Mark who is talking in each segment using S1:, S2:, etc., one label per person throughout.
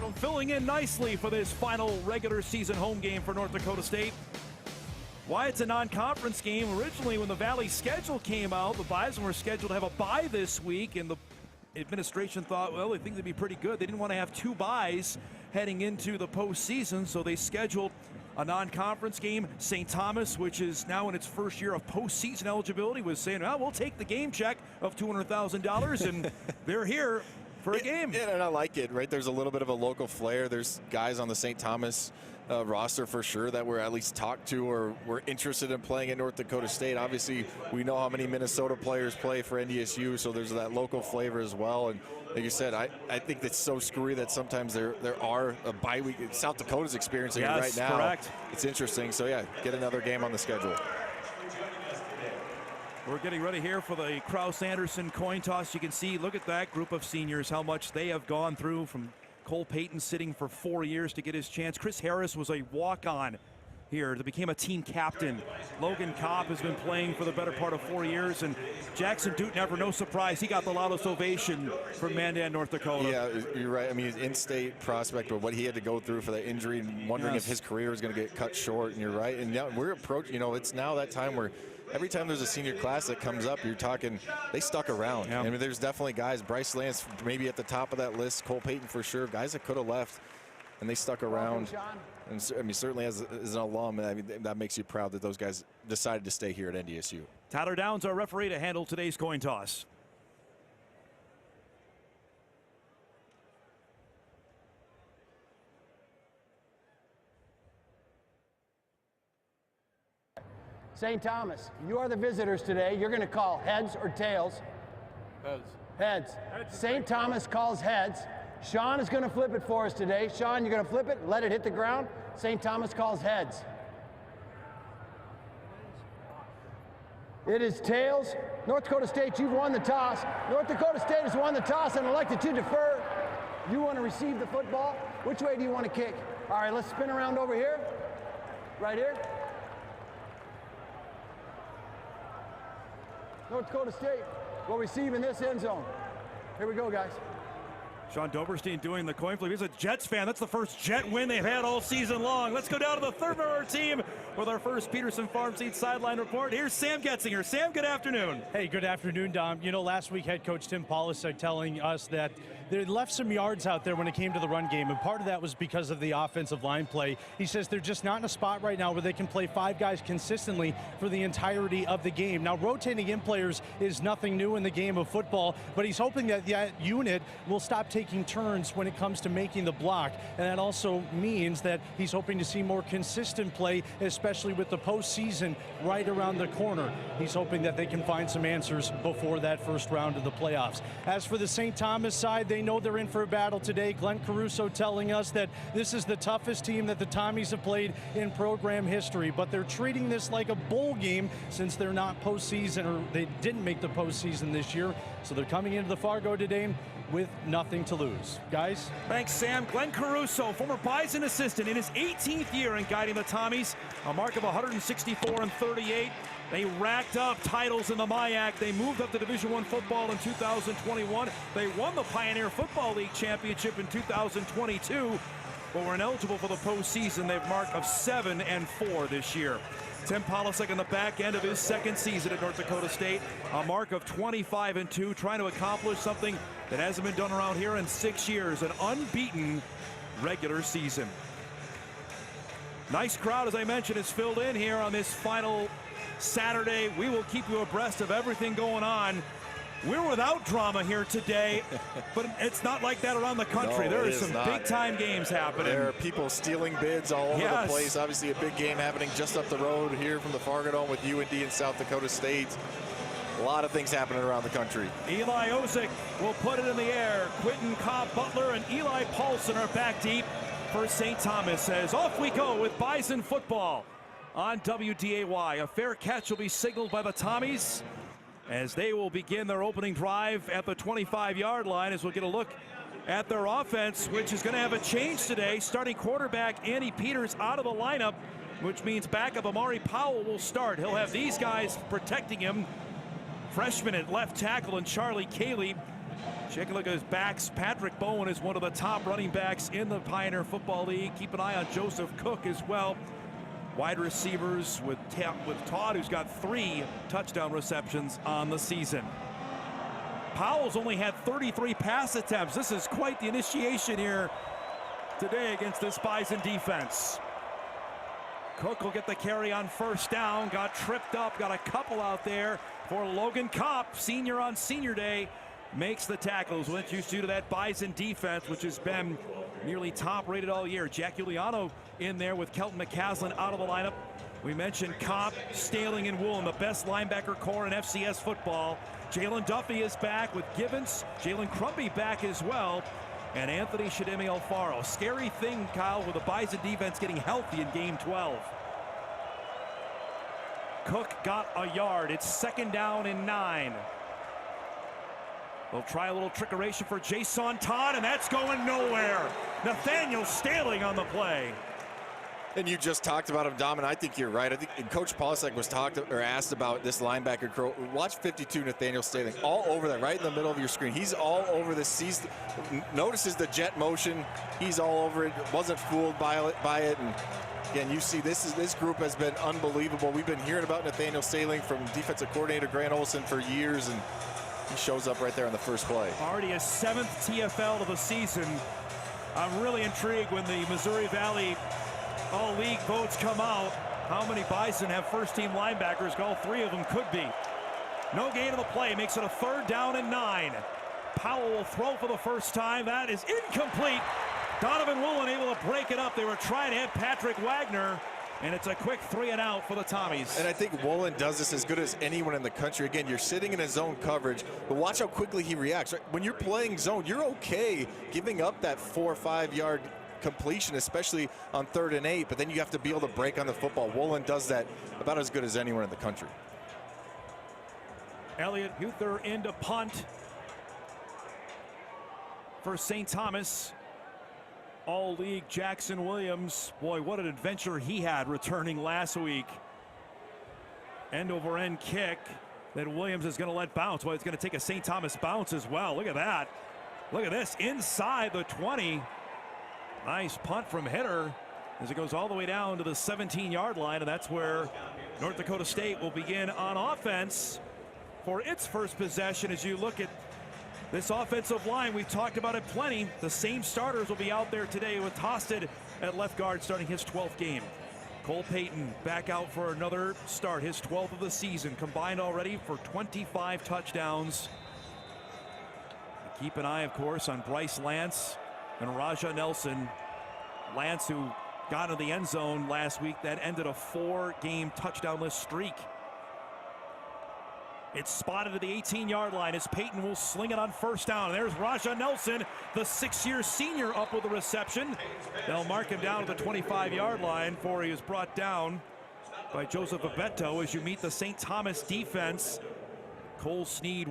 S1: Fargodome filling in nicely for this final regular season home game for North Dakota State. Why it's a non-conference game. Originally, when the Valley schedule came out, the Bison were scheduled to have a bye this week, and the administration thought, well, they think they'd be pretty good. They didn't want to have two byes heading into the postseason, so they scheduled a non-conference game. St. Thomas, which is now in its first year of postseason eligibility, was saying, well, we'll take the game check of $200,000, and they're here for a game.
S2: Yeah, and I like it, right? There's a little bit of a local flair. There's guys on the St. Thomas roster for sure that we're at least talked to or we're interested in playing at North Dakota State. Obviously, we know how many Minnesota players play for NDSU, so there's that local flavor as well. And like you said, I think that's so screwy that sometimes there are a bye week. South Dakota's experiencing it right now.
S1: Correct.
S2: It's interesting. So yeah, get another game on the schedule.
S1: We're getting ready here for the Kraus-Anderson coin toss. You can see, look at that group of seniors, how much they have gone through, from Cole Payton sitting for 4 years to get his chance. Chris Harris was a walk-on here that became a team captain. Logan Kopp has been playing for the better part of 4 years, and Jackson Dutenever, no surprise, he got the loudest ovation from Mandan, North Dakota.
S2: Yeah, you're right. I mean, he's in-state prospect, but what he had to go through for that injury and wondering if his career is going to get cut short, and you're right. And now we're approaching, you know, it's now that time where every time there's a senior class that comes up, you're talking, they stuck around.
S1: Yeah.
S2: I mean, there's definitely guys, Bryce Lance maybe at the top of that list, Cole Payton for sure, guys that could have left, and they stuck around. And I mean, certainly as an alum, I mean, that makes you proud that those guys decided to stay here at NDSU.
S1: Tyler Downs, our referee, to handle today's coin toss.
S3: St. Thomas, you are the visitors today. You're going to call heads or tails?
S4: Heads.
S3: Heads. St. Thomas calls heads. Sean is going to flip it for us today. Sean, you're going to flip it, let it hit the ground. St. Thomas calls heads. It is tails. North Dakota State, you've won the toss. North Dakota State has won the toss and elected to defer. You want to receive the football? Which way do you want to kick? All right, let's spin around over here. Right here. North Dakota State will receive in this end zone. Here we go, guys.
S1: Sean Doberstein doing the coin flip. He's a Jets fan. That's the first Jet win they've had all season long. Let's go down to the third of our team with our first Peterson Farm Seed sideline report. Here's Sam Getzinger. Sam, good afternoon.
S5: Hey, good afternoon, Dom. You know, last week head coach Tim Polisek telling us that they left some yards out there when it came to the run game, and part of that was because of the offensive line play. He says they're just not in a spot right now where they can play 5 guys consistently for the entirety of the game. Now, rotating in players is nothing new in the game of football, but he's hoping that that unit will stop taking turns when it comes to making the block, and that also means that he's hoping to see more consistent play, especially with the postseason right around the corner. He's hoping that they can find some answers before that first round of the playoffs. As for the St. Thomas side, they know they're in for a battle today. Glenn Caruso telling us that this is the toughest team that the Tommies have played in program history, but they're treating this like a bowl game since they're not postseason, or they didn't make the postseason this year. So they're coming into the Fargo today with nothing to lose. Guys?
S1: Thanks, Sam. Glenn Caruso, former Bison assistant, in his 18th year in guiding the Tommies, a mark of 164 and 38. They racked up titles in the MIAC. They moved up to Division I football in 2021. They won the Pioneer Football League championship in 2022, but were ineligible for the postseason. They've marked of 7 and 4 this year. Tim Polisek in the back end of his second season at North Dakota State, a mark of 25 and 2, trying to accomplish something that hasn't been done around here in 6 years, an unbeaten regular season. Nice crowd, as I mentioned, is filled in here on this final Saturday. We will keep you abreast of everything going on. We're without drama here today, but it's not like that around the country.
S2: No,
S1: there are some big-time games happening.
S2: There are people stealing bids all over the place. Obviously, a big game happening just up the road here from the Fargodome with UND and South Dakota State. A lot of things happening around the country.
S1: Eli Ozick will put it in the air. Quentin Cobb-Butler and Eli Paulson are back deep for St. Thomas, as off we go with Bison football on WDAY. A fair catch will be signaled by the Tommies as they will begin their opening drive at the 25-yard line, as we'll get a look at their offense, which is going to have a change today. Starting quarterback Andy Peters out of the lineup, which means backup Amari Powell will start. He'll have these guys protecting him. Freshman at left tackle and Charlie Cayley Take a look at his backs. Patrick Bowen is one of the top running backs in the Pioneer Football League. Keep an eye on Joseph Cook as well. Wide receivers with Todd, who's got 3 touchdown receptions on the season. Powell's only had 33 pass attempts. This is quite the initiation here today against this Bison defense. Cook will get the carry on first down. Got tripped up. Got a couple out there for Logan Kopp, senior on senior day. Makes the tackles, which is due to that Bison defense, which has been nearly top rated all year. Jack Giuliano in there with Kelton McCaslin out of the lineup. We mentioned Kopp, Staling, and Woolen, the best linebacker core in FCS football. Jalen Duffy is back with Gibbons. Jalen Crumpy back as well. And Anthony Shademi Alfaro. Scary thing, Kyle, with the Bison defense getting healthy in game 12. Cook got a yard. It's 2nd down and 9. They'll try a little trickeration for Jason Todd, and that's going nowhere. Nathaniel Staling on the play.
S2: And you just talked about him, Dom, and I think you're right. I think Coach Polisek was asked about this linebacker. Watch 52, Nathaniel Staling, all over that, right in the middle of your screen. He's all over this. Notices the jet motion. He's all over it. Wasn't fooled by it. And again, you see this group has been unbelievable. We've been hearing about Nathaniel Staling from defensive coordinator Grant Olson for years, and he shows up right there on the first play.
S1: Already his 7th TFL of the season. I'm really intrigued when the Missouri Valley All-League votes come out. How many Bison have first-team linebackers? All 3 of them could be. No gain of the play. Makes it a 3rd down and 9. Powell will throw for the first time. That is incomplete. Donovan Woolen able to break it up. They were trying to hit Patrick Wagner. And it's a quick 3 and out for the Tommies.
S2: And I think Woolen does this as good as anyone in the country. Again, you're sitting in his zone coverage, but watch how quickly he reacts. Right? When you're playing zone, you're okay giving up that 4 or 5 yard completion, especially on 3rd and 8, but then you have to be able to break on the football. Woolen does that about as good as anyone in the country.
S1: Elliot Huther into punt for St. Thomas. All-League Jackson Williams. Boy, what an adventure he had returning last week. End-over-end kick that Williams is going to let bounce. Well, it's going to take a St. Thomas bounce as well. Look at that. Look at this. Inside the 20. Nice punt from Hitter as it goes all the way down to the 17-yard line, and that's where North Dakota State will begin on offense for its first possession. As you look at this offensive line, we've talked about it plenty. The same starters will be out there today with Tosted at left guard starting his 12th game. Cole Payton back out for another start, his 12th of the season, combined already for 25 touchdowns. Keep an eye, of course, on Bryce Lance and Raja Nelson. Lance, who got into the end zone last week, that ended a 4-game touchdownless streak. It's spotted at the 18-yard line as Payton will sling it on first down. There's Raja Nelson, the 6-year senior, up with the reception. They'll mark him down to the 25-yard line before he is brought down by Joseph Abeto as you meet the St. Thomas defense. Cole Sneed,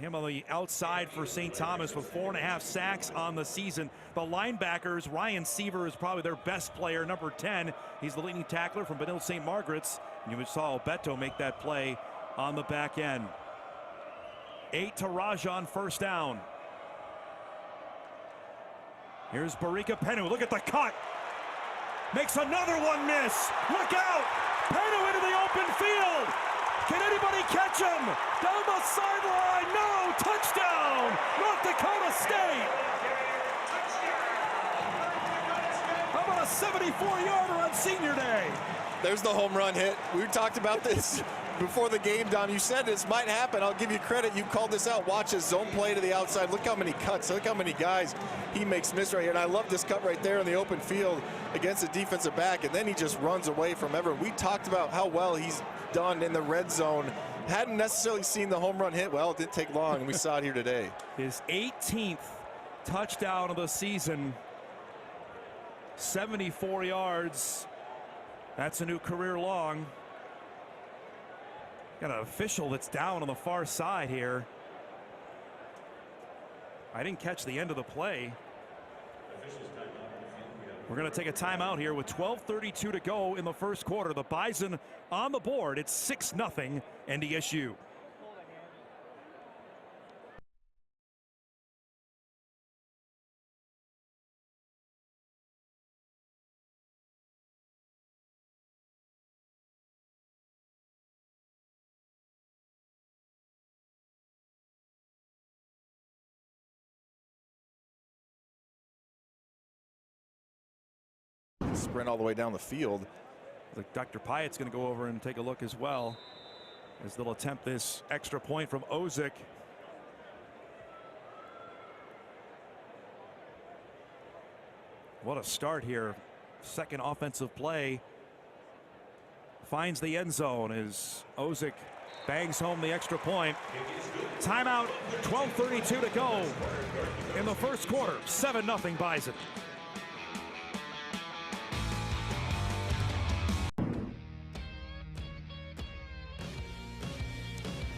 S1: him on the outside for St. Thomas with 4.5 sacks on the season. The linebackers, Ryan Seaver is probably their best player, number 10. He's the leading tackler from Benilde St. Margaret's. And you saw Abeto make that play on the back end. 8 to Raja on first down. Here's Barika Penu. Look at the cut. Makes another one miss. Look out. Penu into the open field. Can anybody catch him? Down the sideline. No. Touchdown. North Dakota State. How about a 74-yarder on senior day?
S2: There's the home run hit. We talked about this before the game, Don. You said this might happen. I'll give you credit. You called this out. Watch his zone play to the outside. Look how many cuts. Look how many guys he makes miss right here. And I love this cut right there in the open field against the defensive back. And then he just runs away from everyone. We talked about how well he's done in the red zone. Hadn't necessarily seen the home run hit. Well, it didn't take long, and we saw it here today.
S1: His 18th touchdown of the season. 74 yards. That's a new career long. Got an official that's down on the far side here. I didn't catch the end of the play. We're going to take a timeout here with 12:32 to go in the first quarter. The Bison on the board. It's 6-0 NDSU.
S2: sprint all the way down the field.
S1: Dr. Pyatt's going to go over and take a look as well as they'll attempt this extra point from Ozick. What a start here. Second offensive play. Finds the end zone as Ozick bangs home the extra point. Timeout, 12:32 to go in the first quarter. 7-0 Bison.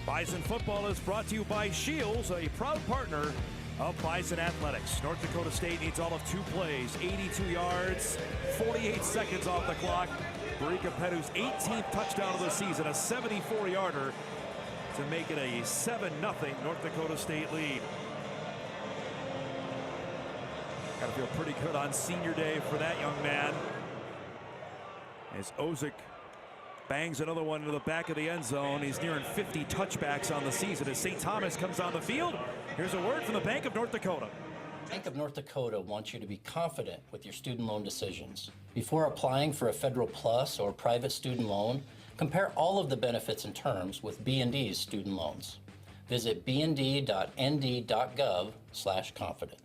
S1: Bison football is brought to you by Shields, a proud partner of Bison Athletics. North Dakota State needs all of 2 plays, 82 yards, 48 seconds off the clock. Barika Pedu's 18th touchdown of the season, a 74-yarder to make it a 7-0 North Dakota State lead. Got to feel pretty good on senior day for that young man. As Ozick bangs another one into the back of the end zone. He's nearing 50 touchbacks on the season. As St. Thomas comes on the field, here's a word from the Bank of North Dakota.
S4: Bank of North Dakota wants you to be confident with your student loan decisions. Before applying for a Federal Plus or private student loan, compare all of the benefits and terms with B&D's student loans. Visit bnd.nd.gov/confident.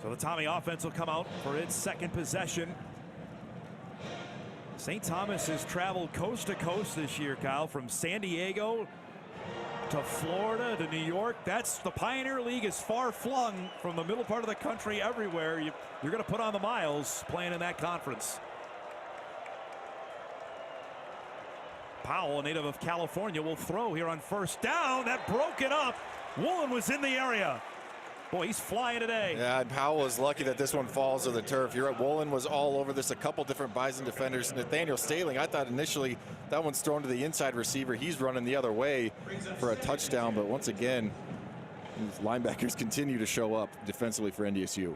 S1: So the Tommy offense will come out for its second possession. St. Thomas has traveled coast to coast this year, Kyle, from San Diego to Florida to New York. That's the Pioneer League is far flung from the middle part of the country everywhere. You're going to put on the miles playing in that conference. Powell, a native of California, will throw here on first down. That broke it up. Woolen was in the area. Boy, he's flying today.
S2: Yeah, and Powell is lucky that this one falls to the turf. You're right, Woolen was all over this. A couple different Bison defenders. Nathaniel Staling, I thought initially that one's thrown to the inside receiver. He's running the other way for a touchdown, but once again, these linebackers continue to show up defensively for NDSU.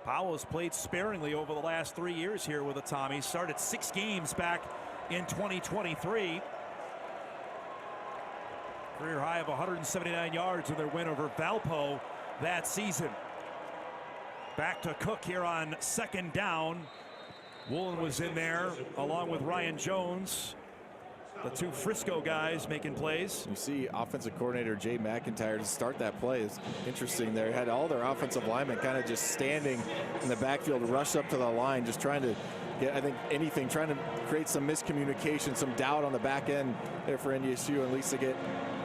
S1: Powell has played sparingly over the last 3 years here with the Tommies. Started 6 games back in 2023. Career high of 179 yards in their win over Valpo that season. Back to Cook here on second down. Woolen was in there along with Ryan Jones. The 2 Frisco guys making plays.
S2: You see offensive coordinator Jay McIntyre to start that play. It's interesting there. Had all their offensive linemen kind of just standing in the backfield, rush up to the line, just trying to get, I think, anything, trying to create some miscommunication, some doubt on the back end there for NDSU, and at least to get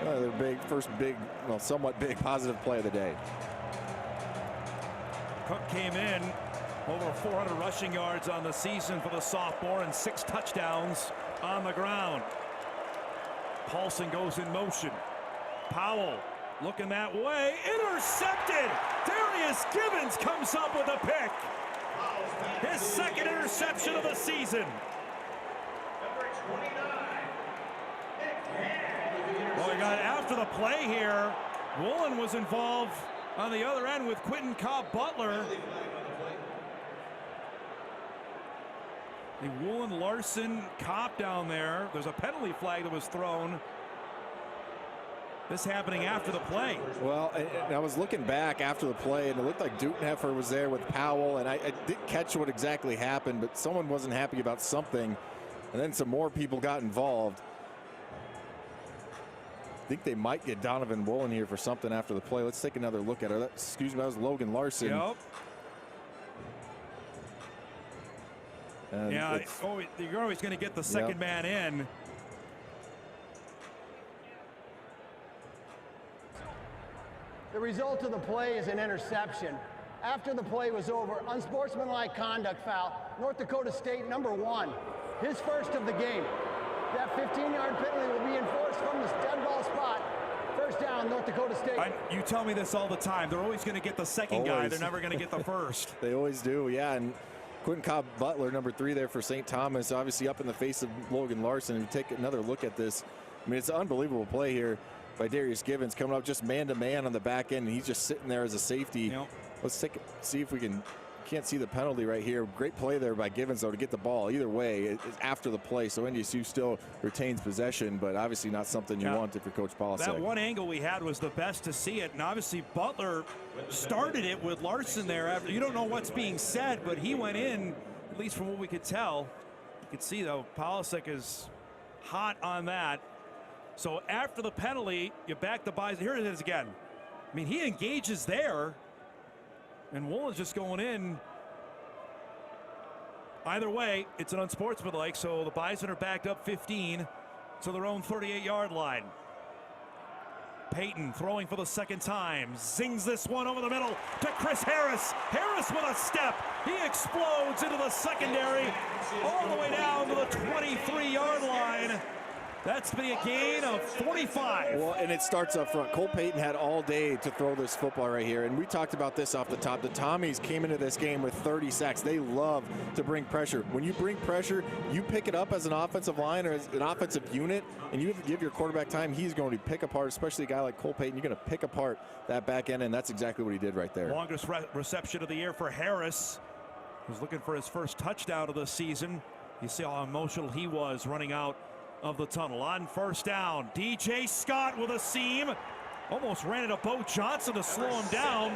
S2: their first big, well, somewhat big positive play of the day.
S1: Cook came in over 400 rushing yards on the season for the sophomore and 6 touchdowns on the ground. Paulson goes in motion. Powell looking that way. Intercepted. Darius Gibbons comes up with a pick. His second interception of the season. Well, we got after the play here. Woolen was involved on the other end with Quentin Cobb-Butler. The Woolen-Larson cop down there. There's a penalty flag that was thrown. This happening after the play.
S2: Well, I was looking back after the play, and it looked like Dutenheffer was there with Powell, and I didn't catch what exactly happened, but someone wasn't happy about something, and then some more people got involved. I think they might get Donovan Woolen here for something after the play. Let's take another look at her. Excuse me, that was Logan Larson.
S1: Yep. Yeah, you're always going to get the second man in.
S3: The result of the play is an interception. After the play was over, unsportsmanlike conduct foul. North Dakota State, number 1. His first of the game. That 15-yard penalty will be enforced from the dead ball spot. First down, North Dakota State.
S1: You tell me this all the time. They're always going to get the second guy. They're never going to get the first.
S2: They always do, yeah. And Quentin Cobb-Butler, number 3 there for St. Thomas, obviously up in the face of Logan Larson. If you take another look at this, I mean, it's an unbelievable play here by Darius Gibbons coming up just man-to-man on the back end, and he's just sitting there as a safety.
S1: Yep.
S2: Let's see if we can can't see the penalty right here. Great play there by Givens, though, to get the ball. Either way, it's after the play, so NDSU still retains possession, but obviously not something you want if you're Coach Polisek.
S1: That one angle we had was the best to see it, and obviously Butler started it with Larson there. After, you don't know what's being said, but he went in, at least from what we could tell. You could see, though, Polisek is hot on that. So after the penalty, you back the Bison. Here it is again. I mean, he engages there, and Woolen's just going in. Either way, it's an unsportsmanlike, so the Bison are backed up 15 to their own 38-yard line. Payton throwing for the second time. Zings this one over the middle to Chris Harris. Harris with a step. He explodes into the secondary all the way down to the 23-yard line. That's been a gain of 45.
S2: Well, and it starts up front. Cole Payton had all day to throw this football right here, and we talked about this off the top. The Tommies came into this game with 30 sacks. They love to bring pressure. When you bring pressure, you pick it up as an offensive line or as an offensive unit, and you give your quarterback time, he's going to pick apart, especially a guy like Cole Payton. You're going to pick apart that back end, and that's exactly what he did right there.
S1: Longest reception of the year for Harris, who's looking for his first touchdown of the season. You see how emotional he was running out of the tunnel. On first down, DJ Scott with a seam. Almost ran into Bo Johnson to slow him down.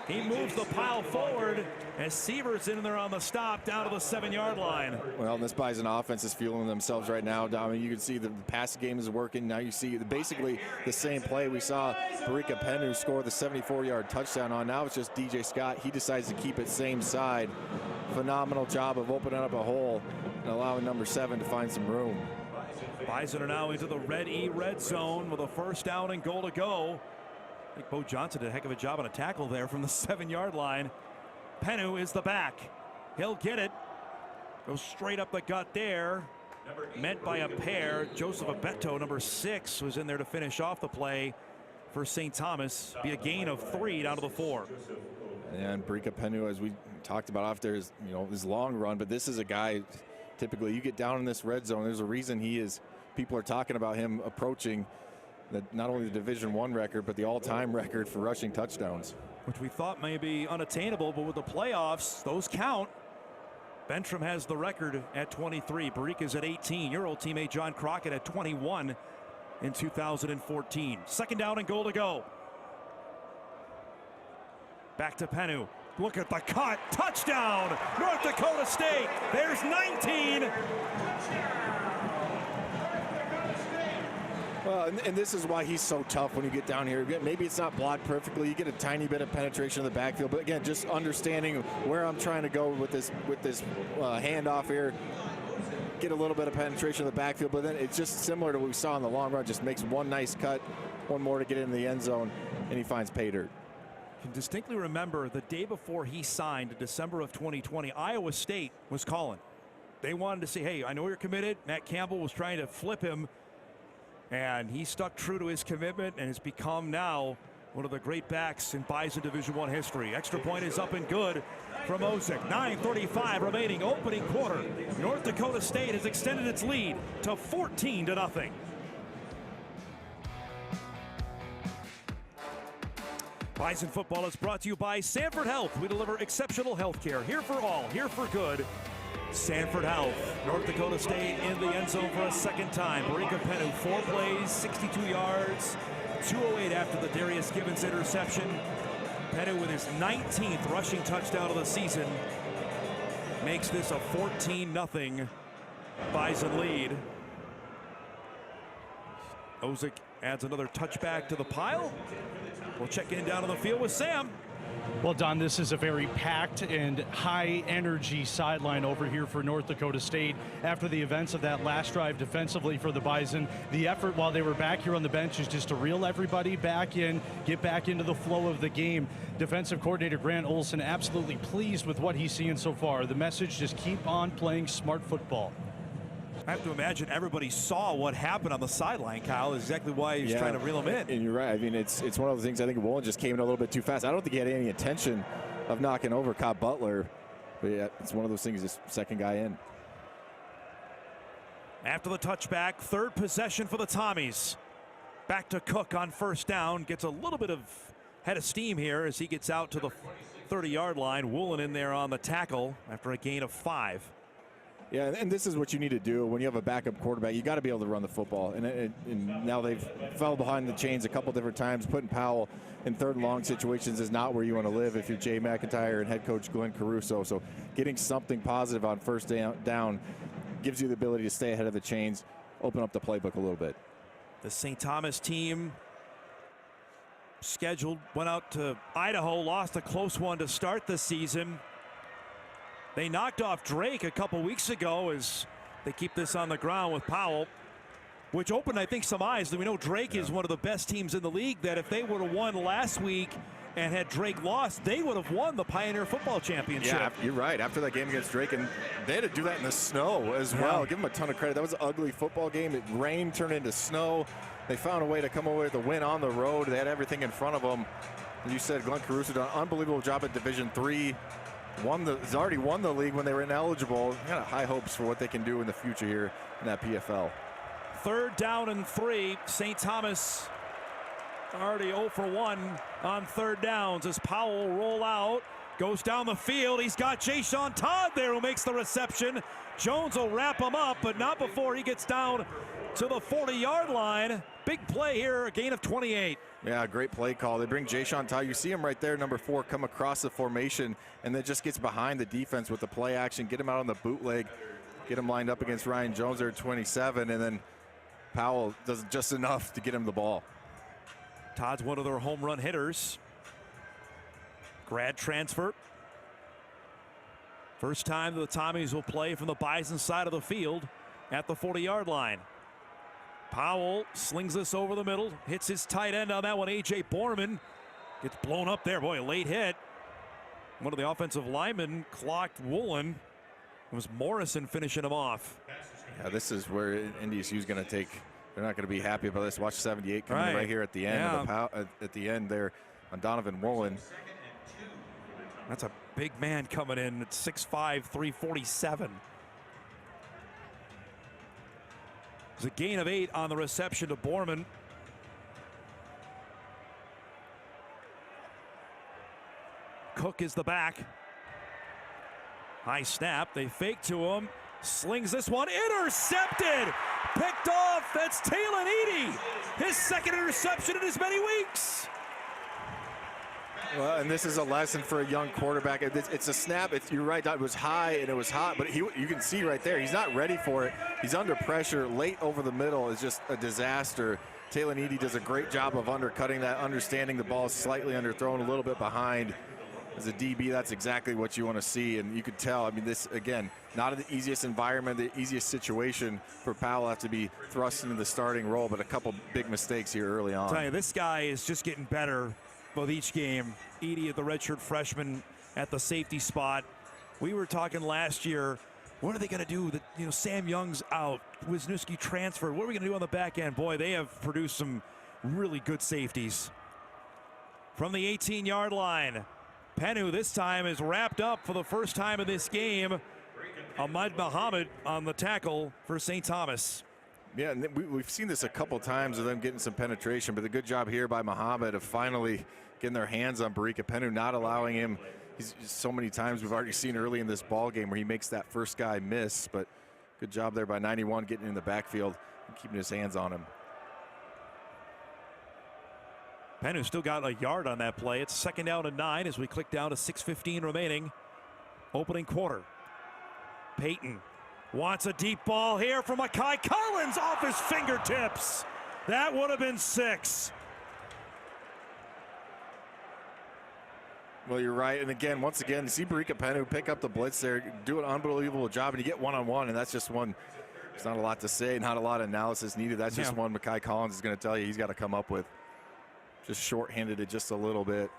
S1: He moves the pile forward as Seaver's in there on the stop down to the 7-yard line.
S2: Well, this Bison offense is fueling themselves right now. I mean, you can see the pass game is working. Now you see basically the same play we saw Barika Penu score the 74-yard touchdown on. Now it's just DJ Scott. He decides to keep it same side. Phenomenal job of opening up a hole and allowing number 7 to find some room.
S1: Bison are now into the red zone with a first down and goal to go. I think Bo Johnson did a heck of a job on a tackle there from the 7-yard line. Penu is the back. He'll get it. Goes straight up the gut there. Met by a pair. Joseph Abeto, number 6, was in there to finish off the play for St. Thomas. Be a gain of 3 down to the 4.
S2: And Barika Penu, as we talked about after his, his long run, but this is a guy, typically you get down in this red zone, there's a reason people are talking about him approaching not only the Division I record, but the all-time record for rushing touchdowns.
S1: Which we thought may be unattainable, but with the playoffs, those count. Bentram has the record at 23. Barika's at 18. Your old teammate John Crockett at 21 in 2014. Second down and goal to go. Back to Penu. Look at the cut. Touchdown, North Dakota State. There's 19.
S2: Well, and this is why he's so tough when you get down here. Maybe it's not blocked perfectly. You get a tiny bit of penetration in the backfield. But again, just understanding where I'm trying to go with this handoff here. Get a little bit of penetration in the backfield. But then it's just similar to what we saw in the long run. Just makes one nice cut, one more to get in the end zone, and he finds pay dirt.
S1: I can distinctly remember the day before he signed in December of 2020, Iowa State was calling. They wanted to say, hey, I know you're committed. Matt Campbell was trying to flip him. And he stuck true to his commitment and has become now one of the great backs in Bison Division I history. Extra point is up and good from Osick. 9:35 remaining, opening quarter. North Dakota State has extended its lead to 14-0. Bison football is brought to you by Sanford Health. We deliver exceptional health care. Here for all, here for good. Sanford Health. North Dakota State in the end zone for a second time. Barika Penu, 4 plays, 62 yards, 208 after the Darius Gibbons interception. Penu with his 19th rushing touchdown of the season makes this a 14-0 Bison lead. Osick adds another touchback to the pile. We'll check in down on the field with Sam.
S5: Well, Don, this is a very packed and high-energy sideline over here for North Dakota State. After the events of that last drive defensively for the Bison, the effort while they were back here on the bench is just to reel everybody back in, get back into the flow of the game. Defensive coordinator Grant Olson absolutely pleased with what he's seeing so far. The message, just keep on playing smart football.
S1: I have to imagine everybody saw what happened on the sideline, Kyle. Is exactly why he was trying to reel him in. And
S2: you're right. I mean, it's one of the things. I think Woolen just came in a little bit too fast. I don't think he had any intention of knocking over Cobb Butler. But yeah, it's one of those things, just second guy in.
S1: After the touchback, third possession for the Tommies. Back to Cook on first down. Gets a little bit of head of steam here as he gets out to the 30-yard line. Woolen in there on the tackle after a gain of 5.
S2: Yeah, and this is what you need to do when you have a backup quarterback. You got to be able to run the football. And now they've fell behind the chains a couple different times. Putting Powell in 3rd and long situations is not where you want to live if you're Jay McIntyre and head coach Glenn Caruso. So getting something positive on first down gives you the ability to stay ahead of the chains, open up the playbook a little bit.
S1: The St. Thomas team scheduled, went out to Idaho, lost a close one to start the season. They knocked off Drake a couple weeks ago as they keep this on the ground with Powell, which opened, I think, some eyes. We know Drake is one of the best teams in the league, that if they would have won last week and had Drake lost, they would have won the Pioneer Football Championship.
S2: Yeah, you're right. After that game against Drake, and they had to do that in the snow as well. Give them a ton of credit. That was an ugly football game. It rained, turned into snow. They found a way to come away with a win on the road. They had everything in front of them. And you said Glenn Caruso done an unbelievable job at Division III. He's already won the league when they were ineligible. Got high hopes for what they can do in the future here in that PFL.
S1: 3rd down and 3. St. Thomas already 0 for 1 on 3rd downs as Powell will roll out, goes down the field. He's got Jayshon Todd there who makes the reception. Jones will wrap him up, but not before he gets down to the 40-yard line. Big play here, a gain of 28.
S2: Yeah, great play call. They bring Jayshon Todd. You see him right there, number 4, come across the formation, and then just gets behind the defense with the play action, get him out on the bootleg, get him lined up against Ryan Jones there at 27, and then Powell does just enough to get him the ball.
S1: Todd's one of their home run hitters. Grad transfer. First time the Tommies will play from the Bison side of the field at the 40-yard line. Powell slings this over the middle, hits his tight end on that one. A.J. Borman gets blown up there. Boy, a late hit. One of the offensive linemen clocked Woolen. It was Morrison finishing him off.
S2: Yeah, this is where NDSU is going to take. They're not going to be happy about this. Watch 78 coming right here at the end. At the end there on Donovan Woolen.
S1: That's a big man coming in at 6'5", 347. There's a gain of 8 on the reception to Borman. Cook is the back. High snap. They fake to him. Slings this one. Intercepted. Picked off. That's Taylor Eady. His 2nd interception in as many weeks.
S2: Well, and this is a lesson for a young quarterback. It's a snap. You're right. It was high and it was hot, but you can see right there, he's not ready for it. He's under pressure. Late over the middle is just a disaster. Taylor Eady does a great job of undercutting that, understanding the ball is slightly underthrown, a little bit behind. As a DB, that's exactly what you want to see, and you could tell. I mean, this, again, not the easiest environment, the easiest situation for Powell have to be thrust into the starting role, but a couple big mistakes here early on.
S1: I'll tell you, this guy is just getting better with each game. Eady, the redshirt freshman at the safety spot. We were talking last year, what are they going to do? That Sam Young's out, Wisniewski transferred. What are we going to do on the back end? Boy, they have produced some really good safeties. From the 18-yard line, Penu this time is wrapped up for the first time in this game. Ahmad Muhammad on the tackle for St. Thomas.
S2: Yeah, and we've seen this a couple times of them getting some penetration, but the good job here by Muhammad of finally getting their hands on Barika Penu, not allowing him. He's so many times we've already seen early in this ball game where he makes that first guy miss, but good job there by 91 getting in the backfield and keeping his hands on him.
S1: Penu still got a yard on that play. It's 2nd down and 9 as we click down to 6:15 remaining. Opening quarter. Peyton wants a deep ball here from Mekhi Collins off his fingertips. That would have been 6.
S2: Well, you're right. And again, once again, see Barika Penu pick up the blitz there, do an unbelievable job, and you get one-on-one, and that's just one. There's not a lot to say, not a lot of analysis needed. That's just one Mekhi Collins is going to tell you he's got to come up with. Just short-handed it just a little bit.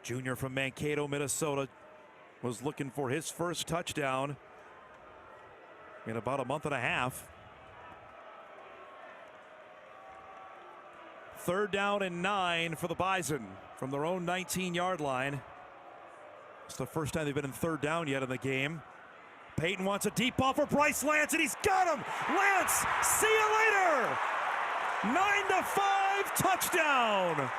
S1: Junior from Mankato, Minnesota, was looking for his first touchdown in about a month and a half. 3rd down and 9 for the Bison from their own 19-yard line. It's the first time they've been in 3rd down yet in the game. Peyton wants a deep ball for Bryce Lance, and he's got him. Lance, see you later. 9-5 touchdown.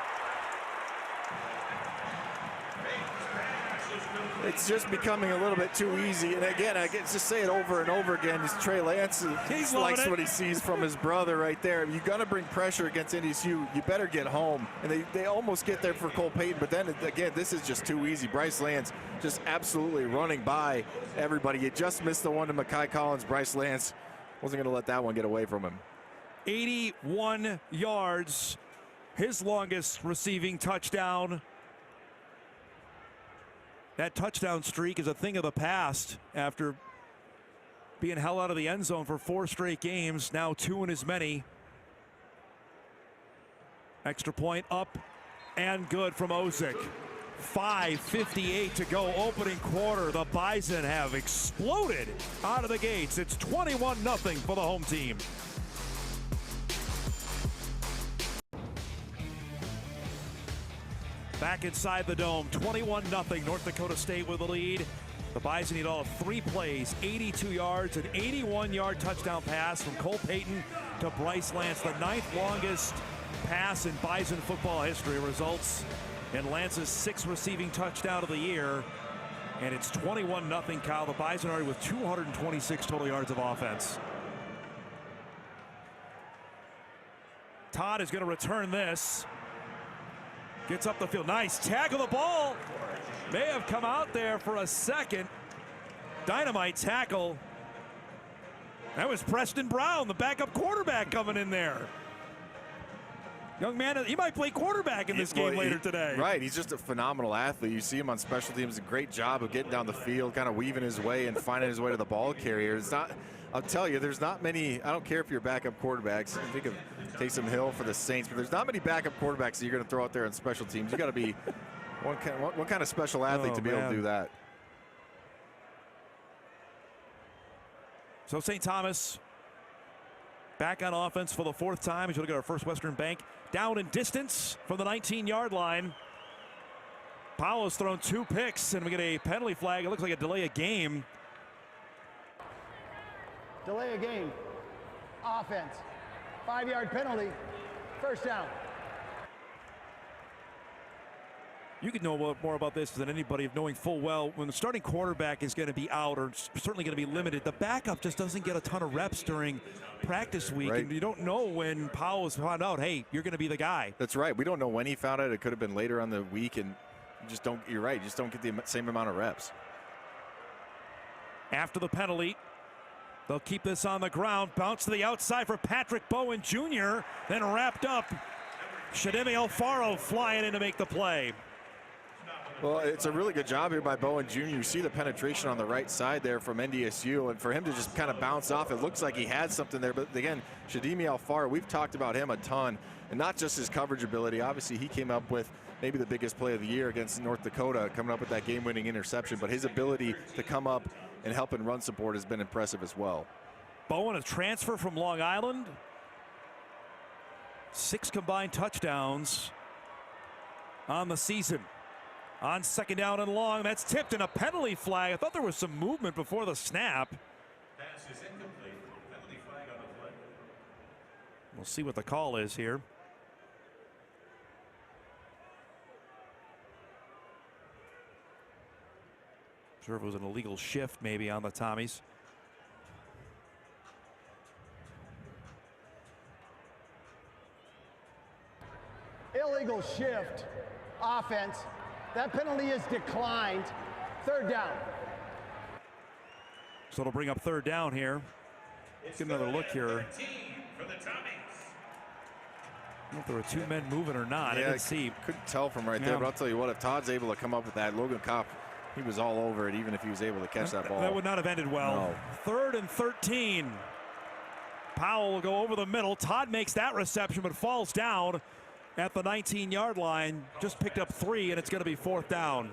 S2: it's just becoming a little bit too easy. And again, I get to say it over and over again. Is Trey Lance likes what he sees from his brother right there. If you're going to bring pressure against NDSU, you better get home. And they almost get there for Cole Payton, but then again, this is just too easy. Bryce Lance just absolutely running by everybody. You just missed the one to Mekhi Collins. Bryce Lance wasn't going to let that one get away from him.
S1: 81 yards, his longest receiving touchdown. That touchdown streak is a thing of the past after being held out of the end zone for 4 straight games. Now 2 in as many. Extra point up and good from Ozick. 5:58 to go, opening quarter. The Bison have exploded out of the gates. It's 21-0 for the home team. Back inside the dome, 21-0, North Dakota State with the lead. The Bison need all of 3 plays, 82 yards, an 81-yard touchdown pass from Cole Payton to Bryce Lance, the 9th longest pass in Bison football history. Results in Lance's 6th receiving touchdown of the year, and it's 21-0, Kyle. The Bison are with 226 total yards of offense. Todd is going to return this. Gets up the field. Nice tackle. The ball may have come out there for a second. Dynamite tackle. That was Preston Brown, the backup quarterback, coming in there. Young man, he might play quarterback in this game later today.
S2: Right, he's just a phenomenal athlete. You see him on special teams, a great job of getting down the field, kind of weaving his way and finding his way to the ball carrier. It's not, I'll tell you, there's not many, I don't care if you're backup quarterbacks. I think of Taysom Hill for the Saints, but there's not many backup quarterbacks that you're going to throw out there on special teams. You got to be one kind of special athlete to be able to do that.
S1: So St. Thomas back on offense for the 4th time as you look at our First Western Bank. Down in distance from the 19-yard line. Powell has thrown 2 picks, and we get a penalty flag. It looks like a delay of game.
S3: Delay a game. Offense. 5-yard penalty. First down.
S1: You could know more about this than anybody, of knowing full well when the starting quarterback is going to be out or certainly going to be limited. The backup just doesn't get a ton of reps during practice week,
S2: right.
S1: And you don't know when Powell has found out, hey, you're going to be the guy.
S2: That's right. We don't know when he found out. It could have been later on the week, and you just don't. You're right. You just don't get the same amount of reps.
S1: After the penalty, they'll keep this on the ground. Bounce to the outside for Patrick Bowen Jr. Then wrapped up. Shademi Alfaro flying in to make the play.
S2: Well, it's a really good job here by Bowen Jr. You see the penetration on the right side there from NDSU, and for him to just kind of bounce off, it looks like he had something there. But again, Shademi Alfaro, we've talked about him a ton, and not just his coverage ability. Obviously, he came up with maybe the biggest play of the year against North Dakota, coming up with that game-winning interception. But his ability to come up and help in run support has been impressive as well.
S1: Bowen, a transfer from Long Island. 6 combined touchdowns on the season. On 2nd down and long, that's tipped in a penalty flag. I thought there was some movement before the snap.
S6: Pass is incomplete. Penalty flag on the play.
S1: We'll see what the call is here. Sure, if it was an illegal shift maybe on the Tommies.
S3: Illegal shift. Offense. That penalty is declined. 3rd down.
S1: So it'll bring up 3rd down here. Get another look here.
S6: For the Tommies.
S1: I don't know if there were 2 men moving or not.
S2: Yeah,
S1: I didn't see.
S2: Couldn't tell from right there, but I'll tell you what, if Todd's able to come up with that, Logan Kopp, he was all over it, even if he was able to catch that ball.
S1: That would not have ended well.
S2: No.
S1: 3rd and 13. Powell will go over the middle. Todd makes that reception, but falls down at the 19-yard line. Just picked up 3, and it's going to be 4th down.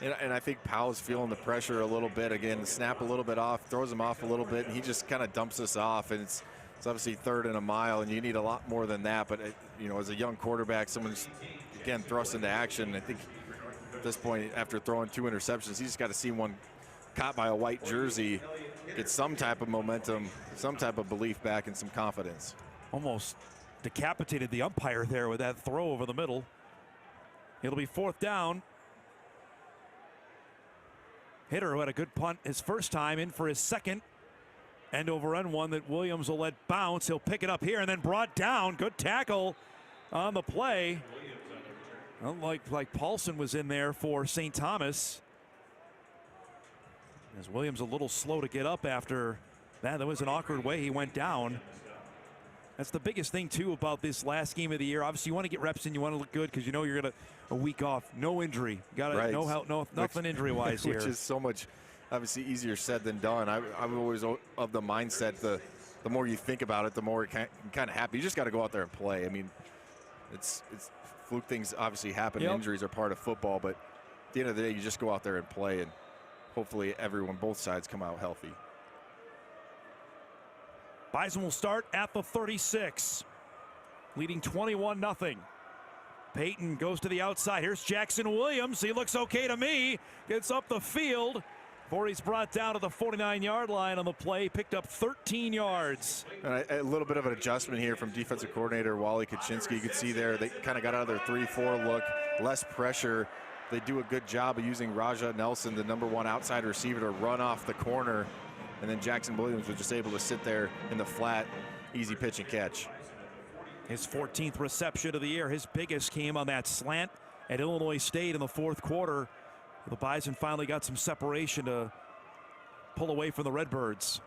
S2: And I think Powell's feeling the pressure a little bit. Again, the snap a little bit off, throws him off a little bit, and he just kind of dumps us off. And it's obviously 3rd and a mile, and you need a lot more than that. But, you know, as a young quarterback, someone's, again, thrust into action. I think at this point, after throwing 2 interceptions, he's just got to see one caught by a white jersey, get some type of momentum, some type of belief back, and some confidence.
S1: Almost decapitated the umpire there with that throw over the middle. It'll be 4th down. hitter who had a good punt his first time, in for his second. End over end one that Williams will let bounce. He'll pick it up here and then brought down. Good tackle on the play. Like Paulson was in there for St. Thomas. As Williams a little slow to get up after that. That was an awkward way he went down. That's the biggest thing too about this last game of the year. Obviously you want to get reps in, you want to look good because you know you're gonna a week off, no injury. Got to no help, nothing injury wise here.
S2: Which is so much obviously easier said than done. I'm always of the mindset the more you think about it, the more you're kind of happy. You just got to go out there and play. I mean, it's fluke things obviously happen. Yep. Injuries are part of football, but at the end of the day, you just go out there and play, and hopefully both sides come out healthy.
S1: Bison will start at the 36, leading 21-0. Peyton goes to the outside. Here's Jackson Williams. He looks okay to me. Gets up the field before he's brought down to the 49-yard line on the play. Picked up 13 yards.
S2: And a little bit of an adjustment here from defensive coordinator Wally Kaczynski. You could see there they kind of got out of their 3-4 look, less pressure. They do a good job of using Raja Nelson, the #1 outside receiver, to run off the corner. And then Jackson Williams was just able to sit there in the flat, easy pitch and catch.
S1: His 14th reception of the year. His biggest came on that slant at Illinois State in the fourth quarter. The Bison finally got some separation to pull away from the Redbirds.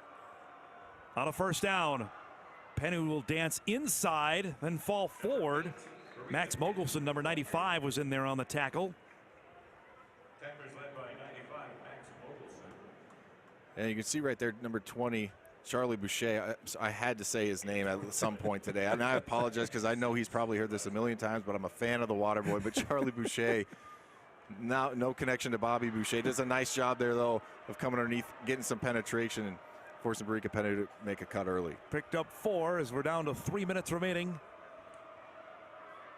S1: On a first down, Pennu will dance inside, then fall forward. Max Mogelson, number 95, was in there on the tackle.
S6: Tacklers led by 95, Max Mogelson.
S2: And you can see right there, number 20, Charlie Boucher. I had to say his name at some point today. And I apologize because I know he's probably heard this a million times, but I'm a fan of the Water Boy. But Charlie Boucher, now no connection to Bobby Boucher. Does a nice job there, though, of coming underneath, getting some penetration, and forcing Barika Pennu to make a cut early.
S1: Picked up 4 as we're down to 3 minutes remaining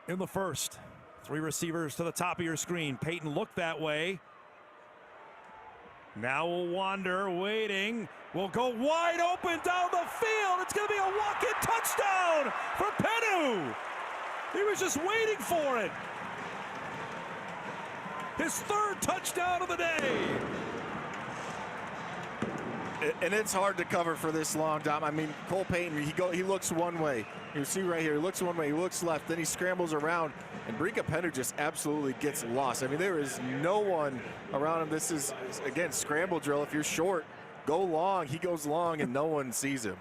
S1: in the first. 3 receivers to the top of your screen. Peyton looked that way. Now will wander, waiting. Will go wide open down the field. It's going to be a walk-in touchdown for Pennu. He was just waiting for it. His 3rd touchdown of the day.
S2: And it's hard to cover for this long, Dom. I mean, Cole Payton, he looks one way. You see right here, he looks one way, he looks left, then he scrambles around, and Barika Pennu just absolutely gets lost. I mean, there is no one around him. This is, again, scramble drill. If you're short, go long. He goes long, and no one sees him.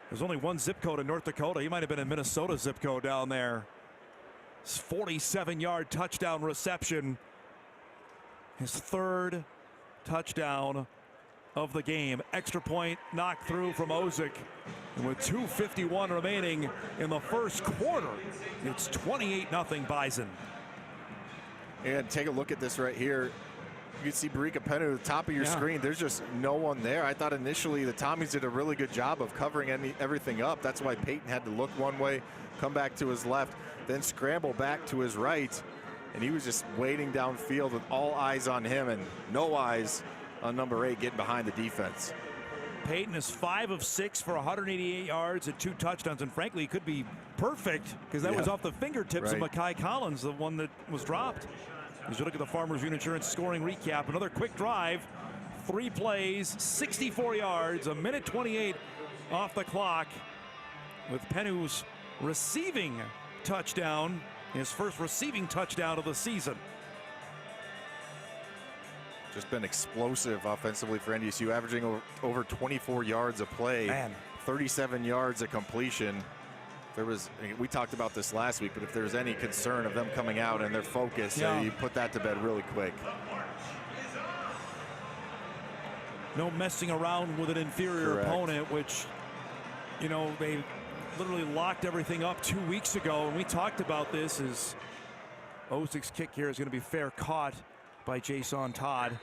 S1: There's only one zip code in North Dakota. He might have been in Minnesota zip code down there. 47-yard touchdown reception. His 3rd touchdown of the game. Extra point knocked through from Ozick. And with 2:51 remaining in the first quarter, it's 28-0 Bison.
S2: And take a look at this right here. You can see Barika Pennu at the top of your screen. There's just no one there. I thought initially the Tommies did a really good job of covering everything up. That's why Peyton had to look one way, come back to his left, then scramble back to his right. And he was just waiting downfield with all eyes on him and no eyes on number 8 getting behind the defense.
S1: Peyton is 5 of 6 for 188 yards and 2 touchdowns, and frankly, he could be perfect because that was off the fingertips of Mekhi Collins, the one that was dropped. As you look at the Farmers Union Insurance scoring recap, another quick drive, 3 plays, 64 yards, 1:28 off the clock, with Pennu's receiving touchdown, his first receiving touchdown of the season.
S2: Just been explosive offensively for NDSU, averaging over 24 yards a play.
S1: Man.
S2: 37 yards of completion. We talked about this last week, but if there's any concern of them coming out and their focus, you put that to bed really quick.
S1: No messing around with an inferior opponent, which, you know, they literally locked everything up 2 weeks ago, and we talked about this as Ozick's kick here is going to be fair caught by Jason Todd.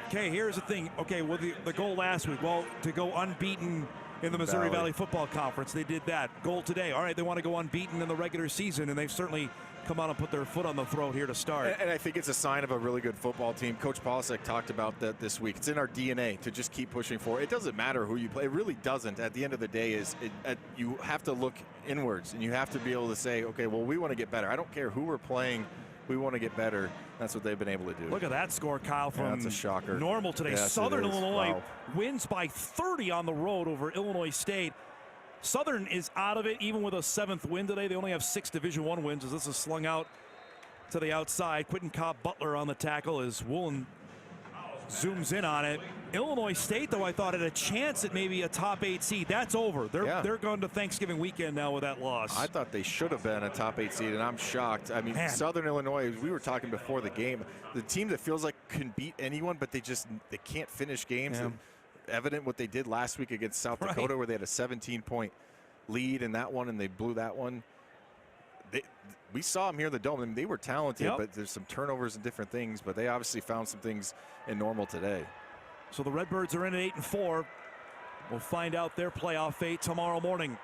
S1: Okay, here's the thing. Okay, well, the goal last week, well, to go unbeaten in the Missouri Valley Football Conference. They did that. Goal today. All right, they want to go unbeaten in the regular season, and they've certainly come out and put their foot on the throat here to start.
S2: And I think it's a sign of a really good football team. Coach Polasek talked about that this week. It's in our DNA to just keep pushing forward. It doesn't matter who you play. It really doesn't. At the end of the day, you have to look inwards, and you have to be able to say, okay, well, we want to get better. I don't care who we're playing we want to get better. That's what they've been able to do.
S1: Look at that score, Kyle, from
S2: that's a shocker.
S1: Normal today.
S2: Yes,
S1: Southern Illinois
S2: wow.
S1: wins by 30 on the road over Illinois State. Southern is out of it, even with a 7th win today. They only have 6 Division I wins as this is slung out to the outside. Quentin Cobb-Butler on the tackle as Woolen zooms in on it. Illinois State, though, I thought had a chance at maybe a top 8 seed. That's over. They're going to Thanksgiving weekend now with that loss.
S2: I thought they should have been a top 8 seed, and I'm shocked. I mean,
S1: Man.
S2: Southern Illinois, we were talking before the game, the team that feels like can beat anyone, but they can't finish games.
S1: Yeah.
S2: Evident what they did last week against South Dakota, where they had a 17-point lead in that one, and they blew that one. We saw them here in the Dome. I mean, they were talented, but there's some turnovers and different things, but they obviously found some things in Normal today.
S1: So the Redbirds are in at 8-4. We'll find out their playoff fate tomorrow morning.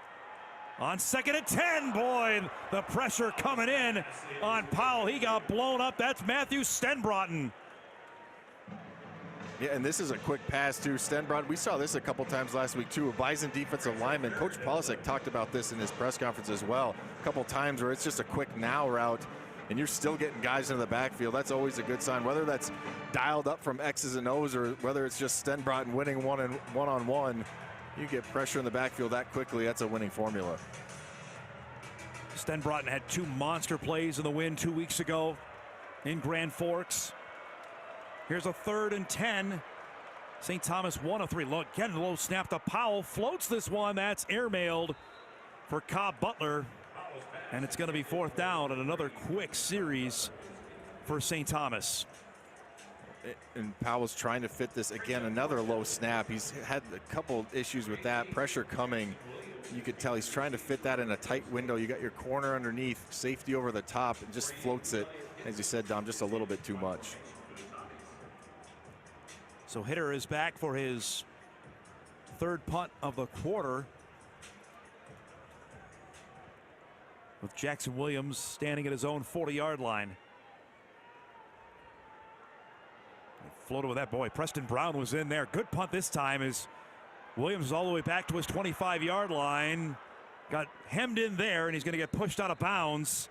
S1: On 2nd and 10, boy, the pressure coming in on Powell. He got blown up. That's Matthew Stenbrotten.
S2: Yeah, and this is a quick pass to Stenbrotten. We saw this a couple times last week, too. A Bison defensive lineman. Coach Polisek talked about this in his press conference as well. A couple times where it's just a quick now route, and you're still getting guys into the backfield. That's always a good sign, whether that's dialed up from X's and O's or whether it's just Stenbrotten winning one-on-one. You get pressure in the backfield that quickly. That's a winning formula.
S1: Stenbrotten had 2 monster plays in the win 2 weeks ago in Grand Forks. Here's a 3rd and 10. St. Thomas 1 of 3. Look, again, low snap to Powell. Floats this one. That's airmailed for Cobb-Butler. And it's going to be 4th down and another quick series for St. Thomas.
S2: And Powell's trying to fit this again. Another low snap. He's had a couple issues with that. Pressure coming. You could tell he's trying to fit that in a tight window. You got your corner underneath, safety over the top, and just floats it, as you said, Dom, just a little bit too much.
S1: So Hitter is back for his 3rd punt of the quarter, with Jackson Williams standing at his own 40-yard line. Floated with that, boy. Preston Brown was in there. Good punt this time as Williams is all the way back to his 25-yard line. Got hemmed in there, and he's going to get pushed out of bounds.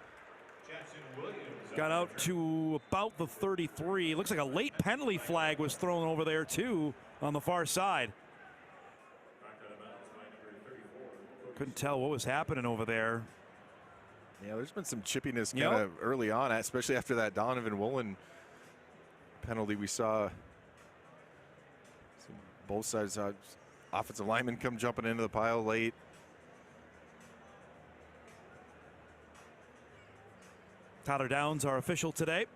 S1: Got out to about the 33. Looks like a late penalty flag was thrown over there, too, on the far side. Couldn't tell what was happening over there.
S2: Yeah, there's been some chippiness kind of early on, especially after that Donovan Woolen penalty. We saw both sides, offensive linemen come jumping into the pile late.
S1: Tyler Downs, our official today.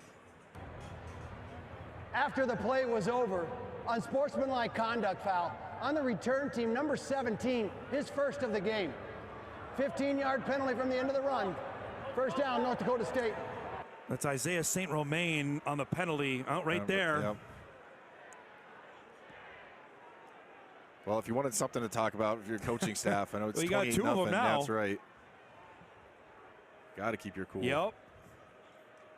S3: After the play was over, unsportsmanlike conduct foul on the return team, number 17, his first of the game. 15-yard penalty from the end of the run. 1st down, North Dakota State.
S1: That's Isaiah St. Romain on the penalty out right there.
S2: Yep. Well, if you wanted something to talk about with your coaching staff, I know it's
S1: well, you got 2 of them now.
S2: That's right. Got to keep your cool.
S1: Yep.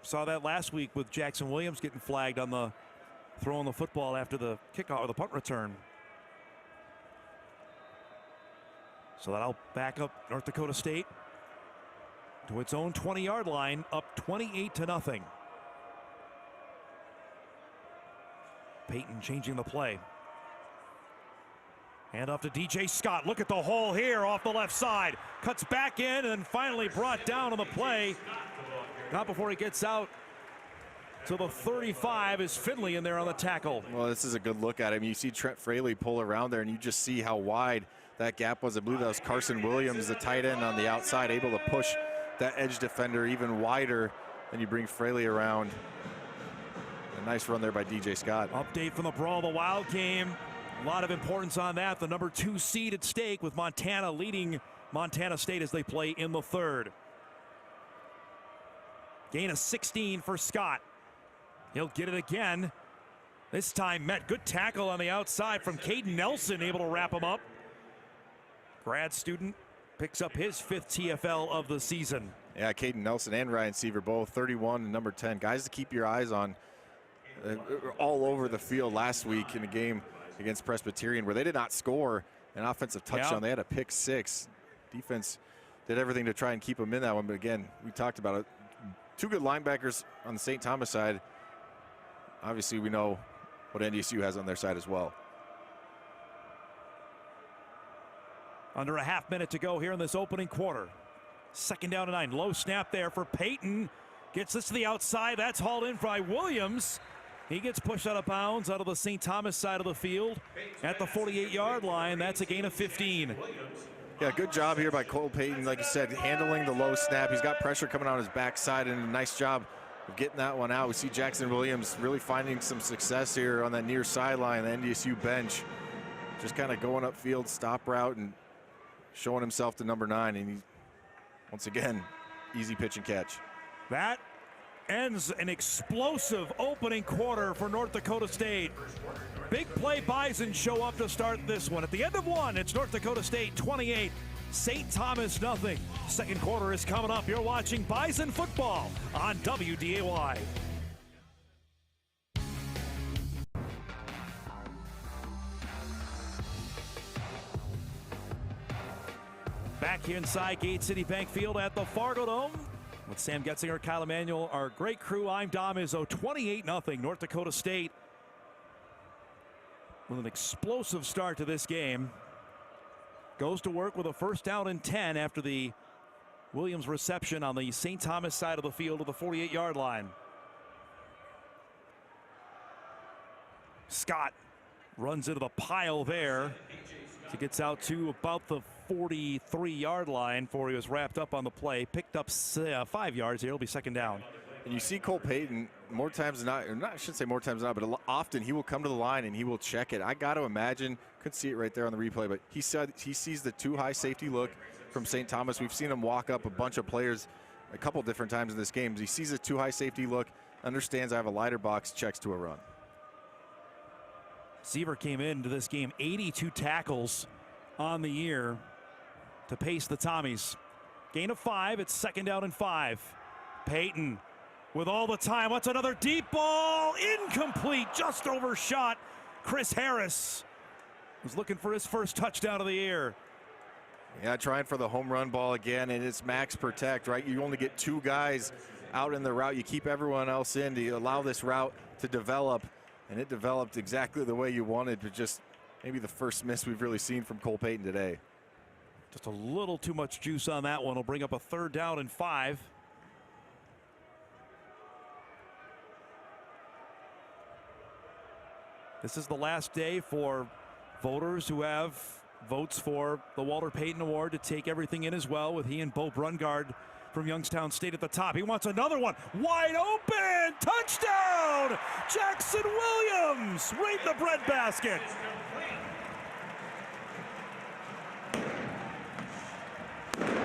S1: Saw that last week with Jackson Williams getting flagged on the throwing the football after the kickoff or the punt return. So that'll back up North Dakota State to its own 20-yard line, up 28-0. Peyton changing the play. Hand off to DJ Scott. Look at the hole here off the left side. Cuts back in and finally brought down on the play. Not before he gets out to the 35 is Finley in there on the tackle.
S2: Well, this is a good look at him. You see Trent Fraley pull around there, and you just see how wide that gap was. I believe that was Carson Williams, the tight end on the outside, able to push that edge defender even wider. And you bring Fraley around. A nice run there by DJ Scott.
S1: Update from the Brawl the Wild game. A lot of importance on that. The number 2 seed at stake with Montana leading Montana State as they play in the 3rd. Gain of 16 for Scott. He'll get it again. This time met. Good tackle on the outside from Caden Nelson, able to wrap him up. Grad student picks up his 5th TFL of the season.
S2: Yeah, Caden Nelson and Ryan Seaver both 31 and number 10. Guys to keep your eyes on all over the field last week in a game against Presbyterian where they did not score an offensive touchdown. They had a pick 6. Defense did everything to try and keep them in that one, but again, we talked about it. two good linebackers on the St. Thomas side. Obviously, we know what NDSU has on their side as well.
S1: Under a half minute to go here in this opening quarter. 2nd down and 9. Low snap there for Payton. Gets this to the outside. That's hauled in by Williams. He gets pushed out of bounds out of the St. Thomas side of the field at the 48-yard line. That's a gain of 15.
S2: Yeah, good job here by Cole Payton. Like you said, handling the low snap. He's got pressure coming on his backside, and a nice job of getting that one out. We see Jackson Williams really finding some success here on that near sideline, the NDSU bench. Just kind of going upfield, stop route, and showing himself to number 9. And he, once again, easy pitch and catch.
S1: That ends an explosive opening quarter for North Dakota State. Big play Bison show up to start this one. At the end of one, it's North Dakota State 28, St. Thomas nothing. Second quarter is coming up. You're watching Bison football on WDAY. Back here inside Gate City Bank Field at the Fargodome. With Sam Getzinger, Kyle Emanuel, our great crew, I'm Dom Izzo. 28-0 North Dakota State with an explosive start to this game. Goes to work with a 1st down and 10 after the Williams reception on the St. Thomas side of the field to the 48-yard line. Scott runs into the pile there. He gets out to about the 43-yard line before he was wrapped up on the play. Picked up 5 yards here. It'll be 2nd down.
S2: And you see Cole Payton more times than not, or not, I shouldn't say more times than not, but often he will come to the line and he will check it. I got to imagine, couldn't see it right there on the replay, but he said he sees the too high safety look from St. Thomas. We've seen him walk up a bunch of players a couple different times in this game. He sees a too high safety look, understands I have a lighter box, checks to a run.
S1: Seaver came into this game 82 tackles on the year to pace the Tommies. Gain of 5. It's 2nd down and 5. Payton with all the time. What's another deep ball? Incomplete. Just overshot. Chris Harris was looking for his first touchdown of the year.
S2: Yeah, trying for the home run ball again, and it's max protect, right? You only get 2 guys out in the route. You keep everyone else in to allow this route to develop, and it developed exactly the way you wanted, but just maybe the first miss we've really seen from Cole Payton today.
S1: Just a little too much juice on that one. Will bring up a 3rd down and 5. This is the last day for voters who have votes for the Walter Payton Award to take everything in as well, with he and Bo Brungard from Youngstown State at the top. He wants another one. Wide open. Touchdown. Jackson Williams right in the breadbasket.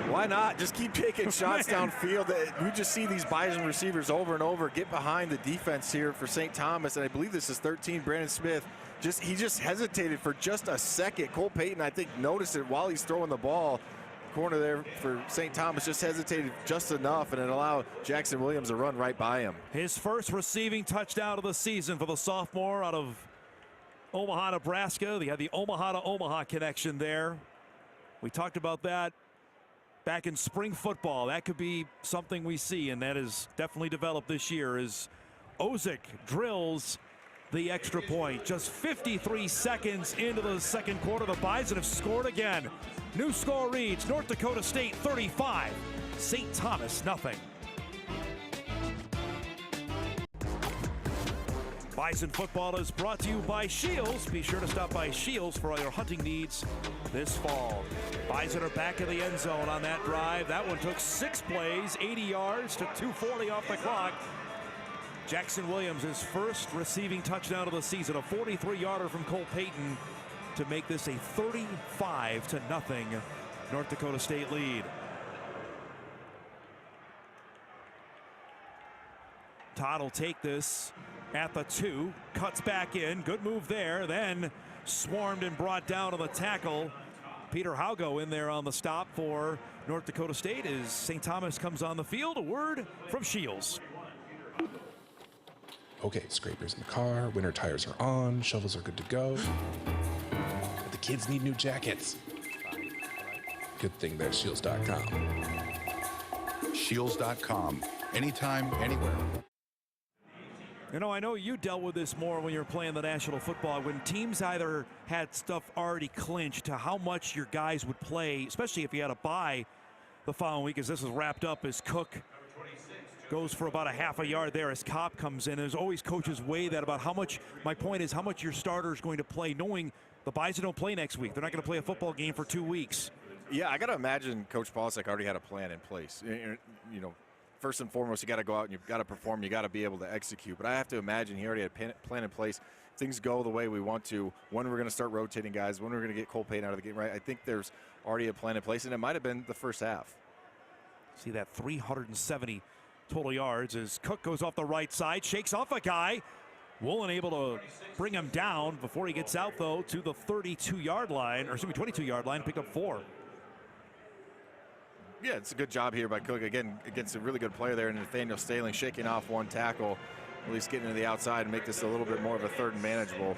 S2: Why not? Just keep taking shots downfield. We just see these Bison receivers over and over get behind the defense here for St. Thomas, and I believe this is 13, Brandon Smith. He just hesitated for just a second. Cole Payton, I think, noticed it while he's throwing the ball. Corner there for St. Thomas just hesitated just enough, and it allowed Jackson Williams to run right by him.
S1: His first receiving touchdown of the season for the sophomore out of Omaha, Nebraska. They had the Omaha to Omaha connection there. We talked about that back in spring football. That could be something we see, and that is definitely developed this year as Ozick drills the extra point. Just 53 seconds into the second quarter, the Bison have scored again. New score reads North Dakota State 35, St. Thomas nothing. Bison football is brought to you by Shields. Be sure to stop by Shields for all your hunting needs this fall. Bison are back in the end zone on that drive. That one took 6 plays, 80 yards, took 2:40 off the clock. Jackson Williams, his first receiving touchdown of the season, a 43-yarder from Cole Payton to make this a 35-0 North Dakota State lead. Todd will take this at the 2, cuts back in, good move there, then swarmed and brought down on the tackle. Peter Haugo in there on the stop for North Dakota State as St. Thomas comes on the field. A word from Shields.
S7: Okay, scrapers in the car, winter tires are on, shovels are good to go. But the kids need new jackets. Good thing there's Shields.com.
S8: Shields.com. anytime, anywhere.
S1: You know, I know you dealt with this more when you were playing the National Football, when teams either had stuff already clinched to how much your guys would play, especially if you had a bye the following week, as this is wrapped up, as Cook goes for about a half a yard there as Kopp comes in. There's always coaches weigh that about how much, my point is how much your starter is going to play, knowing the Bison don't play next week. They're not going to play a football game for 2 weeks.
S2: Yeah, I got to imagine Coach Polasek already had a plan in place. You know, first and foremost, you got to go out and you've got to perform. You got to be able to execute. But I have to imagine he already had a plan in place. Things go the way we want to. When we're going to start rotating guys, when we're going to get Cole Payton out of the game, right? I think there's already a plan in place, and it might have been the first half.
S1: See that 370 total yards as Cook goes off the right side, shakes off a guy. Woolen able to bring him down before he gets out, though, to the 32-yard line, or excuse me, 22-yard line, picked up 4.
S2: Yeah, it's a good job here by Cook. Again, against a really good player there, and Nathaniel Staling shaking off one tackle, at least getting to the outside and make this a little bit more of a third and manageable.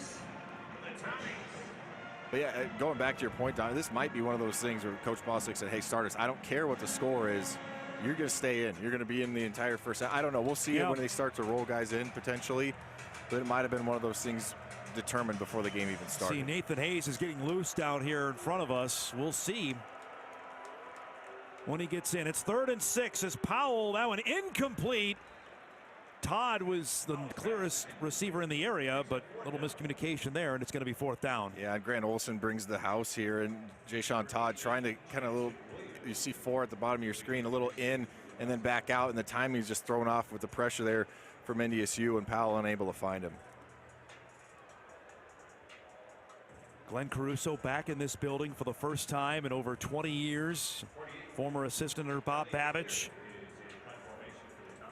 S2: But yeah, going back to your point, Don, this might be one of those things where Coach Polasek said, hey, starters, I don't care what the score is. You're going to stay in. You're going to be in the entire first half. I don't know. We'll see it when they start to roll guys in potentially. But it might have been one of those things determined before the game even started.
S1: See, Nathan Hayes is getting loose down here in front of us. We'll see when he gets in. It's 3rd and 6 as Powell, that one incomplete. Todd was the clearest receiver in the area, but a little miscommunication there, and it's going to be 4th down.
S2: Yeah, and Grant Olson brings the house here, and Jayshon Todd trying to kind of you see 4 at the bottom of your screen, a little in and then back out, and the timing is just thrown off with the pressure there from NDSU, and Powell unable to find him.
S1: Glenn Caruso back in this building for the first time in over 20 years. Former assistant under Bob Babich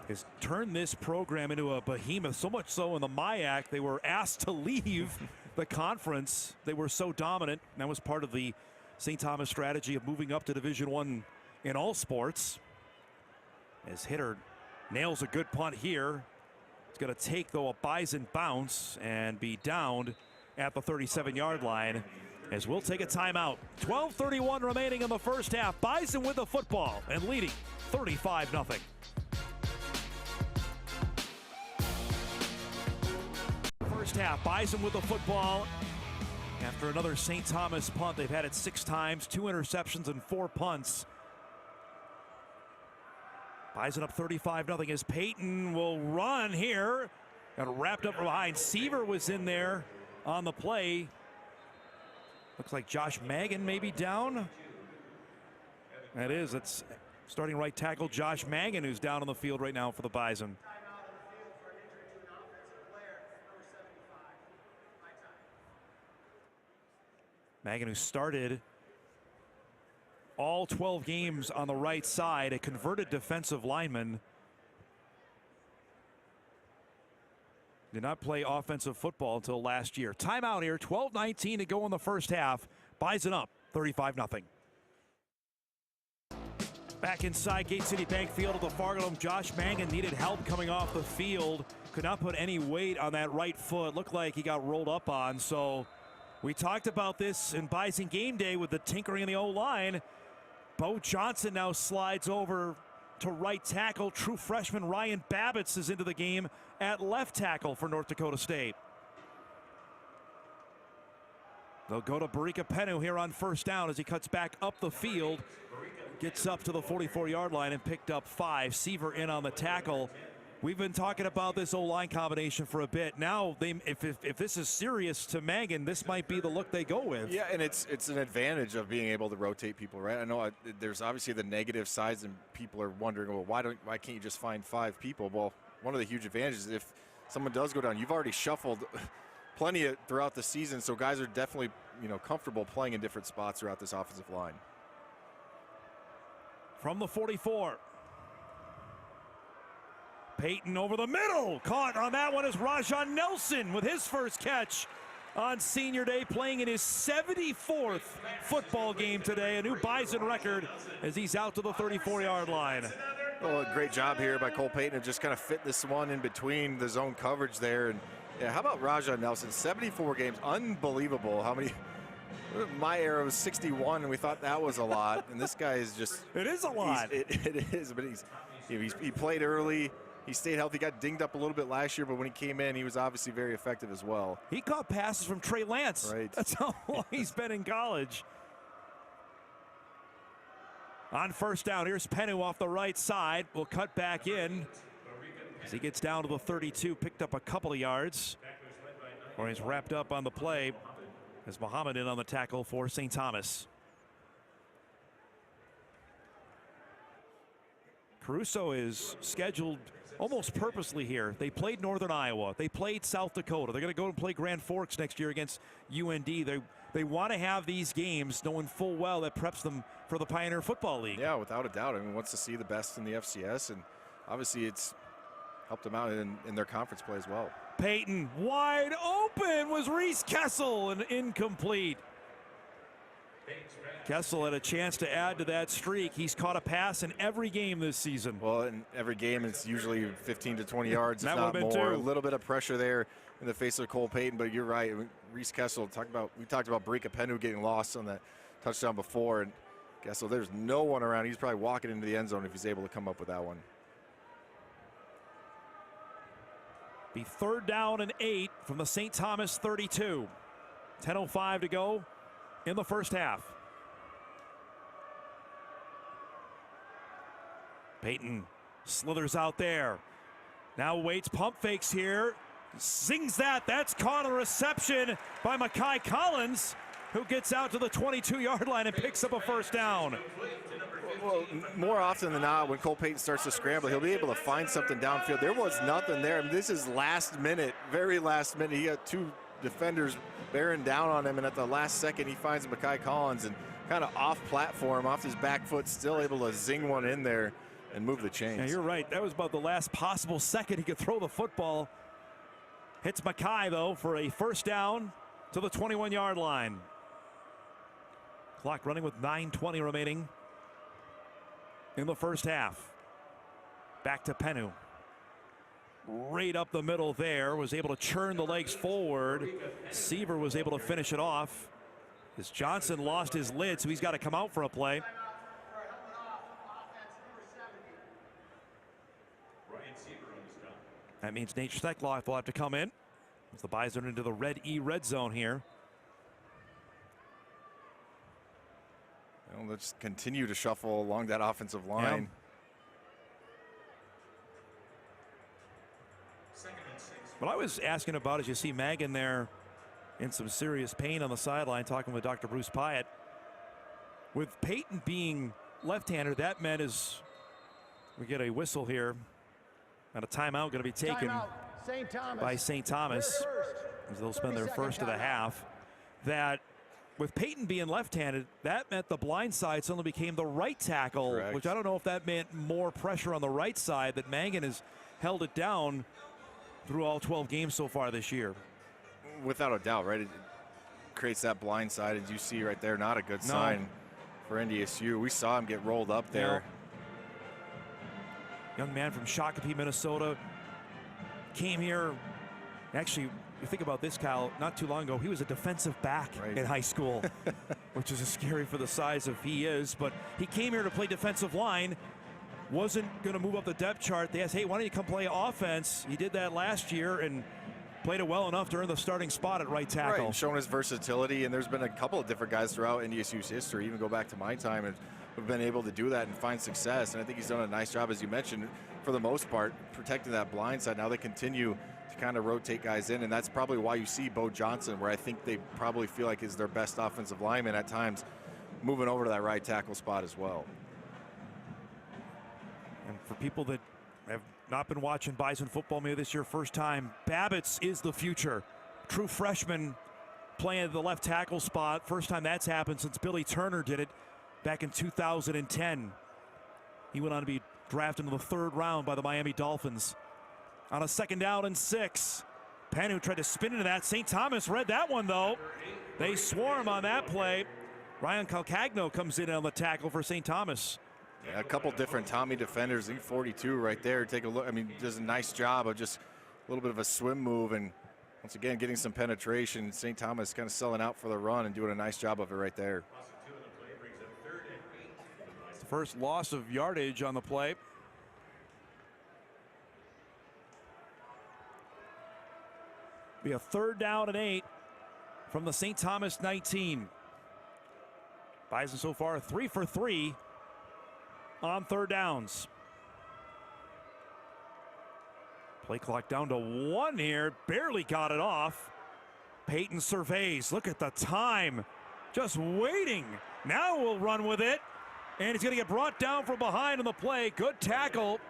S1: has turned this program into a behemoth, so much so in the MIAC they were asked to leave the conference. They were so dominant. That was part of the St. Thomas strategy of moving up to Division I in all sports. As Hitter nails a good punt here. It's going to take, though, a Bison bounce and be downed at the 37-yard line, as we'll take a timeout. 12:31 remaining in the first half. Bison with the football and leading 35-0. First half, Bison with the football. After another St. Thomas punt, they've had it 6 times, 2 interceptions and 4 punts. Bison up 35-0 as Payton will run here. Got wrapped up from behind. Seaver was in there on the play. Looks like Josh Magan may be down. That is, it's starting right tackle Josh Magan, who's down on the field right now for the Bison. Magan, who started all 12 games on the right side, a converted defensive lineman. Did not play offensive football until last year. Timeout here, 12:19 to go in the first half. Bison up 35-0. Back inside Gate City Bank Field at the Fargodome, Josh Mangan needed help coming off the field. Could not put any weight on that right foot. Looked like he got rolled up on. So we talked about this in Bison game day with the tinkering in the O-line. Bo Johnson now slides over to right tackle. True freshman Ryan Babbitts is into the game at left tackle for North Dakota State. They'll go to Barika Penu here on first down as he cuts back up the field. Gets up to the 44-yard line and picked up 5. Seaver in on the tackle. We've been talking about this O-line combination for a bit. Now, if this is serious to Magan, this might be the look they go with.
S2: Yeah, and it's an advantage of being able to rotate people, right? I know there's obviously the negative sides, and people are wondering, well, why can't you just find 5 people? Well, one of the huge advantages is if someone does go down, you've already shuffled plenty throughout the season, so guys are definitely comfortable playing in different spots throughout this offensive line.
S1: From the 44. Payton over the middle. Caught on that one is Rajon Nelson with his first catch on senior day, playing in his 74th football game today. A new Bison record as he's out to the 34-yard line.
S2: Oh, a great job here by Cole Payton to just kind of fit this one in between the zone coverage there. And yeah, how about Rajon Nelson? 74 games, unbelievable. How many? My era was 61, and we thought that was a lot. And this guy is just—
S1: it is a lot.
S2: It is, but he played early. He stayed healthy, got dinged up a little bit last year, but when he came in, he was obviously very effective as well.
S1: He caught passes from Trey Lance.
S2: Right.
S1: That's how long he's been in college. On first down, here's Penu off the right side. Will cut back in as he gets down to the 32, picked up a couple of yards. Or he's wrapped up on the play as Muhammad in on the tackle for St. Thomas. Caruso is scheduled almost purposely here. They played Northern Iowa. They played South Dakota. They're going to go and play Grand Forks next year against UND. They want to have these games knowing full well that preps them for the Pioneer Football League.
S2: Yeah, without a doubt. I mean, wants to see the best in the FCS, and obviously it's helped them out in their conference play as well.
S1: Peyton wide open was Reese Kessel, and incomplete. Kessel had a chance to add to that streak. He's caught a pass in every game this season.
S2: Well, in every game, it's usually 15 to 20 yards, if
S1: That
S2: not
S1: would've been
S2: more.
S1: two.
S2: A little bit of pressure there in the face of Cole Payton, but you're right. Reese Kessel, we talked about Brika Penu getting lost on that touchdown before, and Kessel, there's no one around. He's probably walking into the end zone if he's able to come up with that one.
S1: Be 3rd down and 8 from the St. Thomas 32. 10:05 to go in the first half. Peyton slithers out there. Now waits, pump fakes here. Sings that. That's caught on a reception by Mekhi Collins, who gets out to the 22-yard line and picks up a first down.
S2: Well, more often than not, when Cole Payton starts to scramble, he'll be able to find something downfield. There was nothing there. I mean, this is last minute, very last minute. He got 2 defenders bearing down on him, and at the last second, he finds Mekhi Collins and kind of off platform, off his back foot, still able to zing one in there and move the chains.
S1: Yeah, you're right. That was about the last possible second he could throw the football. Hits Mekhi, though, for a first down to the 21-yard line. Clock running with 9:20 remaining in the first half. Back to Penu. Right up the middle there. Was able to churn the legs forward. Seaver was able to finish it off. As Johnson lost his lid, so he's got to come out for a play. That means Nate Steckloff will have to come in as the Bison into the red zone here.
S2: Well, let's continue to shuffle along that offensive line.
S1: Yeah. What I was asking about is you see Magan there in some serious pain on the sideline talking with Dr. Bruce Pyatt. With Peyton being left-hander, that meant is we get a whistle here. And a timeout going to be taken by St. Thomas as they'll spend their first of the half. That with Peyton being left-handed, that meant the blind side suddenly became the right tackle. Correct. Which I don't know if that meant more pressure on the right side, that Mangan has held it down through all 12 games so far this year.
S2: Without a doubt, right? It creates that blind side, as you see right there. Not a good sign for NDSU. We saw him get rolled up there.
S1: Yeah. Young man from Shakopee, Minnesota, came here. Actually, you think about this, Kyle, not too long ago, he was a defensive back in high school, which is scary for the size of he is. But he came here to play defensive line, wasn't going to move up the depth chart. They asked, hey, why don't you come play offense? He did that last year and played it well enough to earn the starting spot at right tackle.
S2: Right, and shown his versatility, and there's been a couple of different guys throughout NDSU's history, even go back to my time, and have been able to do that and find success. And I think he's done a nice job, as you mentioned, for the most part, protecting that blind side. Now they continue to kind of rotate guys in, and that's probably why you see Bo Johnson, where I think they probably feel like is their best offensive lineman at times, moving over to that right tackle spot as well.
S1: And for people that have not been watching Bison football maybe this year first time, Babbitts is the future. True freshman playing at the left tackle spot. First time that's happened since Billy Turner did it back in 2010. He went on to be drafted in the 3rd round by the Miami Dolphins. On a 2nd down and 6. Panu tried to spin into that. St. Thomas read that one, though. They swarm on that play. Ryan Calcagno comes in on the tackle for St. Thomas.
S2: Yeah, a couple different Tommy defenders. I think 42 right there. Take a look. I mean, does a nice job of just a little bit of a swim move, and once again getting some penetration. St. Thomas kind of selling out for the run and doing a nice job of it right there.
S1: It's the first loss of yardage on the play. Be a 3rd down and 8 from the St. Thomas 19. Bison so far 3 for 3 on 3rd downs. Play clock down to 1 here. Barely got it off. Peyton surveys. Look at the time. Just waiting. Now we'll run with it. And he's going to get brought down from behind on the play. Good tackle.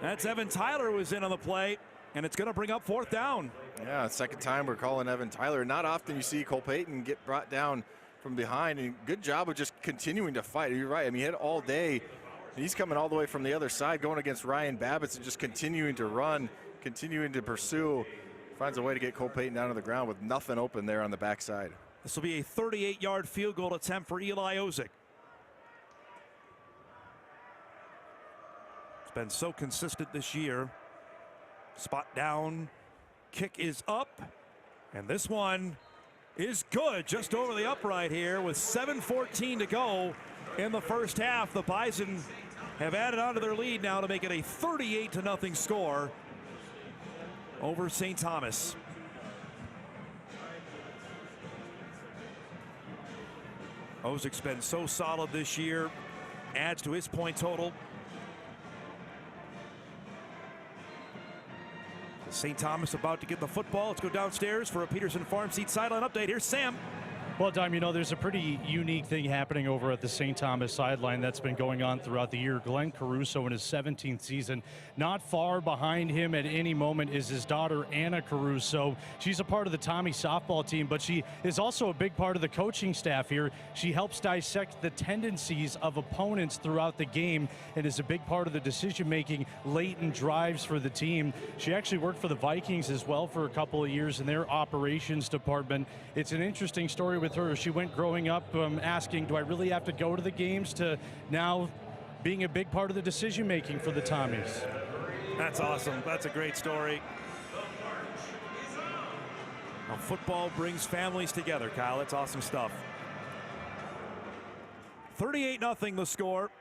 S1: That's Evan Tyler who was in on the play. And it's going to bring up 4th down.
S2: Yeah, 2nd time we're calling Evan Tyler. Not often you see Cole Payton get brought down from behind. And good job of just continuing to fight. You're right. I mean, he had all day. He's coming all the way from the other side, going against Ryan Babbitts and just continuing to run, continuing to pursue. Finds a way to get Cole Payton down to the ground with nothing open there on the backside.
S1: This will be a 38-yard field goal attempt for Eli Ozick. It's been so consistent this year. Spot down, kick is up, and this one is good, just over the upright here with 7:14 to go in the first half. The Bison have added on to their lead now to make it a 38-0 score over St. Thomas. Ozick's been so solid this year, adds to his point total. St. Thomas about to get the football. Let's go downstairs for a Peterson Farm Seat sideline update. Here's Sam.
S5: Well, Dom, you know, there's a pretty unique thing happening over at the St. Thomas sideline that's been going on throughout the year. Glenn Caruso in his 17th season. Not far behind him at any moment is his daughter, Anna Caruso. She's a part of the Tommy softball team, but she is also a big part of the coaching staff here. She helps dissect the tendencies of opponents throughout the game and is a big part of the decision-making late in drives for the team. She actually worked for the Vikings as well for a couple of years in their operations department. It's an interesting story with her. She went growing up asking, do I really have to go to the games, to now being a big part of the decision making for the Tommies.
S1: That's awesome. That's a great story. Now, football brings families together, Kyle. That's awesome stuff. 38-0 the score.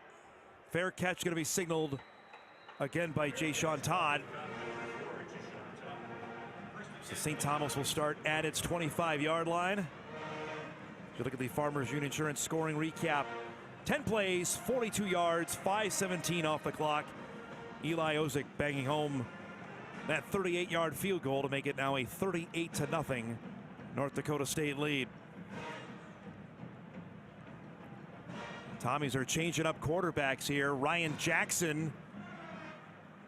S1: Fair catch going to be signaled again by Jay-Sean Todd. So St. Thomas will start at its 25-yard line. If you look at the Farmers Union Insurance scoring recap, 10 plays, 42 yards, 5:17 off the clock. Eli Ozick banging home that 38-yard field goal to make it now a 38-0 North Dakota State lead. Tommies are changing up quarterbacks here. Ryan Jackson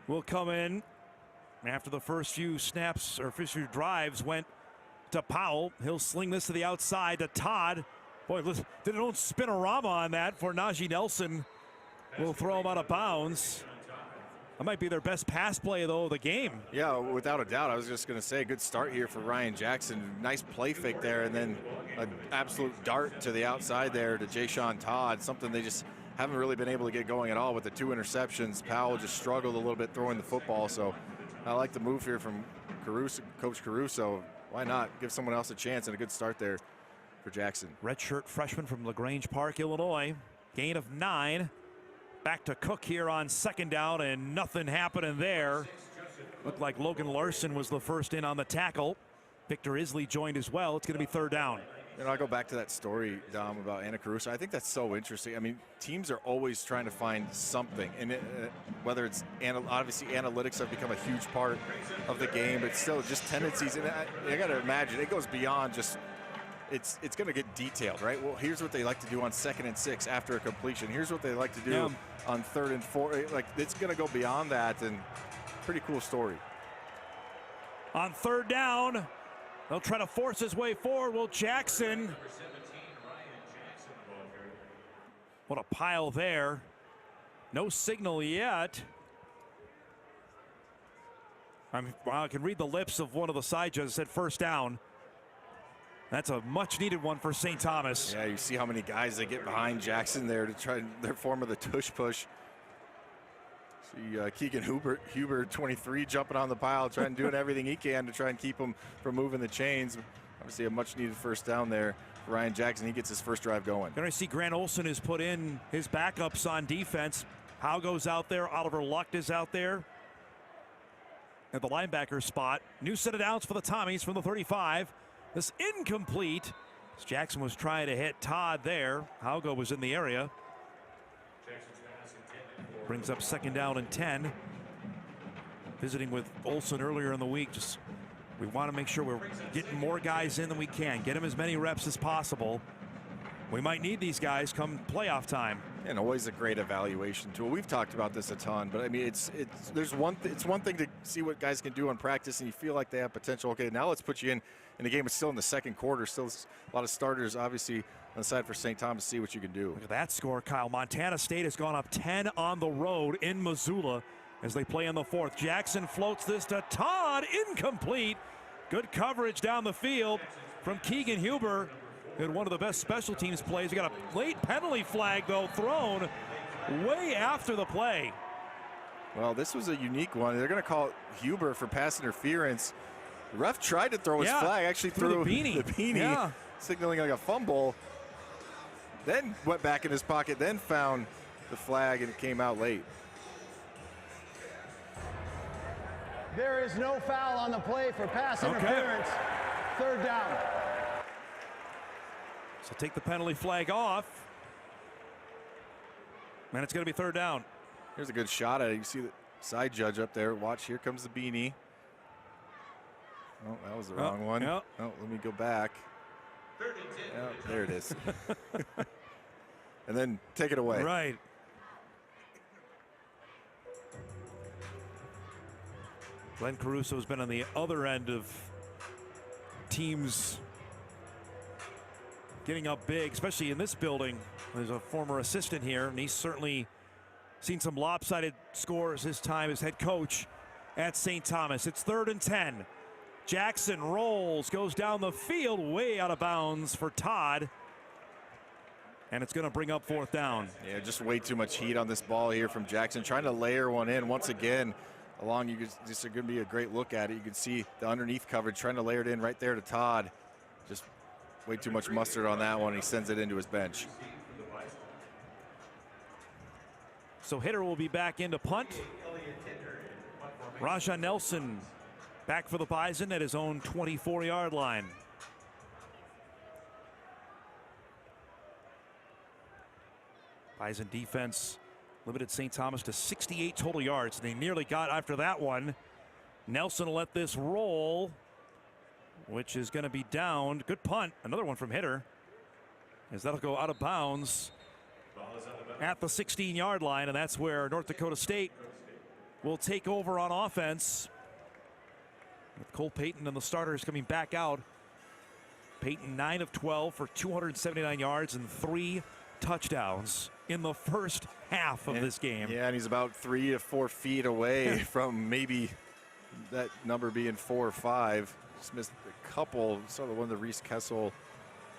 S1: will come in after the first few snaps or first few drives went to Powell. He'll sling this to the outside to Todd. Boy, listen, did an own spinorama on that for Najee Nelson. Will throw him out of bounds. That might be their best pass play, though, of the game.
S2: Yeah, without a doubt. I was just going to say, good start here for Ryan Jackson. Nice play fake there, and then an absolute dart to the outside there to Jay-Sean Todd, something they just haven't really been able to get going at all with the 2 interceptions. Powell just struggled a little bit throwing the football, so I like the move here from Caruso, Coach Caruso. Why not give someone else a chance, and a good start there for Jackson.
S1: Redshirt freshman from LaGrange Park, Illinois. Gain of 9. Back to Cook here on 2nd down, and nothing happening there. Looked like Logan Larson was the first in on the tackle. Victor Isley joined as well. It's going to be 3rd down.
S2: You know, I go back to that story, Dom, about Anna Caruso. I think that's so interesting. I mean, teams are always trying to find something, and whether it's obviously analytics have become a huge part of the game, but still just tendencies. And I got to imagine it goes beyond just. It's going to get detailed, right? Well, here's what they like to do on 2nd and 6 after a completion. Here's what they like to do on 3rd and 4. Like, it's going to go beyond that, and pretty cool story.
S1: On 3rd down, they'll try to force his way forward. Will Jackson. What a pile there. No signal yet. I can read the lips of one of the side judges. Said 1st down. That's a much-needed one for St. Thomas.
S2: Yeah, you see how many guys they get behind Jackson there to try their form of the tush push. See Keegan Huber, 23, jumping on the pile, trying doing everything he can to try and keep him from moving the chains. Obviously, a much-needed 1st down there for Ryan Jackson. He gets his first drive going.
S1: Then I see Grant Olson has put in his backups on defense. Howe goes out there. Oliver Lucht is out there. at the linebacker spot. New set of downs for the Tommies from the 35. This incomplete. As Jackson was trying to hit Todd there. Fargo was in the area. Brings up 2nd down and 10. Visiting with Olsen earlier in the week. Just we want to make sure we're getting more guys in than we can. Get them as many reps as possible. We might need these guys come playoff time.
S2: And always a great evaluation tool. We've talked about this a ton, but I mean, it's one thing to see what guys can do in practice, and you feel like they have potential. Okay, now let's put you in the game. It's still in the 2nd quarter. Still a lot of starters, obviously, on the side for St. Thomas. See what you can do.
S1: Look at that score, Kyle. Montana State has gone up 10 on the road in Missoula as they play in the 4th. Jackson floats this to Todd, incomplete. Good coverage down the field from Keegan Huber. Had one of the best special teams plays. We got a late penalty flag, though, thrown way after the play.
S2: Well, this was a unique one. They're going to call Huber for pass interference. The ref tried to throw his flag, actually threw
S1: the beanie,
S2: signaling like a fumble. Then went back in his pocket, then found the flag, and it came out late.
S3: There is no foul on the play for pass interference. 3rd down.
S1: So take the penalty flag off. And it's going to be 3rd down.
S2: Here's a good shot at it. You see the side judge up there. Watch, here comes the beanie. Oh, that was the wrong one.
S1: Yep.
S2: Oh, let me go back. Oh, there it is. And then take it away.
S1: Right. Glenn Caruso has been on the other end of teams getting up big, especially in this building. There's a former assistant here, and he's certainly seen some lopsided scores his time as head coach at St. Thomas. It's 3rd and 10. Jackson rolls, goes down the field, way out of bounds for Todd. And it's going to bring up 4th down.
S2: Yeah, just way too much heat on this ball here from Jackson. Trying to layer one in once again. Along, this is going to be a great look at it. You can see the underneath coverage, trying to layer it in right there to Todd. Just way too much mustard on that one. He sends it into his bench.
S1: So hitter will be back into punt. Raja Nelson back for the Bison at his own 24-yard line. Bison defense limited St. Thomas to 68 total yards. They nearly got after that one. Nelson will let this roll, which is going to be downed. Good punt. Another one from hitter, as that'll go out of bounds at the 16-yard line, and that's where North Dakota State will take over on offense. With Cole Payton and the starters coming back out. Payton 9 of 12 for 279 yards and 3 touchdowns in the first half of this game.
S2: Yeah, and he's about 3 to 4 feet away from maybe that number being 4 or 5. Just missed a couple. Sort of one of the Reese Kessel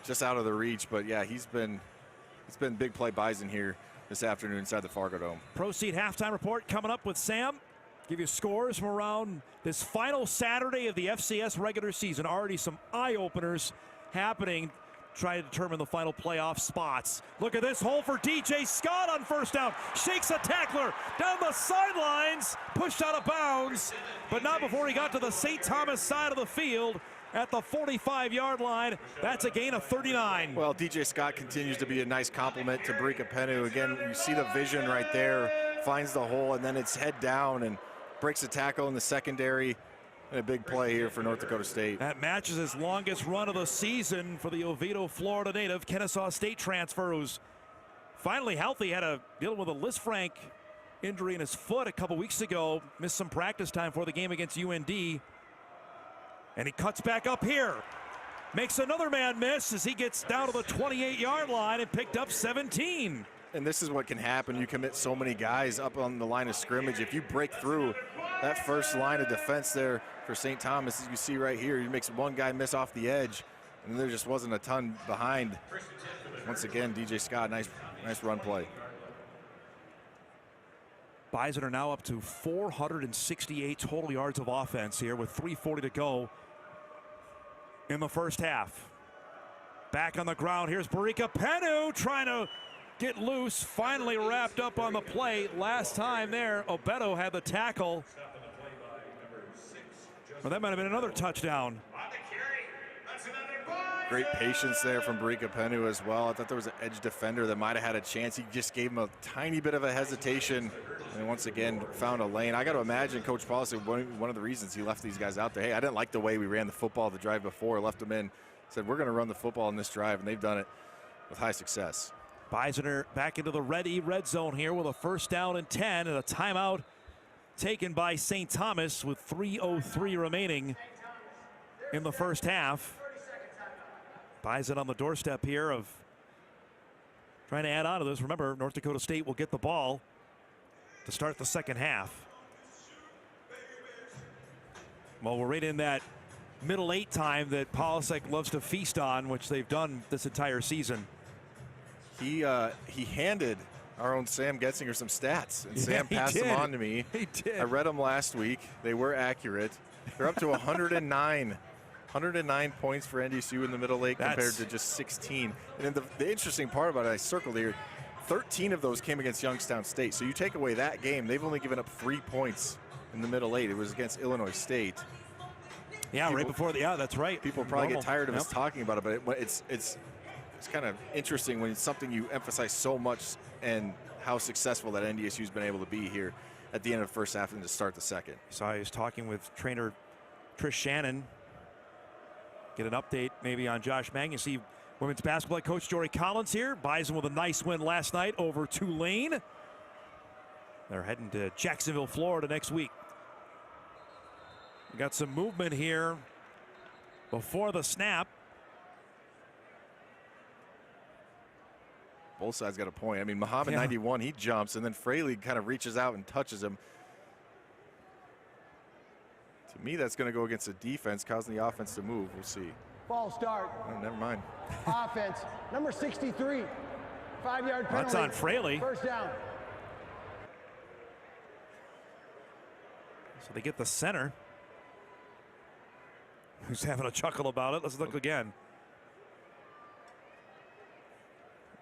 S2: just out of the reach, but yeah, it's been big play Bison here this afternoon inside the Fargodome.
S1: Proceed halftime report coming up with Sam. Give you scores from around this final Saturday of the FCS regular season. Already some eye-openers happening. Try to determine the final playoff spots. Look at this hole for DJ Scott on 1st down. Shakes a tackler down the sidelines. Pushed out of bounds, but not before he got to the St. Thomas side of the field at the 45-yard line. That's a gain of 39.
S2: Well, DJ Scott continues to be a nice compliment to Barika Penu. Again, you see the vision right there. Finds the hole, and then it's head down and breaks a tackle in the secondary. And a big play here for North Dakota State.
S1: That matches his longest run of the season for the Oviedo, Florida native, Kennesaw State transfer, who's finally healthy. Had a deal with a Lisfranc injury in his foot a couple weeks ago. Missed some practice time for the game against UND. And he cuts back up here. Makes another man miss as he gets down to the 28-yard line and picked up 17.
S2: And this is what can happen. You commit so many guys up on the line of scrimmage. If you break through that first line of defense there for St. Thomas, as you see right here, he makes one guy miss off the edge, and there just wasn't a ton behind. Once again, DJ Scott, nice run play.
S1: Bison are now up to 468 total yards of offense here with 3:40 to go in the first half. Back on the ground, here's Barika Penu trying to get loose, finally wrapped up on the play. Last time there, Obeto had the tackle. Well, that might have been another touchdown.
S2: Great patience there from Barika Penu as well. I thought there was an edge defender that might have had a chance. He just gave him a tiny bit of a hesitation and once again found a lane. I got to imagine Coach Policy, one of the reasons he left these guys out there, hey, I didn't like the way we ran the football the drive before, left them in, said we're going to run the football in this drive, and they've done it with high success.
S1: Bison back into the red zone here with a 1st down and 10 and a timeout taken by St. Thomas with 3:03 remaining in the first half. Bison on the doorstep here of trying to add on to this. Remember, North Dakota State will get the ball to start the second half. Well, we're right in that middle 8 time that Polasek loves to feast on, which they've done this entire season.
S2: He handed our own Sam Getzinger some stats, and Sam passed them on to me.
S1: He did.
S2: I read them last week. They were accurate. They're up to 109 points for NDSU in the Middle 8 compared to just 16. And then the interesting part about it, I circled here, 13 of those came against Youngstown State. So you take away that game, they've only given up 3 points in the Middle 8. It was against Illinois State.
S1: Yeah, right before that's right.
S2: People probably get tired of us talking about it, but it's kind of interesting when it's something you emphasize so much and how successful that NDSU's been able to be here at the end of the first half and to start the second.
S1: So I was talking with trainer Trish Shannon. Get an update maybe on Josh Magnuson. See women's basketball coach Jory Collins here. Bison with a nice win last night over Tulane. They're heading to Jacksonville, Florida next week. We got some movement here before the snap.
S2: Both sides got a point. I mean, Muhammad 91, he jumps, and then Fraley kind of reaches out and touches him. To me, that's going to go against the defense, causing the offense to move. We'll see.
S3: False start.
S2: Oh, never mind.
S3: Offense, number 63. 5-yard penalty.
S1: That's on Fraley.
S3: 1st down.
S1: So they get the center, who's having a chuckle about it. Let's look again.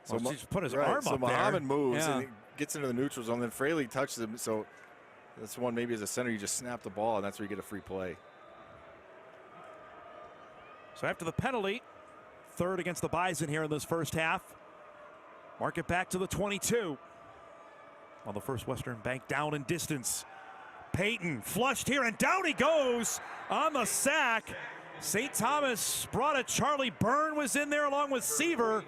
S1: So he just put his arm up there.
S2: So Muhammad moves and he gets into the neutral zone. Then Fraley touches him. So that's one maybe as a center you just snap the ball and that's where you get a free play.
S1: So after the penalty, 3rd against the Bison here in this first half. Mark it back to the 22. On the First Western Bank down in distance. Payton flushed here and down he goes on the sack. St. Thomas brought it. Charlie Byrne was in there along with Seaver.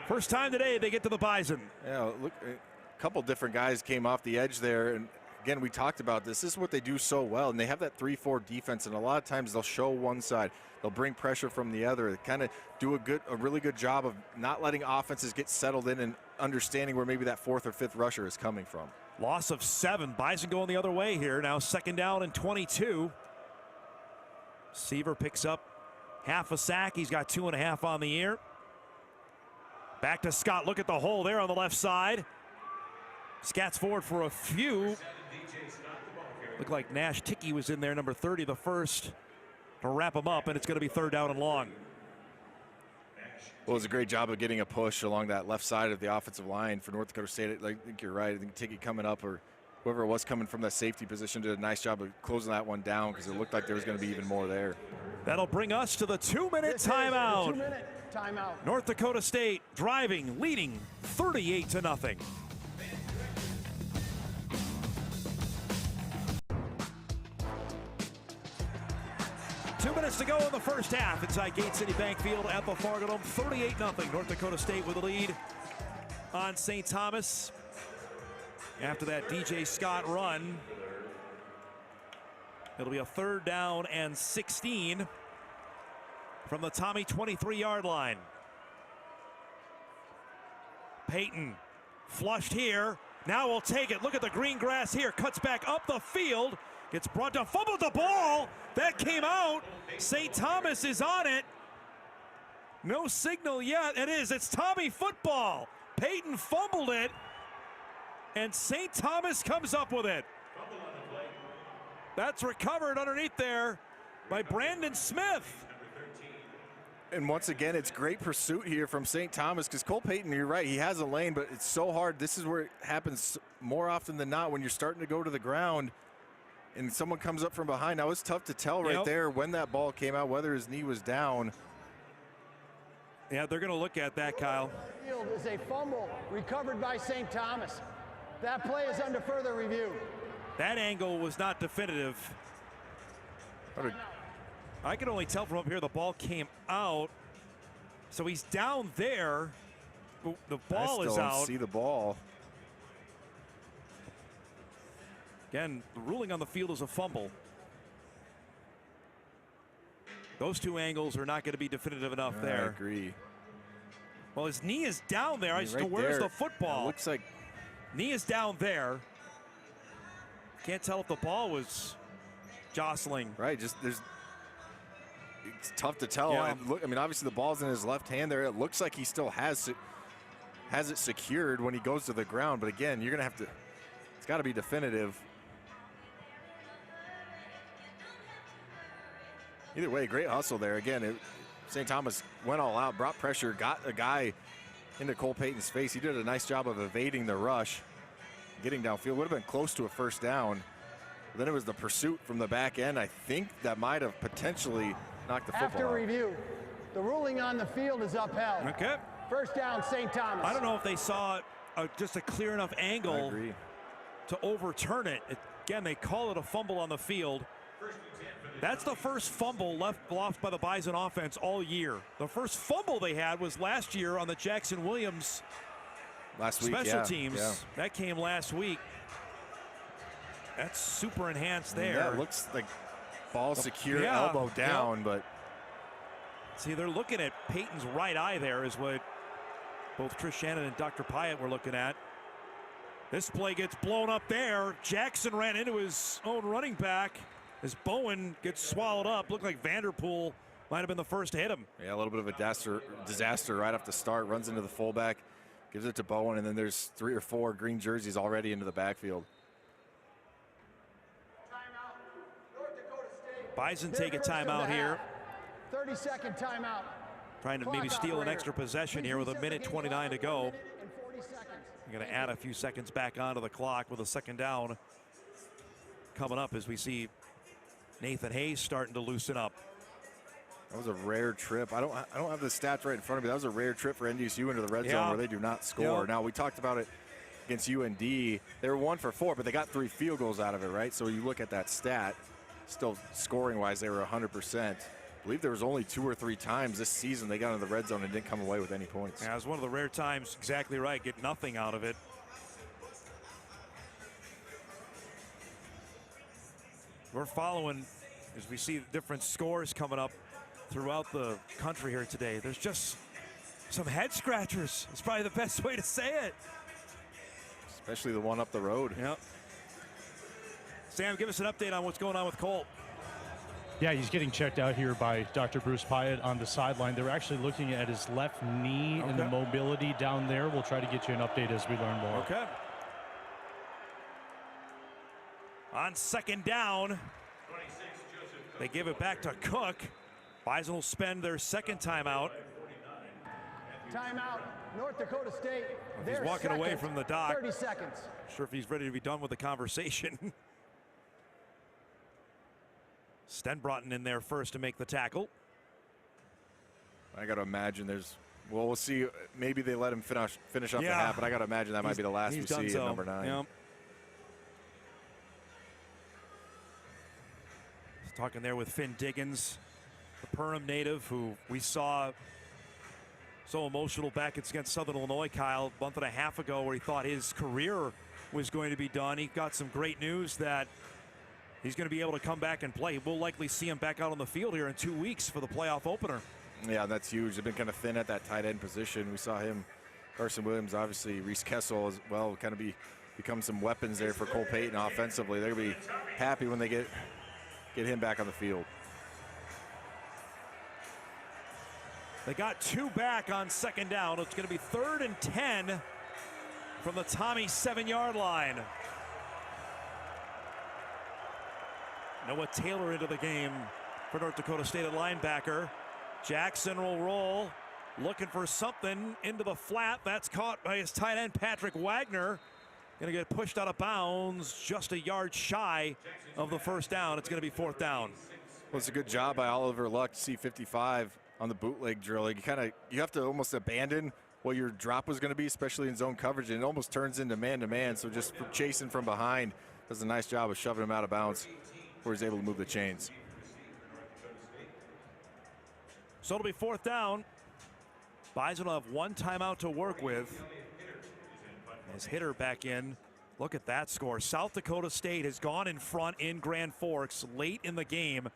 S1: First time today they get to the Bison.
S2: Yeah, look, a couple different guys came off the edge there, and again, we talked about this. This is what they do so well, and they have that 3-4 defense, and a lot of times they'll show one side. They'll bring pressure from the other. They kind of do a really good job of not letting offenses get settled in and understanding where maybe that 4th or 5th rusher is coming from.
S1: Loss of 7. Bison going the other way here. Now 2nd down and 22. Seaver picks up half a sack. He's got 2.5 on the year. Back to Scott. Look at the hole there on the left side. Scats forward for a few. Looked like Nash Ticky was in there, number 30, the first to wrap him up, and it's going to be 3rd down and long.
S2: Well, it was a great job of getting a push along that left side of the offensive line for North Dakota State. I think you're right. I think Ticky coming up, or whoever it was coming from that safety position, did a nice job of closing that one down because it looked like there was going to be even more there.
S1: That'll bring us to the 2-minute timeout.
S3: 2-minute timeout.
S1: North Dakota State driving, leading 38-0. 2 minutes to go in the first half inside Gate City Bank Field at the Fargodome. 38-0. North Dakota State with the lead on St. Thomas. After that DJ Scott run, it'll be a 3rd down and 16 from the Tommy 23-yard line. Payton flushed here. Now we'll take it. Look at the green grass here. Cuts back up the field. Gets brought down. Fumbled the ball. That came out. St. Thomas is on it. No signal yet. It is. It's Tommy football. Payton fumbled it. And St. Thomas comes up with it. That's recovered underneath there by Brandon Smith.
S2: And once again, it's great pursuit here from St. Thomas because Cole Payton, you're right, he has a lane, but it's so hard. This is where it happens more often than not when you're starting to go to the ground. and someone comes up from behind. Now, it's tough to tell right there when that ball came out, whether his knee was down.
S1: Yeah, they're going to look at that, Kyle.
S3: Field is a fumble recovered by St. Thomas. That play is under further review.
S1: That angle was not definitive. I can only tell from up here the ball came out. So he's down there. The ball is out.
S2: I still don't see the ball.
S1: Again, the ruling on the field is a fumble. Those two angles are not going to be definitive enough there.
S2: I agree.
S1: Well, his knee is down there.
S2: Right
S1: Where's
S2: there.
S1: the football?
S2: It looks like
S1: knee is down there. Can't tell if the ball was jostling.
S2: Right, it's tough to tell.
S1: Yeah.
S2: I mean, obviously the ball's in his left hand there. It looks like he still has it secured when he goes to the ground. But again, you're gonna have to. It's got to be definitive. Either way, great hustle there. Again, St. Thomas went all out, brought pressure, got a guy into Cole Payton's face. He did a nice job of evading the rush, getting downfield. Would have been close to a first down. But then it was the pursuit from the back end. I think that might have potentially knocked the football
S3: After
S2: out.
S3: review, the ruling on the field is upheld.
S1: Okay.
S3: First down, St. Thomas.
S1: I don't know if they saw just a clear enough angle to overturn it. Again, they call it a fumble on the field. That's the first fumble lost by the Bison offense all year. The first fumble they had was last year on the Jackson Williams special teams.
S2: Yeah.
S1: That came last week. That's super enhanced there.
S2: That looks like ball secure, elbow down, but
S1: see, they're looking at Peyton's right eye there is what both Trish Shannon and Dr. Pyatt were looking at. This play gets blown up there. Jackson ran into his own running back as Bowen gets swallowed up. Looked like Vanderpool might have been the first to hit him.
S2: Yeah, a little bit of a disaster right off the start. Runs into the fullback, gives it to Bowen, and then there's 3 or 4 green jerseys already into the backfield.
S1: Bison take a timeout here.
S3: 30-second timeout.
S1: Trying to maybe steal an extra possession here with 1:29 to go. You're going to add a few seconds back onto the clock with a second down coming up as we see Nathan Hayes starting to loosen up.
S2: That was a rare trip. I don't have the stats right in front of me. That was a rare trip for NDSU into the red zone where they do not score. Now, we talked about it against UND. They were 1 for 4, but they got 3 field goals out of it, right? So you look at that stat, still scoring-wise, they were 100%. I believe there was only 2 or 3 times this season they got into the red zone and didn't come away with any points.
S1: Yeah, it was one of the rare times, exactly right, get nothing out of it. We're following as we see different scores coming up throughout the country here today. There's just some head scratchers. It's probably the best way to say it.
S2: Especially the one up the road.
S1: Yep. Sam, give us an update on what's going on with Colt.
S5: Yeah, he's getting checked out here by Dr. Bruce Pyatt on the sideline. They're actually looking at his left knee and the mobility down there. We'll try to get you an update as we learn more.
S1: Okay. On second down, they give it back to Cook. Bison will spend their second timeout.
S3: Timeout, North Dakota State.
S1: He's walking away from the dock.
S3: 30 seconds.
S1: Not sure if he's ready to be done with the conversation. Stenbroughton in there first to make the tackle.
S2: I got to imagine well, we'll see. Maybe they let him finish up the half, but I got to imagine that might be the last we see at number 9.
S1: Yep. Talking there with Finn Diggins, the Perham native who we saw so emotional back against Southern Illinois, Kyle, a month and a half ago, where he thought his career was going to be done. He got some great news that he's going to be able to come back and play. We'll likely see him back out on the field here in 2 weeks for the playoff opener.
S2: Yeah, that's huge. They've been kind of thin at that tight end position. We saw him, Carson Williams, obviously, Reese Kessel as well, kind of become some weapons there for Cole Payton offensively. They're going to be happy when they get him back on the field.
S1: They got 2 back on second down. It's going to be 3rd and 10 from the Tommy 7-yard line. Noah Taylor into the game for North Dakota State at linebacker. Jackson will roll, looking for something into the flat. That's caught by his tight end, Patrick Wagner. Going to get pushed out of bounds just a yard shy of the first down. It's going to be fourth down.
S2: Well, it's a good job by Oliver Luck to see 55 on the bootleg drill. You have to almost abandon what your drop was going to be, especially in zone coverage, and it almost turns into man-to-man. So just chasing from behind does a nice job of shoving him out of bounds where he's able to move the chains.
S1: So it'll be fourth down. Bison will have one timeout to work with. As hitter back in. Look at that score. South Dakota State has gone in front in Grand Forks late in the game.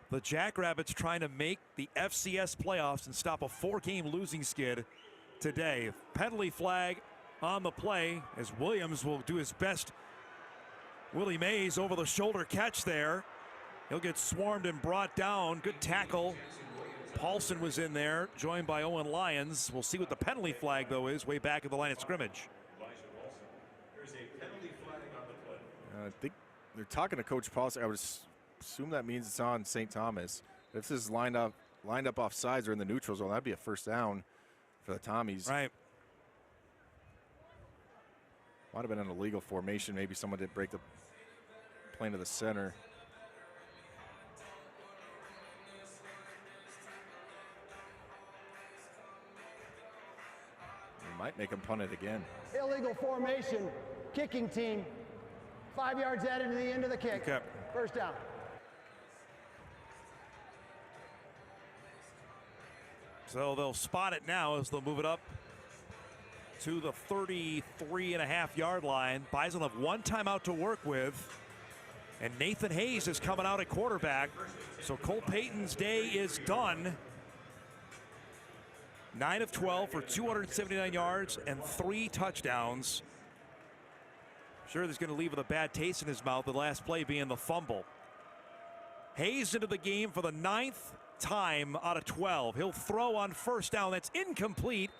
S1: The Jackrabbits trying to make the FCS playoffs and stop a 4-game losing skid today. Penalty flag on the play as Williams will do his best. Willie Mays over the shoulder catch there. He'll get swarmed and brought down. Good tackle. Paulson was in there, joined by Owen Lyons. We'll see what the penalty flag, though, is way back at the line of scrimmage.
S2: I think they're talking to Coach Paulson. I would assume that means it's on St. Thomas. If this is lined up off sides or in the neutral zone, that'd be a first down for the Tommies.
S1: Right.
S2: Might have been an illegal formation. Maybe someone did break the plane to the center. They might make him punt it again.
S3: Illegal formation, kicking team. 5 yards added to the end of the kick.
S1: Okay.
S3: First down.
S1: So they'll spot it now as they'll move it up to the 33.5-yard line. Bison have one timeout to work with. And Nathan Hayes is coming out at quarterback. So Cole Payton's day is done. 9 of 12 for 279 yards and 3 touchdowns. Sure, he's going to leave with a bad taste in his mouth, the last play being the fumble. Hayes into the game for the 9th time out of 12. He'll throw on first down. That's incomplete.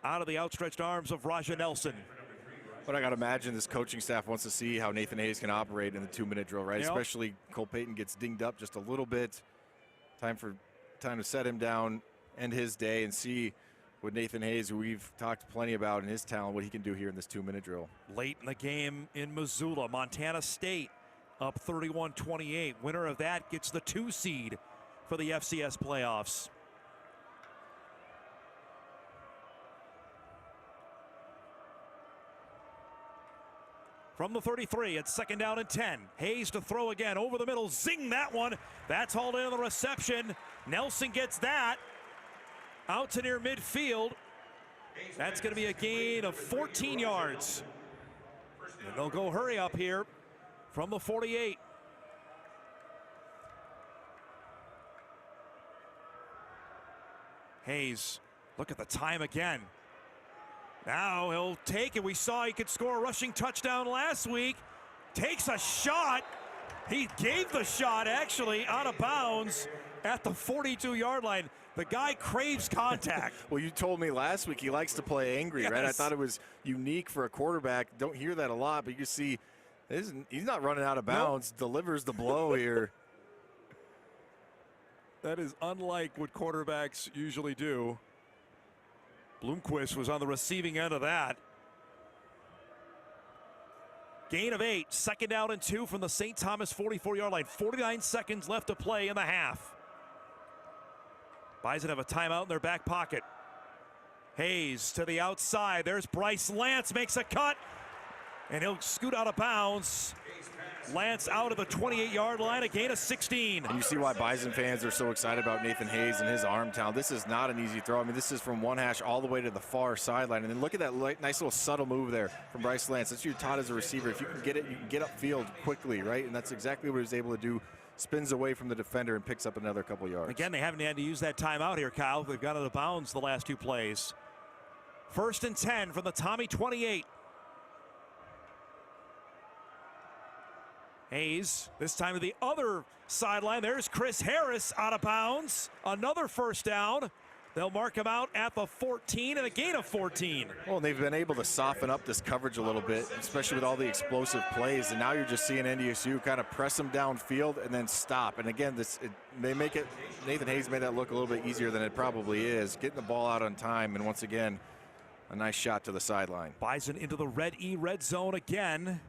S1: Out of the outstretched arms of Raja Nelson.
S2: But I got to imagine this coaching staff wants to see how Nathan Hayes can operate in the 2-minute drill, right?
S1: Yep.
S2: Especially Cole Payton gets dinged up just a little bit. Time to set him down, end his day, and see with Nathan Hayes, who we've talked plenty about in his talent, what he can do here in this 2-minute drill.
S1: Late in the game in Missoula, Montana State up 31-28. Winner of that gets the 2 seed for the FCS playoffs. From the 33, it's second down and 10. Hayes to throw again over the middle. Zing that one. That's hauled in on the reception. Nelson gets that. Out to near midfield. That's going to be a gain of 14 yards. And they'll go hurry up here from the 48. Hayes, look at the time again. Now he'll take it. We saw he could score a rushing touchdown last week. Takes a shot. He gave the shot actually out of bounds at the 42-yard line. The guy craves contact.
S2: Well, you told me last week he likes to play angry,
S1: Yes.
S2: right? I thought it was unique for a quarterback. Don't hear that a lot, but you see he's not running out of bounds. Nope. Delivers the blow here.
S1: That is unlike what quarterbacks usually do. Bloomquist was on the receiving end of that. Gain of 8, second down and 2 from the St. Thomas 44-yard line. 49 seconds left to play in the half. Bison have a timeout in their back pocket. Hayes to the outside. There's Bryce Lance, makes a cut, and he'll scoot out of bounds. Lance out of the 28-yard line, a gain of 16.
S2: And you see why Bison fans are so excited about Nathan Hayes and his arm talent. This is not an easy throw. I mean, this is from one hash all the way to the far sideline. And then look at that nice little subtle move there from Bryce Lance. That's what you're taught as a receiver. If you can get it, you can get upfield quickly, right? And that's exactly what he was able to do. Spins away from the defender and picks up another couple yards.
S1: Again, they haven't had to use that timeout here, Kyle. They've got out of bounds the last 2 plays. First and 10 from the Tommy 28. Hayes, this time to the other sideline. There's Chris Harris out of bounds. Another first down. They'll mark him out at the 14 and a gain of 14.
S2: Well, they've been able to soften up this coverage a little bit, especially with all the explosive plays. And now you're just seeing NDSU kind of press them downfield and then stop. And again, they make it. Nathan Hayes made that look a little bit easier than it probably is. Getting the ball out on time, and once again, A nice shot to the sideline.
S1: Bison into the red zone again.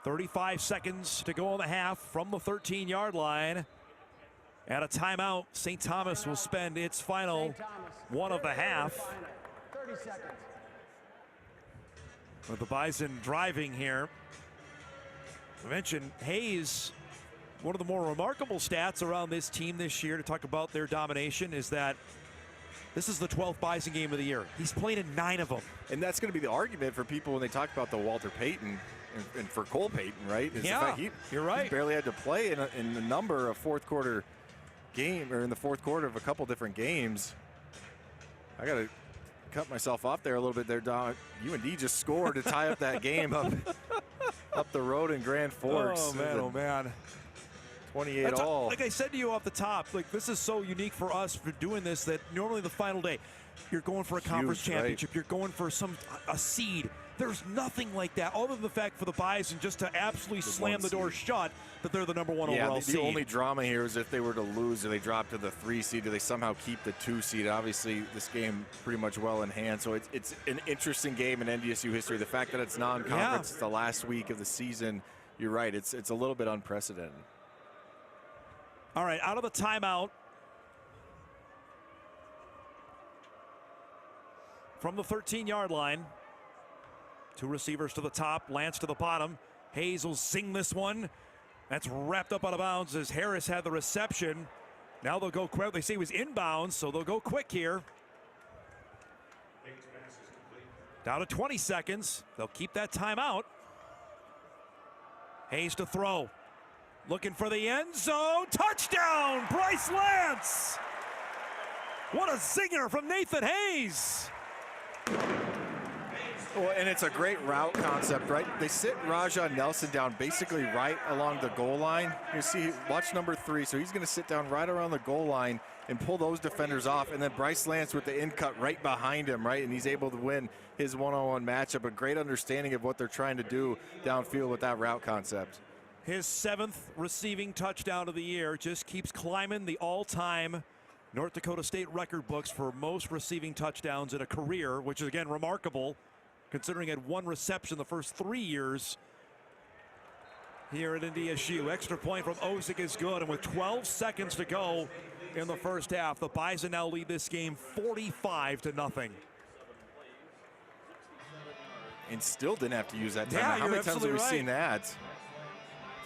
S1: 35 seconds to go in the half from the 13-yard line. At a timeout, St. Thomas will spend its final one of the half.
S3: 30 seconds.
S1: With the Bison driving here. I mentioned Hayes, one of the more remarkable stats around this team this year to talk about their domination is that this is the 12th Bison game of the year. He's played in 9 of them.
S2: And that's going to be the argument for people when they talk about the Walter Payton and for Cole Payton, right? Is
S1: yeah,
S2: the fact
S1: you're right.
S2: He barely had to play in a number of fourth quarter game, or in the fourth quarter of a couple different games. I got to cut myself off there a little bit there, Don. UND just scored to tie up that game up the road in Grand Forks.
S1: Oh, man, oh, man.
S2: 28 all.
S1: Like I said to you off the top, like this is so unique for us for doing this that normally the final day, you're going for a conference championship,
S2: right?
S1: You're going for a seed. There's nothing like that other than the fact for the Bison just to absolutely slam the door shut that they're the number 1 overall seed.
S2: The only drama here is if they were to lose or they drop to the 3 seed, do they somehow keep the 2 seed? Obviously, this game pretty much well in hand, so it's an interesting game in NDSU history. The fact that it's non-conference, it's the last week of the season, you're right, it's a little bit unprecedented.
S1: All right, out of the timeout. From the 13-yard line. 2 receivers to the top, Lance to the bottom. Hayes will zing this one. That's wrapped up out of bounds as Harris had the reception. Now they'll go quick. They say he was inbounds, so they'll go quick here. Down to 20 seconds. They'll keep that timeout. Hayes to throw. Looking for the end zone. Touchdown, Bryce Lance. What a zinger from Nathan Hayes.
S2: Well, and it's a great route concept, right? They sit Rajah Nelson down basically right along the goal line. You see, watch number 3. So he's going to sit down right around the goal line and pull those defenders off. And then Bryce Lance with the in cut right behind him, right? And he's able to win his one-on-one matchup. A great understanding of what they're trying to do downfield with that route concept.
S1: His 7th receiving touchdown of the year, just keeps climbing the all-time North Dakota State record books for most receiving touchdowns in a career, which is, again, remarkable considering he had 1 reception the first 3 years here at NDSU. Extra point from Osick is good, and with 12 seconds to go in the first half, the Bison now lead this game 45-0.
S2: And still didn't have to use that time.
S1: Yeah,
S2: how many times have we seen that?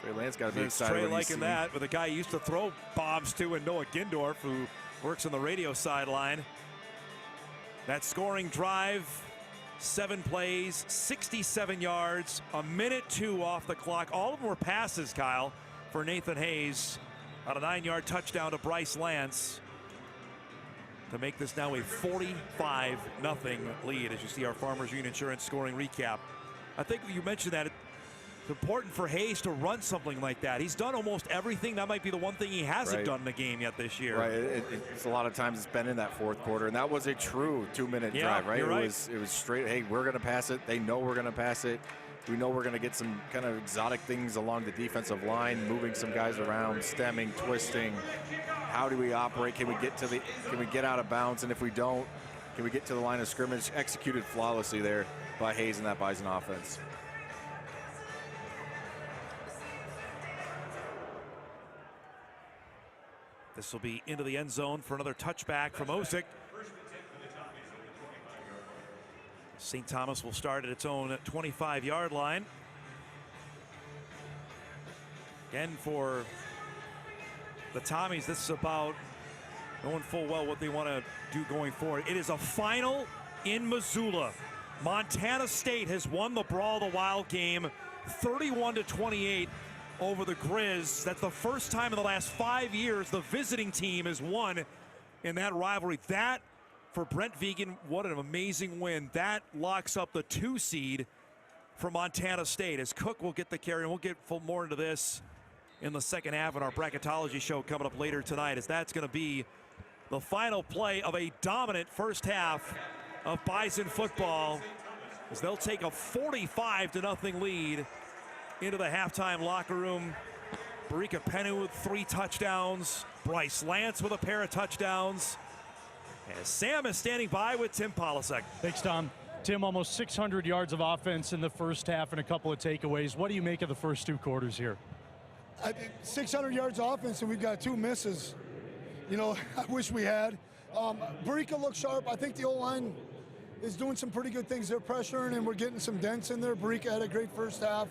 S2: Trey Lance got to be excited.
S1: Trey liking that with a guy he used to throw bombs to, and Noah Gindorf, who works on the radio sideline. That scoring drive, 7 plays, 67 yards, 1:02 off the clock. All of them were passes, Kyle, for Nathan Hayes on a 9-yard touchdown to Bryce Lance to make this now a 45-0 lead as you see our Farmers Union Insurance scoring recap. I think you mentioned that it's important for Hayes to run something like that. He's done almost everything. That might be the one thing he hasn't done in a game yet this year.
S2: Right. It's a lot of times it's been in that fourth quarter, and that was a true 2-minute drive, right?
S1: You're right.
S2: It was straight, hey, we're going to pass it. They know we're going to pass it. We know we're going to get some kind of exotic things along the defensive line, moving some guys around, stemming, twisting. How do we operate? Can we get out of bounds? And if we don't, can we get to the line of scrimmage? Executed flawlessly there by Hayes and that Bison offense.
S1: This will be into the end zone for another touchback from Osick. St. Thomas will start at its own 25-yard line. Again, for the Tommies, this is about knowing full well what they want to do going forward. It is a final in Missoula. Montana State has won the Brawl the Wild game 31-28 over the Grizz. That's the first time in the last 5 years the visiting team has won in that rivalry. That, for Brent Vegan, what an amazing win. That locks up the 2 seed for Montana State, as Cook will get the carry, and we'll get more into this in the second half in our bracketology show coming up later tonight, as that's going to be the final play of a dominant first half of Bison football, as they'll take a 45-0 lead into the halftime locker room. Barika Penu with 3 touchdowns. Bryce Lance with a pair of touchdowns. As Sam is standing by with Tim Polasek.
S5: Thanks, Tom. Tim, almost 600 yards of offense in the first half and a couple of takeaways. What do you make of the first 2 quarters here?
S8: 600 yards of offense, and we've got 2 misses. You know, I wish we had. Barica looks sharp. I think the O-line is doing some pretty good things. They're pressuring, and we're getting some dents in there. Barica had a great first half.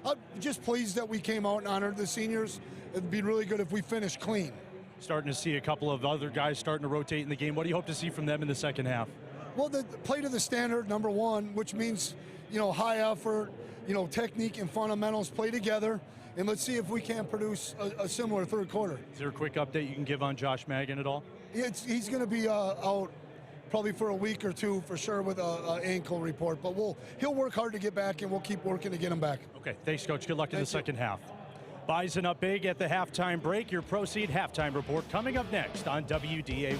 S8: I'm just pleased that we came out and honored the seniors. It'd be really good if we finished clean.
S5: Starting to see a couple of other guys starting to rotate in the game. What do you hope to see from them in the second half?
S8: Well, the play to the standard, number 1, which means, you know, high effort, you know, technique and fundamentals play together. And let's see if we can produce a similar third quarter.
S5: Is there a quick update you can give on Josh Magan at all?
S8: He's going to be out probably for a week or 2 for sure with an ankle report. But he'll work hard to get back, and we'll keep working to get him back.
S5: Okay, thanks, Coach. Good luck in the second half. Bison up big at the halftime break. Your Proceed halftime report coming up next on WDAY.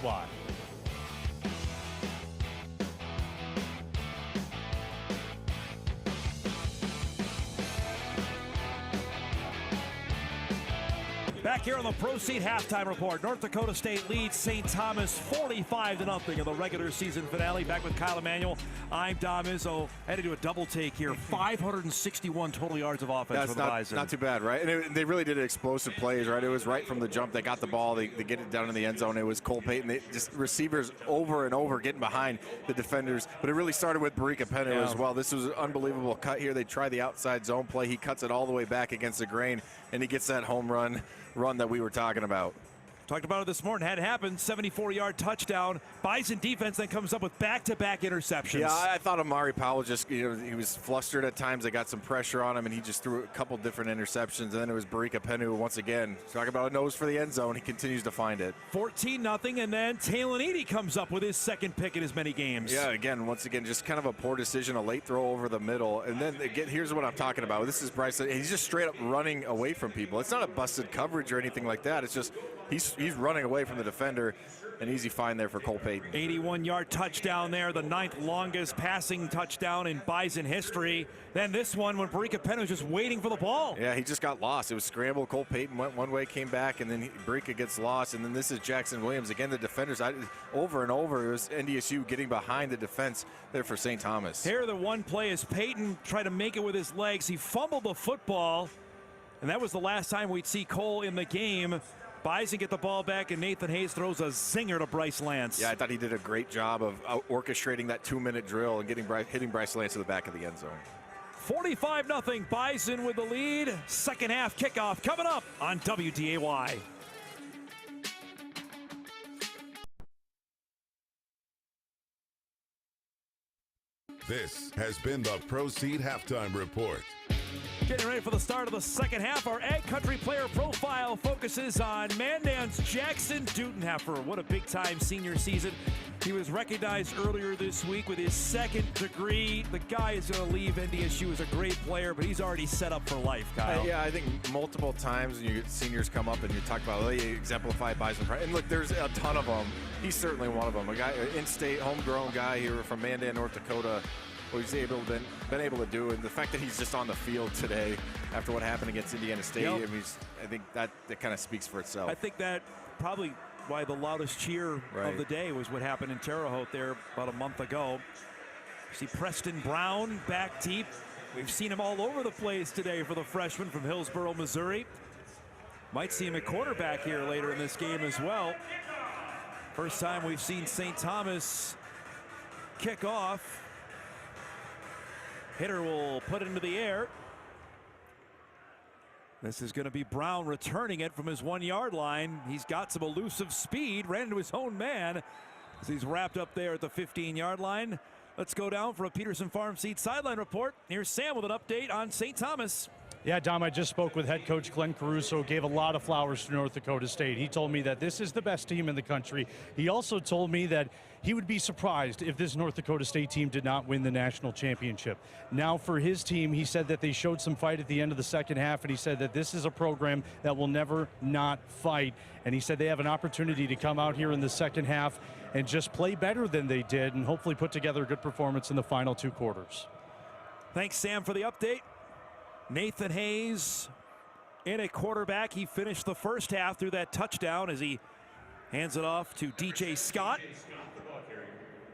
S1: Back here on the Proceed halftime report, North Dakota State leads St. Thomas 45-0 in the regular season finale. Back with Kyle Emanuel, I'm Dom Izzo. I had to do a double take here. 561 total yards of offense for the Bison.
S2: Not too bad, right? And they really did explosive plays, right? It was right from the jump. They got the ball. They get it down in the end zone. It was Cole Payton. Just receivers over and over getting behind the defenders. But it really started with Barica Penu as well. This was an unbelievable cut here. They try the outside zone play. He cuts it all the way back against the grain, and he gets that home run that we were talking about.
S1: Talked about it this morning. Had happened. 74-yard touchdown. Bison defense then comes up with back-to-back interceptions.
S2: Yeah, I thought Amari Powell just, he was flustered at times. They got some pressure on him, and he just threw a couple different interceptions. And then it was Barica Penu once again. Talking about a nose for the end zone. He continues to find it.
S1: 14-0, and then Talon Edey comes up with his second pick in as many games.
S2: Yeah, once again, just kind of a poor decision, a late throw over the middle. And then again, here's what I'm talking about. This is Bryce. He's just straight up running away from people. It's not a busted coverage or anything like that. It's just he's running away from the defender. An easy find there for Cole Payton.
S1: 81-yard touchdown there, the 9th longest passing touchdown in Bison history. Then this one when Barica Penu was just waiting for the ball.
S2: Yeah, he just got lost. It was scrambled. Cole Payton went one way, came back, and then Barica gets lost. And then this is Jackson Williams. Again, the defenders, over and over, it was NDSU getting behind the defense there for St. Thomas.
S1: Here the one play is Payton tried to make it with his legs. He fumbled the football, and that was the last time we'd see Cole in the game. Bison get the ball back, and Nathan Hayes throws a zinger to Bryce Lance.
S2: Yeah, I thought he did a great job of orchestrating that 2-minute drill and hitting Bryce Lance to the back of the end zone.
S1: 45-0, Bison with the lead. Second half kickoff coming up on WDAY.
S9: This has been the Proceed Halftime Report.
S1: Getting ready for the start of the second half. Our Ag Country player profile focuses on Mandan's Jackson Dudenheffer. What a big-time senior season. He was recognized earlier this week with his second degree. The guy is going to leave NDSU as a great player, but he's already set up for life, Kyle.
S2: Yeah, I think multiple times when seniors come up and you talk about, they exemplify Bison Pride. And look, there's a ton of them. He's certainly one of them. A guy, in-state, homegrown guy here from Mandan, North Dakota. What he's been able to do, and the fact that he's just on the field today after what happened against Indiana State,
S1: Yep.
S2: I mean, I think that kind of speaks for itself.
S1: I think that probably why the loudest cheer of the day was what happened in Terre Haute there about a month ago. See Preston Brown back deep. We've seen him all over the place today for the freshman from Hillsboro, Missouri. Might see him at quarterback here later in this game as well. First time we've seen St. Thomas kick off. Hitter will put it into the air. This is going to be Brown returning it from his 1-yard line. He's got some elusive speed, ran into his own man as he's wrapped up there at the 15-yard line. Let's go down for a Peterson Farm Seed sideline report. Here's Sam with an update on St. Thomas.
S5: Yeah, Dom, I just spoke with head coach Glenn Caruso, gave a lot of flowers to North Dakota State. He told me that this is the best team in the country. He also told me that he would be surprised if this North Dakota State team did not win the national championship. Now for his team, he said that they showed some fight at the end of the second half, and he said that this is a program that will never not fight. And he said they have an opportunity to come out here in the second half and just play better than they did and hopefully put together a good performance in the final 2 quarters.
S1: Thanks, Sam, for the update. Nathan Hayes in at quarterback. He finished the first half through that touchdown as he Hands it off to DJ Scott.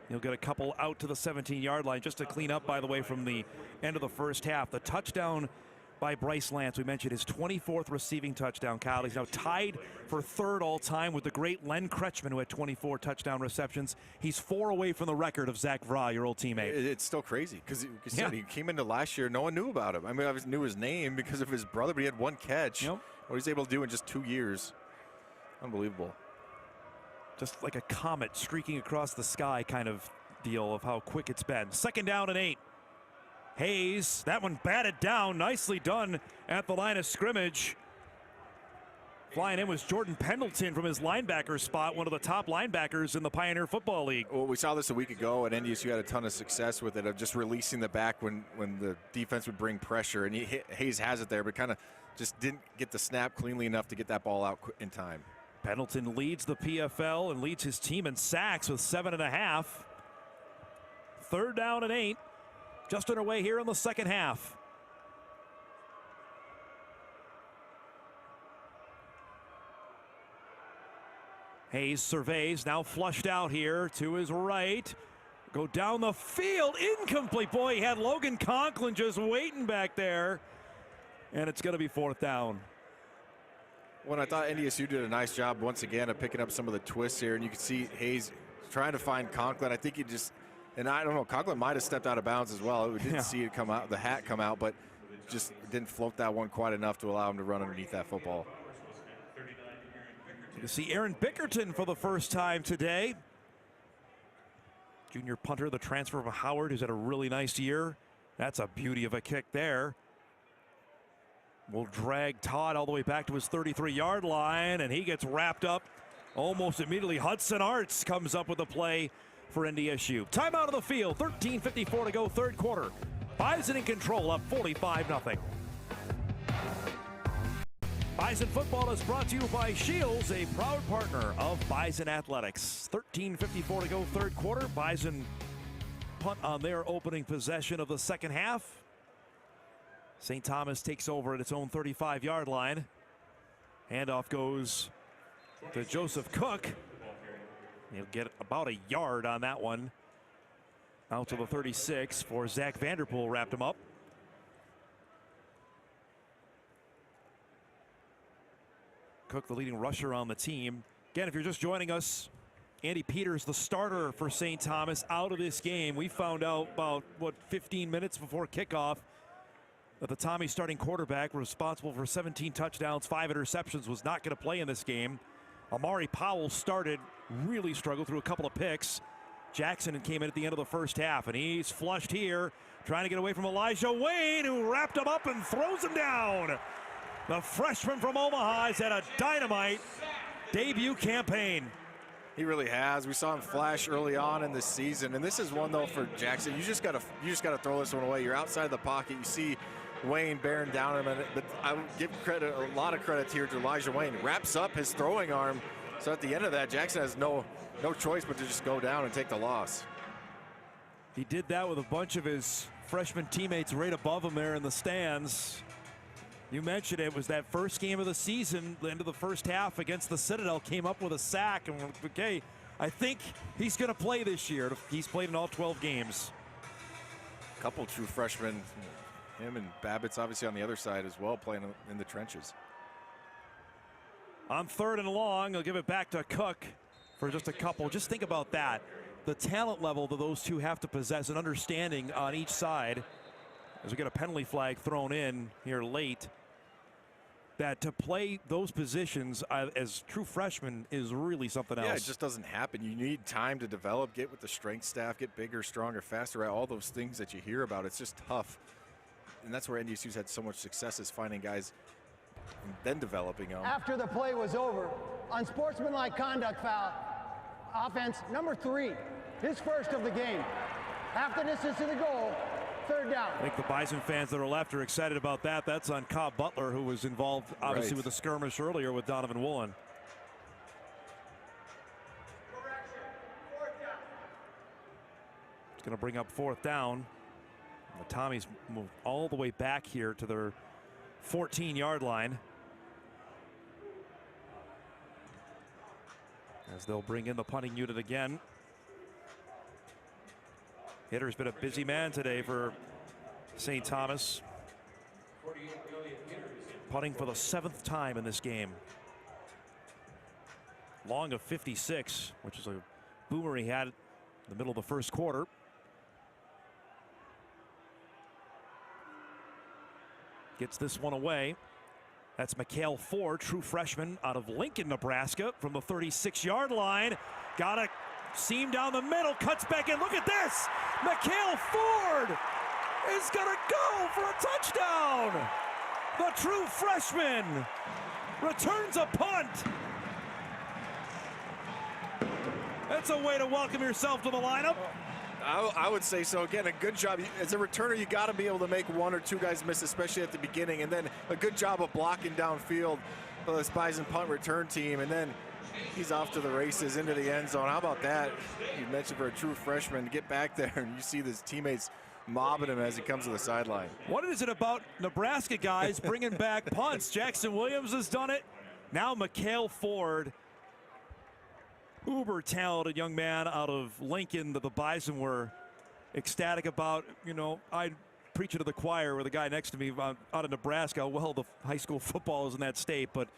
S1: He'll get a couple out to the 17-yard line just to clean up, by the way, from the end of the first half. The touchdown by Bryce Lance, we mentioned his 24th receiving touchdown. Kyle, he's now tied for third all time with the great Len Kretschmann, who had 24 touchdown receptions. He's 4 away from the record of Zach Vra, your old teammate.
S2: It's still crazy because he came into last year, no one knew about him. I mean, I knew his name because of his brother, but he had 1 catch.
S1: Yep.
S2: What he's able to do in just 2 years, unbelievable.
S1: Just like a comet streaking across the sky kind of deal of how quick it's been. 2nd down and 8. Hayes, that one batted down, nicely done at the line of scrimmage. Flying in was Jordan Pendleton from his linebacker spot, one of the top linebackers in the Pioneer Football League.
S2: Well, we saw this a week ago, and NDSU had a ton of success with it, of just releasing the back when the defense would bring pressure, and Hayes has it there, but kind of just didn't get the snap cleanly enough to get that ball out in time.
S1: Pendleton leads the PFL and leads his team in sacks with 7.5. 3rd down and 8. Just underway here in the second half. Hayes surveys, now flushed out here to his right. Go down the field, incomplete. Boy, he had Logan Conklin just waiting back there. And it's going to be 4th down.
S2: When I thought NDSU did a nice job once again of picking up some of the twists here, and you can see Hayes trying to find Conklin. I think he just, and I don't know, Conklin might have stepped out of bounds as well. We didn't see it come out, the hat come out, but just didn't float that one quite enough to allow him to run underneath that football.
S1: You can see Aaron Bickerton for the first time today. Junior punter, the transfer from Howard, who's had a really nice year. That's a beauty of a kick there. Will drag Todd all the way back to his 33-yard line, and he gets wrapped up almost immediately. Hudson Arts comes up with a play for NDSU. Timeout of the field, 13:54 to go, 3rd quarter. Bison in control, up 45-0. Bison football is brought to you by Shields, a proud partner of Bison Athletics. 13:54 to go, 3rd quarter. Bison punt on their opening possession of the second half. St. Thomas takes over at its own 35-yard line. Handoff goes to Joseph Cook. He'll get about a yard on that one. Out to the 36 for Zach Vanderpool, wrapped him up. Cook, the leading rusher on the team. Again, if you're just joining us, Andy Peters, the starter for St. Thomas, out of this game. We found out about, 15 minutes before kickoff that the Tommy starting quarterback, responsible for 17 touchdowns, 5 interceptions, was not going to play in this game. Amari Powell started, really struggled through a couple of picks. Jackson came in at the end of the first half, and he's flushed here, trying to get away from Elijah Wayne, who wrapped him up and throws him down. The freshman from Omaha has had a dynamite debut campaign.
S2: He really has. We saw him flash early on in the season, and this is one though for Jackson. You just gotta throw this one away. You're outside the pocket. You see Wayne bearing down him, but I would give credit, a lot of credit here to Elijah Wayne. Wraps up his throwing arm, so at the end of that, Jackson has no choice but to just go down and take the loss.
S1: He did that with a bunch of his freshman teammates right above him there in the stands. You mentioned it was that first game of the season, the end of the first half against the Citadel, came up with a sack, and okay, I think he's going to play this year. He's played in all 12 games.
S2: A couple true freshmen. Him and Babbitt's obviously on the other side as well, playing in the trenches.
S1: On 3rd and long, they'll give it back to Cook for just a couple. Just think about that. The talent level that those two have to possess, and understanding on each side, as we get a penalty flag thrown in here late, that to play those positions as true freshmen is really something else.
S2: Yeah, it just doesn't happen. You need time to develop, get with the strength staff, get bigger, stronger, faster, all those things that you hear about. It's just tough. And that's where NDSU's had so much success, is finding guys and then developing them.
S3: After the play was over, unsportsmanlike conduct foul, offense number 3, his first of the game. Half the distance to the goal, 3rd down.
S1: I think the Bison fans that are left are excited about that. That's on Cobb Butler, who was involved obviously with the skirmish earlier with Donovan Woolen. It's going to bring up 4th down. The Tommies move all the way back here to their 14-yard line. as they'll bring in the punting unit again. Hitter's been a busy man today for St. Thomas. Punting for the 7th time in this game. Long of 56, which is a boomer he had in the middle of the first quarter. Gets this one away. That's Mikhail Ford, true freshman out of Lincoln, Nebraska, from the 36-yard line. Got a seam down the middle, cuts back in. Look at this. Mikhail Ford is going to go for a touchdown. The true freshman returns a punt. That's a way to welcome yourself to the lineup.
S2: I would say so. Again, a good job. As a returner, you got to be able to make one or two guys miss, especially at the beginning. And then a good job of blocking downfield for this Bison punt return team. And then he's off to the races into the end zone. How about that? You mentioned for a true freshman to get back there and you see his teammates mobbing him as he comes to the sideline.
S1: What is it about Nebraska guys bringing back punts? Jackson Williams has done it. Now Mikhail Ford, uber talented young man out of Lincoln that the Bison were ecstatic about. You know, I preach it to the choir with a guy next to me out of Nebraska. Well, the high school football is in that state, but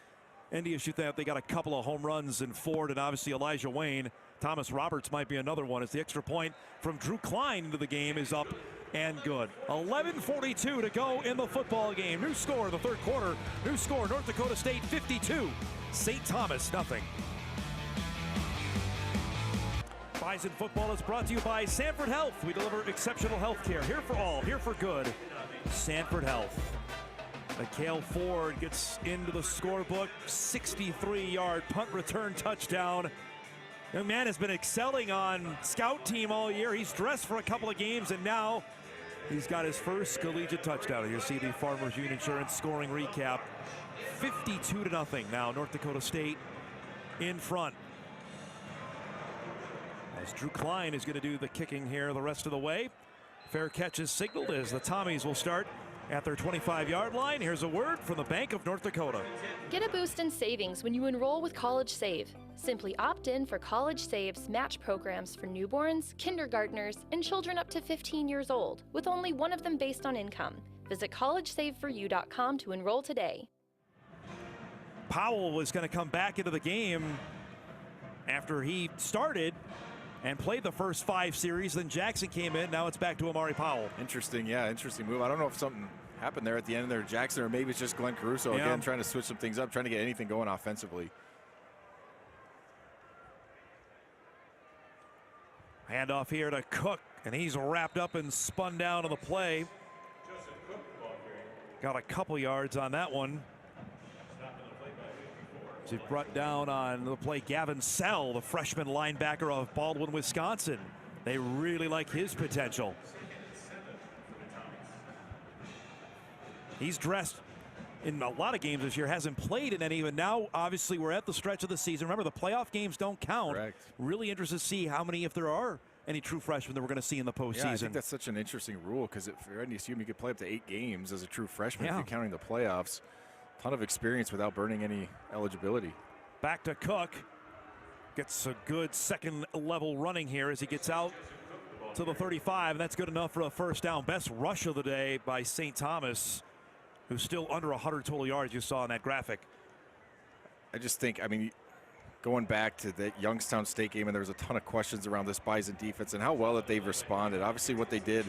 S1: NDSU that they got a couple of home runs in Ford and obviously Elijah Wayne. Thomas Roberts might be another one as the extra point from Drew Klein into the game is up and good. 11:42 to go in the football game. New score in the third quarter. New score, North Dakota State 52, St. Thomas nothing. Bison football is brought to you by Sanford Health. We deliver exceptional health care. Here for all, here for good. Sanford Health. Mikhail Ford gets into the scorebook. 63-yard punt return touchdown. Young man has been excelling on scout team all year. He's dressed for a couple of games, and now he's got his first collegiate touchdown. You see the Farmers Union Insurance scoring recap. 52-0 now. North Dakota State in front. As Drew Klein is going to do the kicking here the rest of the way. Fair catch is signaled as the Tommies will start at their 25-yard line. Here's a word from the Bank of North Dakota.
S10: Get a boost in savings when you enroll with College Save. Simply opt in for College Save's match programs for newborns, kindergartners, and children up to 15 years old, with only one of them based on income. Visit collegesaveforyou.com to enroll today.
S1: Powell was going to come back into the game after he started and played the first 5 series. Then Jackson came in. Now it's back to Amari Powell.
S2: Interesting, yeah, interesting move. I don't know if something happened there at the end there, Jackson, or maybe it's just Glenn Caruso again trying to switch some things up, trying to get anything going offensively.
S1: Handoff here to Cook, and he's wrapped up and spun down on the play. Got a couple yards on that one. He brought down on the play Gavin Sell, the freshman linebacker of Baldwin, Wisconsin. They really like his potential. He's dressed in a lot of games this year, hasn't played in any, but now obviously we're at the stretch of the season. Remember, the playoff games don't count.
S2: Correct.
S1: Really interested to see how many, if there are any true freshmen that we're going to see in the postseason.
S2: Yeah, I think that's such an interesting rule because for NDSU, you could play up to 8 games as a true freshman if you're counting the playoffs. Ton of experience without burning any eligibility.
S1: Back to Cook. Gets a good second level running here as he gets out to the 35. And that's good enough for a first down. Best rush of the day by St. Thomas, who's still under 100 total yards you saw in that graphic.
S2: I just think, I mean, going back to the Youngstown State game, and there was a ton of questions around this Bison defense and how well that they've responded. Obviously what they did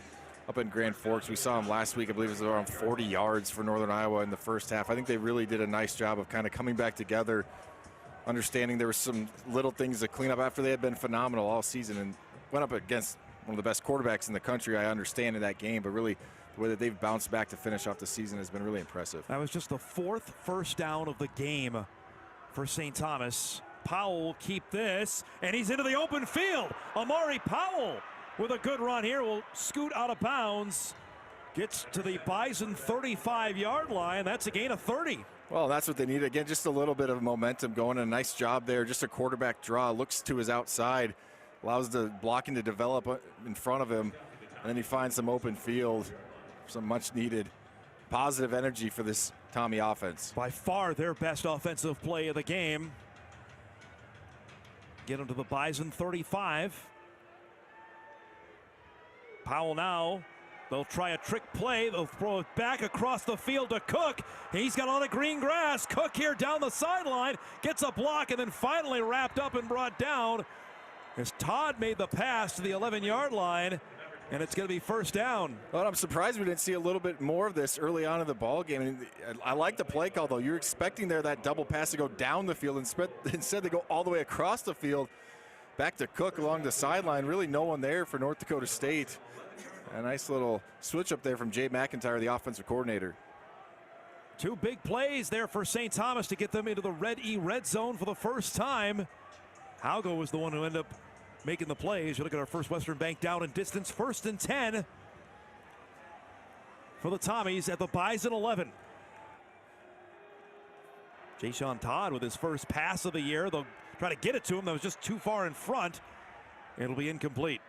S2: up in Grand Forks, we saw them last week. I believe it was around 40 yards for Northern Iowa in the first half. I think they really did a nice job of kind of coming back together, understanding there were some little things to clean up after they had been phenomenal all season and went up against one of the best quarterbacks in the country. I understand in that game, but really the way that they've bounced back to finish off the season has been really impressive.
S1: That was just the 4th first down of the game for St. Thomas. Powell will keep this, and he's into the open field. Amari Powell with a good run here will scoot out of bounds. Gets to the Bison 35-yard line. That's a gain of 30.
S2: Well, that's what they need. Again, just a little bit of momentum going. A nice job there. Just a quarterback draw. Looks to his outside. Allows the blocking to develop in front of him. And then he finds some open field. Some much-needed positive energy for this Tommy offense.
S1: By far their best offensive play of the game. Get him to the Bison 35. Powell now. They'll try a trick play. They'll throw it back across the field to Cook. He's got a lot of green grass. Cook here down the sideline. Gets a block and then finally wrapped up and brought down as Todd made the pass to the 11-yard line. And it's going to be first down.
S2: Well, I'm surprised we didn't see a little bit more of this early on in the ball game. I like the play call, though. You're expecting there that double pass to go down the field. Instead, they go all the way across the field. Back to Cook along the sideline. Really no one there for North Dakota State. A nice little switch up there from Jay McIntyre, the offensive coordinator.
S1: Two big plays there for St. Thomas to get them into the red zone for the first time. Haugo was the one who ended up making the plays. You look at our First Western Bank down and distance. 1st and 10 for the Tommies at the Bison 11. Jaysean Todd with his first pass of the year. They'll try to get it to him. That was just too far in front. It'll be incomplete.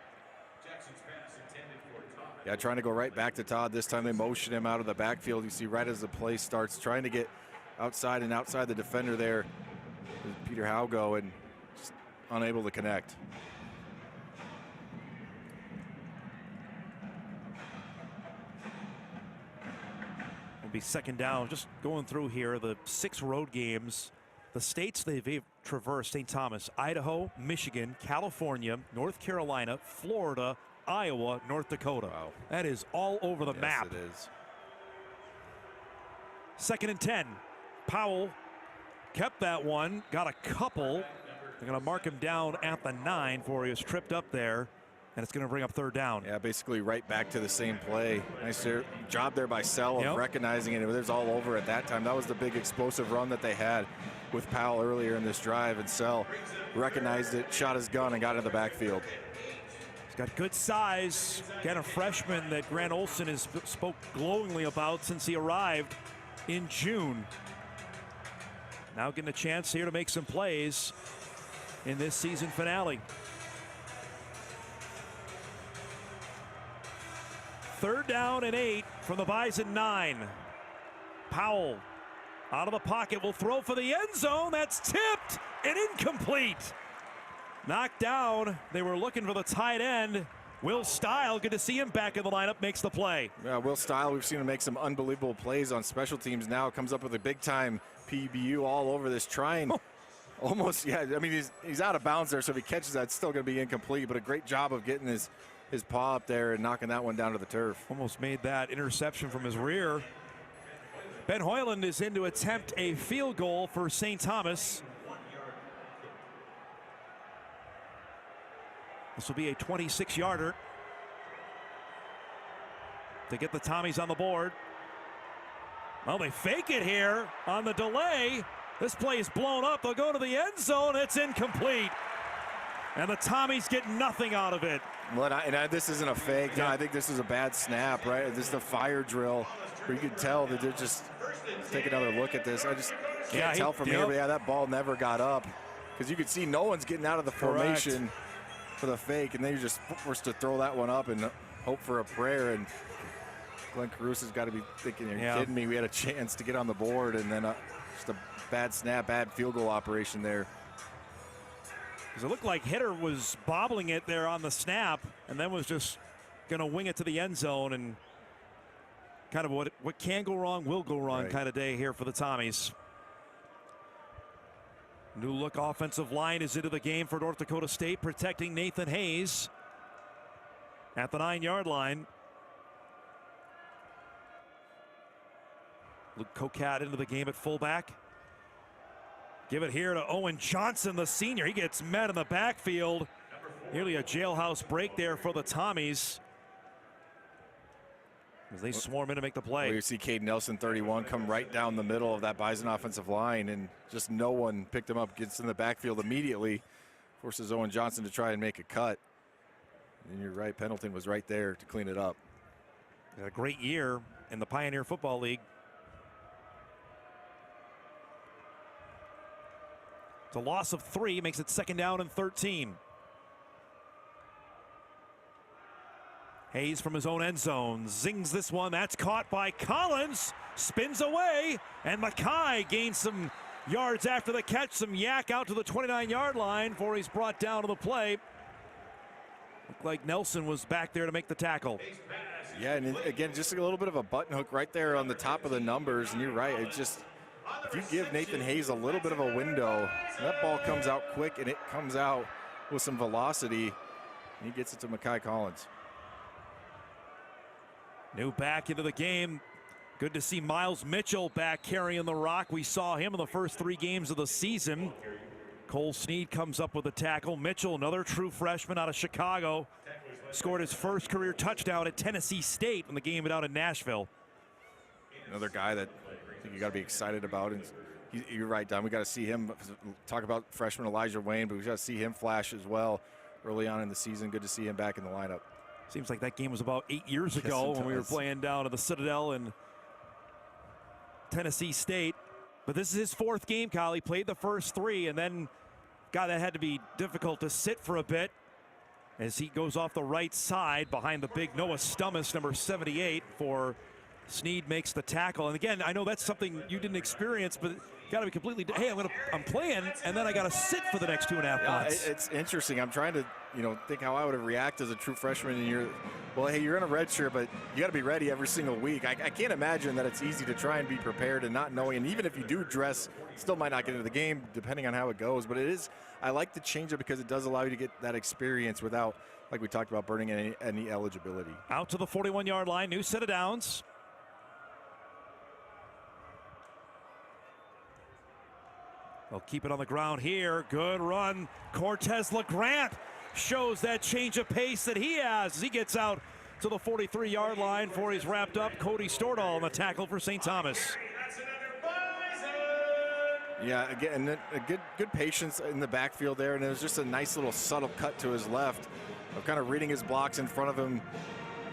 S2: Yeah, trying to go right back to Todd. This time they motion him out of the backfield. You see right as the play starts, trying to get outside the defender there. Peter Haugo, and just unable to connect.
S1: It'll be second down. Just going through here, the 6 road games. The states they've traversed: St. Thomas, Idaho, Michigan, California, North Carolina, Florida, Iowa, North Dakota.
S2: Wow.
S1: That is all over the map.
S2: Yes, it is.
S1: 2nd and 10. Powell kept that one, got a couple. They're going to mark him down at the 9 for he was tripped up there, and it's going to bring up 3rd down.
S2: Yeah, basically right back to the same play. Nice job there by Sell of recognizing it. It was all over at that time. That was the big explosive run that they had with Powell earlier in this drive, and Sell recognized it, shot his gun, and got in the backfield.
S1: Got good size. Again, a freshman that Grant Olson has spoke glowingly about since he arrived in June. Now getting a chance here to make some plays in this season finale. 3rd down and 8 from the Bison 9. Powell out of the pocket will throw for the end zone. That's tipped and incomplete. Knocked down. They were looking for the tight end. Will Stile, good to see him back in the lineup, makes the play.
S2: Yeah, Will Stile, we've seen him make some unbelievable plays on special teams now. Comes up with a big-time PBU all over this, trying almost, yeah, I mean, he's out of bounds there, so if he catches that, it's still going to be incomplete, but a great job of getting his paw up there and knocking that one down to the turf.
S1: Almost made that interception from his rear. Ben Hoyland is in to attempt a field goal for St. Thomas. This will be a 26-yarder to get the Tommies on the board. Well, they fake it here on the delay. This play is blown up. They'll go to the end zone. It's incomplete. And the Tommies get nothing out of it.
S2: Well, this isn't a fake. No, I think this is a bad snap, right? This is a fire drill where you could tell that they're just take another look at this. I just can't tell from here, but yeah, that ball never got up because you could see no one's getting out of the formation for the fake, and then you're just forced to throw that one up and hope for a prayer. And Glenn Caruso's got to be thinking, you're kidding me. We had a chance to get on the board, and then just a bad snap, bad field goal operation there.
S1: Because it looked like Hitter was bobbling it there on the snap, and then was just going to wing it to the end zone, and kind of what can go wrong will go wrong kind of day here for the Tommies. New look offensive line is into the game for North Dakota State, protecting Nathan Hayes at the 9-yard line. Luke Kocat into the game at fullback. Give it here to Owen Johnson, the senior. He gets met in the backfield. Nearly a jailhouse break there for the Tommies as they swarm in to make the play.
S2: Well, you see Caden Nelson, 31, come right down the middle of that Bison offensive line, and just no one picked him up. Gets in the backfield immediately, forces Owen Johnson to try and make a cut. And you're right, Pendleton was right there to clean it up.
S1: Had a great year in the Pioneer Football League. It's a loss of 3, makes it 2nd down and 13. Hayes from his own end zone zings this one. That's caught by Collins. Spins away, and Mackay gains some yards after the catch. Some yak out to the 29-yard line before he's brought down to the play. Looked like Nelson was back there to make the tackle.
S2: Yeah, and again, just a little bit of a button hook right there on the top of the numbers, and you're right. It's just, if you give Nathan Hayes a little bit of a window, that ball comes out quick, and it comes out with some velocity, and he gets it to Mekhi Collins.
S1: New back into the game. Good to see Miles Mitchell back carrying the rock. We saw him in the first 3 games of the season. Cole Snead comes up with a tackle. Mitchell, another true freshman out of Chicago, scored his first career touchdown at Tennessee State in the game out in Nashville.
S2: Another guy that I think you got to be excited about. And you're right, Don. We got to see him. Talk about freshman Elijah Wayne, but we got to see him flash as well early on in the season. Good to see him back in the lineup.
S1: Seems like that game was about 8 years ago when we were playing down at the Citadel in Tennessee State. But this is his 4th game, Kyle. He played the first 3, and then, God, that had to be difficult to sit for a bit as he goes off the right side behind the big Noah Stummis, number 78, for Snead makes the tackle. And again, I know that's something you didn't experience, but got to be completely, hey, I'm playing, and then I got to sit for the next 2.5 months.
S2: It's interesting. I'm trying to, think how I would have reacted as a true freshman. And hey, you're in a red shirt, but you got to be ready every single week. I can't imagine that it's easy to try and be prepared and not knowing. And even if you do dress, still might not get into the game depending on how it goes. But it is, I like to change it because it does allow you to get that experience without, like we talked about, burning any eligibility.
S1: Out to the 41-yard line, new set of downs. They'll keep it on the ground here. Good run. Cortez LeGrant shows that change of pace that he has as he gets out to the 43-yard line before he's wrapped up. Cody Stordahl on the tackle for St. Thomas.
S2: Yeah, again, a good patience in the backfield there, and it was just a nice little subtle cut to his left of kind of reading his blocks in front of him.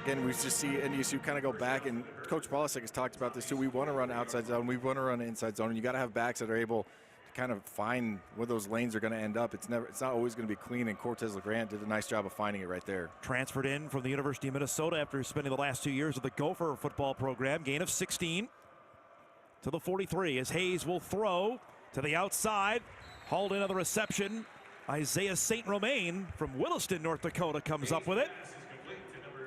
S2: Again, we just see NDSU kind of go back, and Coach Polisek has talked about this too. We want to run outside zone, we want to run inside zone, and you got to have backs that are able kind of find where those lanes are going to end up. It's not always going to be clean, and Cortez LeGrant did a nice job of finding it right there.
S1: Transferred in from the University of Minnesota after spending the last 2 years with the Gopher football program. Gain of 16 to the 43 as Hayes will throw to the outside. Hauled in on the reception. Isaiah St. Romain from Williston, North Dakota comes up with it.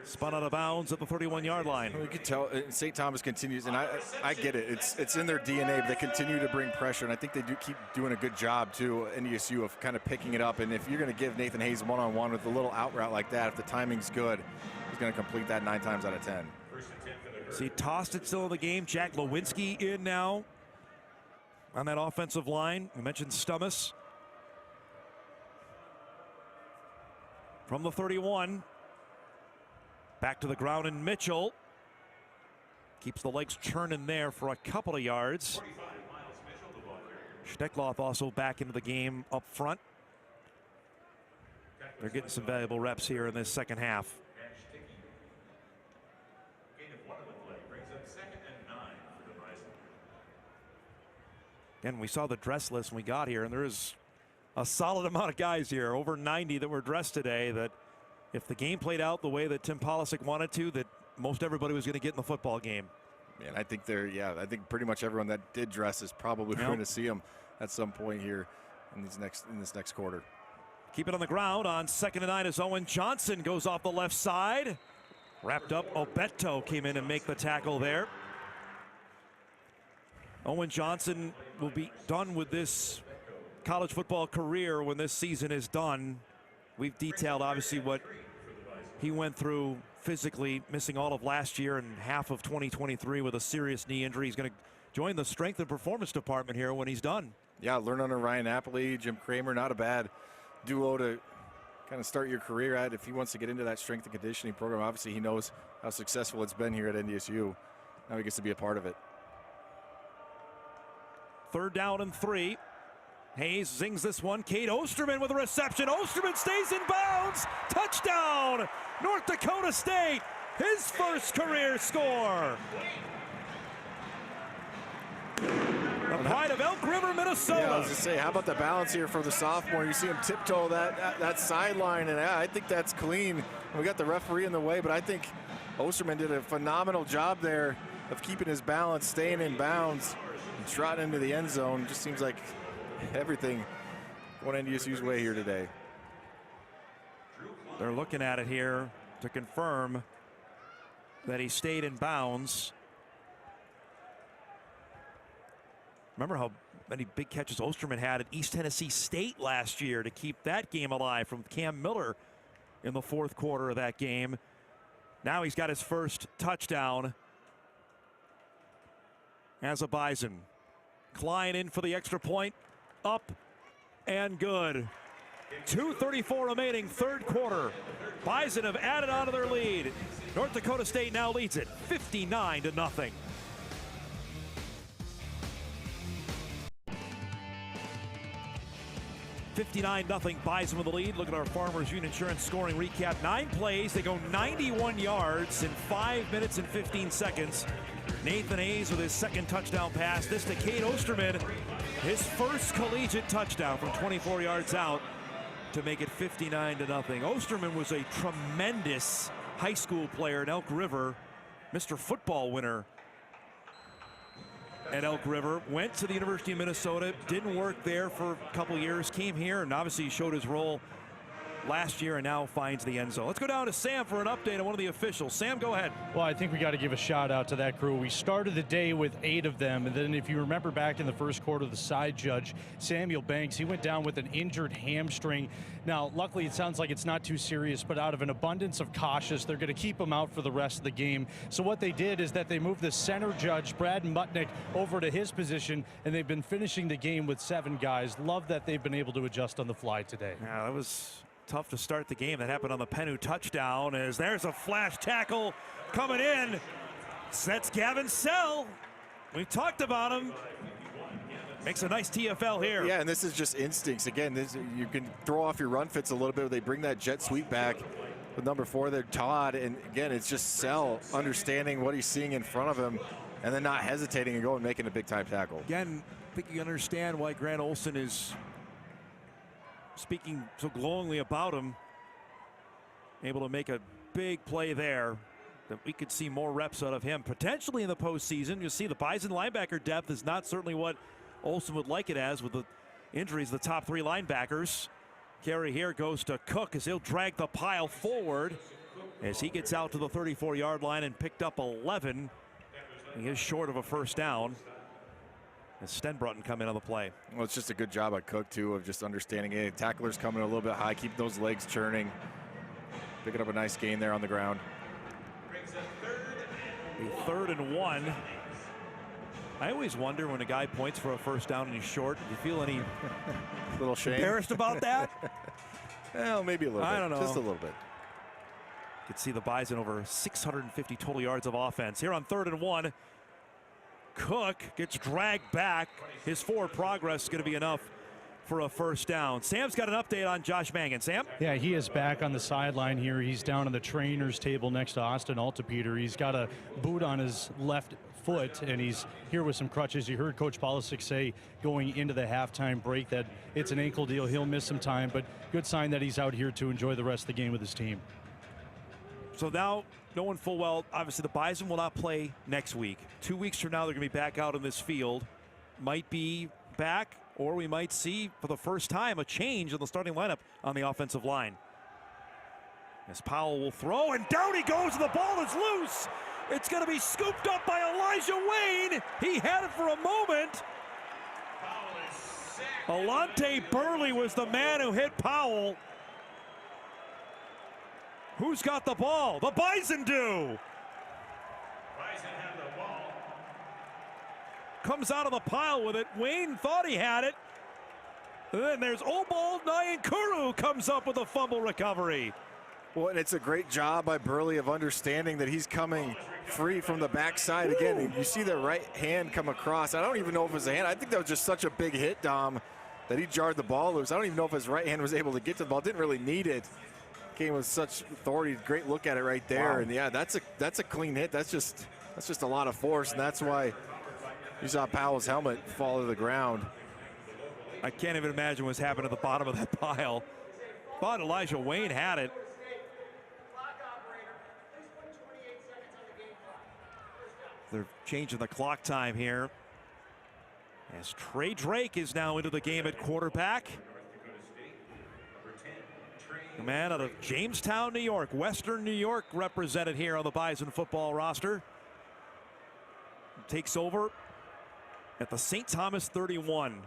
S1: Spun out of bounds at the 31-yard line.
S2: You can tell St. Thomas continues, and I get it. It's in their DNA, but they continue to bring pressure, and I think they do keep doing a good job, too, NDSU, of kind of picking it up. And if you're going to give Nathan Hayes one-on-one with a little out route like that, if the timing's good, he's going to complete that 9 times out of 10.
S1: See, tossed it still in the game. Jack Lewinsky in now on that offensive line. We mentioned Stummis. From the 31. Back to the ground, and Mitchell keeps the legs churning there for a couple of yards. Steckloff also back into the game up front. They're getting some valuable reps here in this second half. Again, we saw the dress list when we got here, and there is a solid amount of guys here, over 90 that were dressed today, that if the game played out the way that Tim Polisek wanted to, that most everybody was going to get in the football game.
S2: Man, I think I think pretty much everyone that did dress is probably going to see him at some point here in this next quarter.
S1: Keep it on the ground on 2nd and 9 as Owen Johnson goes off the left side. Wrapped up, Obeto came in and make the tackle there. Owen Johnson will be done with this college football career when this season is done. We've detailed, obviously, what he went through physically, missing all of last year and half of 2023 with a serious knee injury. He's going to join the strength and performance department here when he's done.
S2: Yeah, learn under Ryan Napoli, Jim Kramer, not a bad duo to kind of start your career at. If he wants to get into that strength and conditioning program, obviously he knows how successful it's been here at NDSU. Now he gets to be a part of it.
S1: 3rd down and 3. Hayes zings this one. Cade Osterman with a reception. Osterman stays in bounds. Touchdown, North Dakota State. His first career score. The pride of Elk River, Minnesota.
S2: Yeah, I was just saying, how about the balance here for the sophomore? You see him tiptoe that sideline, and I think that's clean. We got the referee in the way, but I think Osterman did a phenomenal job there of keeping his balance, staying in bounds. trotting into the end zone. Just seems like everything going NDSU's way here today.
S1: They're looking at it here to confirm that he stayed in bounds. Remember how many big catches Osterman had at East Tennessee State last year to keep that game alive from Cam Miller in the fourth quarter of that game. Now he's got his first touchdown as a Bison. Klein in for the extra point. Up and good. 2:34 remaining, third quarter. Bison have added on to their lead. North Dakota State now leads it 59-0. $59-0 Bison with the lead. Look at our Farmers Union Insurance scoring recap. 9 plays. They go 91 yards in 5 minutes and 15 seconds. Nathan Hayes with his second touchdown pass. This to Cade Osterman. His first collegiate touchdown from 24 yards out to make it 59-0. Osterman was a tremendous high school player at Elk River. Mr. Football winner at Elk River. Went to the University of Minnesota. Didn't work there for a couple years. Came here and obviously showed his role last year and now finds the end zone. Let's go down to Sam for an update on one of the officials. Sam, go ahead.
S5: Well, I think we got to give a shout out to that crew. We started the day with 8 of them, and then if you remember back in the first quarter, the side judge, Samuel Banks, he went down with an injured hamstring. Now, luckily, it sounds like it's not too serious, but out of an abundance of caution, they're going to keep him out for the rest of the game. So what they did is that they moved the center judge, Brad Mutnick, over to his position, and they've been finishing the game with 7 guys. Love that they've been able to adjust on the fly today.
S1: Yeah, that was tough to start the game. That happened on the Pennu touchdown as there's a flash tackle coming in. That's Gavin Sell. We've talked about him. Makes a nice TFL here.
S2: Yeah, and this is just instincts. Again, you can throw off your run fits a little bit. They bring that jet sweep back with number 4 there, Todd. And again, it's just Sell understanding what he's seeing in front of him and then not hesitating and going and making a big time tackle.
S1: Again, I think you understand why Grant Olson is speaking so glowingly about him. Able to make a big play there. That we could see more reps out of him potentially in the postseason. You see the Bison linebacker depth is not certainly what Olson would like it as with the injuries of the top 3 linebackers. Carry here goes to Cook as he'll drag the pile forward as he gets out to the 34-yard line and picked up 11. He is short of a first down. As Stenbrutton come in on the play.
S2: Well, it's just a good job by Cook, too, of just understanding it. Tackler's coming a little bit high, keep those legs churning. Picking up a nice gain there on the ground.
S1: A 3rd and 1. I always wonder when a guy points for a first down and he's short, do you feel any
S2: little shame?
S1: Embarrassed about that?
S2: Well, maybe a little bit.
S1: I don't know.
S2: Just a little bit.
S1: You can see the Bison over 650 total yards of offense. Here on 3rd and 1. Cook gets dragged back. His forward progress is going to be enough for a first down. Sam's got an update on Josh Mangan. Sam?
S5: Yeah, he is back on the sideline here. He's down on the trainer's table next to Austin Altapeter. He's got a boot on his left foot, and he's here with some crutches. You heard Coach Polisic say going into the halftime break that it's an ankle deal. He'll miss some time, but good sign that he's out here to enjoy the rest of the game with his team.
S1: So now, knowing full well, obviously the Bison will not play next week. 2 weeks from now, they're going to be back out in this field. Might be back, or we might see for the first time a change in the starting lineup on the offensive line. As Powell will throw, and down he goes, and the ball is loose. It's going to be scooped up by Elijah Wayne. He had it for a moment. Alante Burley was the man who hit Powell. Who's got the ball? The Bison do.
S6: Bison have the ball.
S1: Comes out of the pile with it. Wayne thought he had it. And then there's Obald Nyankuru comes up with a fumble recovery.
S2: Well, and it's a great job by Burley of understanding that he's coming free from the backside. Again, you see the right hand come across. I don't even know if it was a hand. I think that was just such a big hit, Dom, that he jarred the ball loose. I don't even know if his right hand was able to get to the ball. Didn't really need it. Came with such authority. Great look at it right there. Wow. And yeah, that's a clean hit. That's just a lot of force, and that's why you saw Powell's helmet fall to the ground.
S1: I can't even imagine what's happened at the bottom of that pile. Thought Elijah Wayne had it. They're changing the clock time here. As Trey Drake is now into the game at quarterback. The man out of Jamestown, New York, Western New York, represented here on the Bison football roster. Takes over at the St. Thomas 31.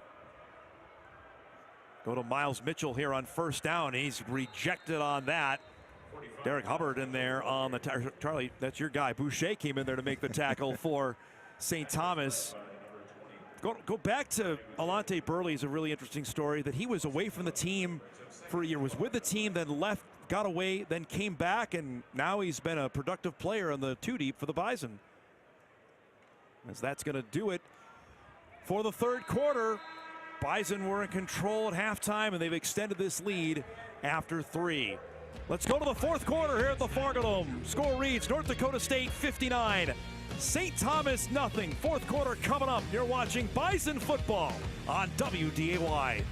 S1: Go to Miles Mitchell here on first down. He's rejected on that. Derek Hubbard in there on the Charlie, that's your guy. Boucher came in there to make the tackle for St. Thomas. Go back to Alante Burley's a really interesting story that he was away from the team for a year, was with the team, then left, got away, then came back, and now he's been a productive player on the 2-deep for the Bison. As that's going to do it for the third quarter. Bison were in control at halftime, and they've extended this lead after 3. Let's go to the fourth quarter here at the Fargodome. Score reads North Dakota State 59, St. Thomas nothing. Fourth quarter coming up. You're watching Bison football on WDAY.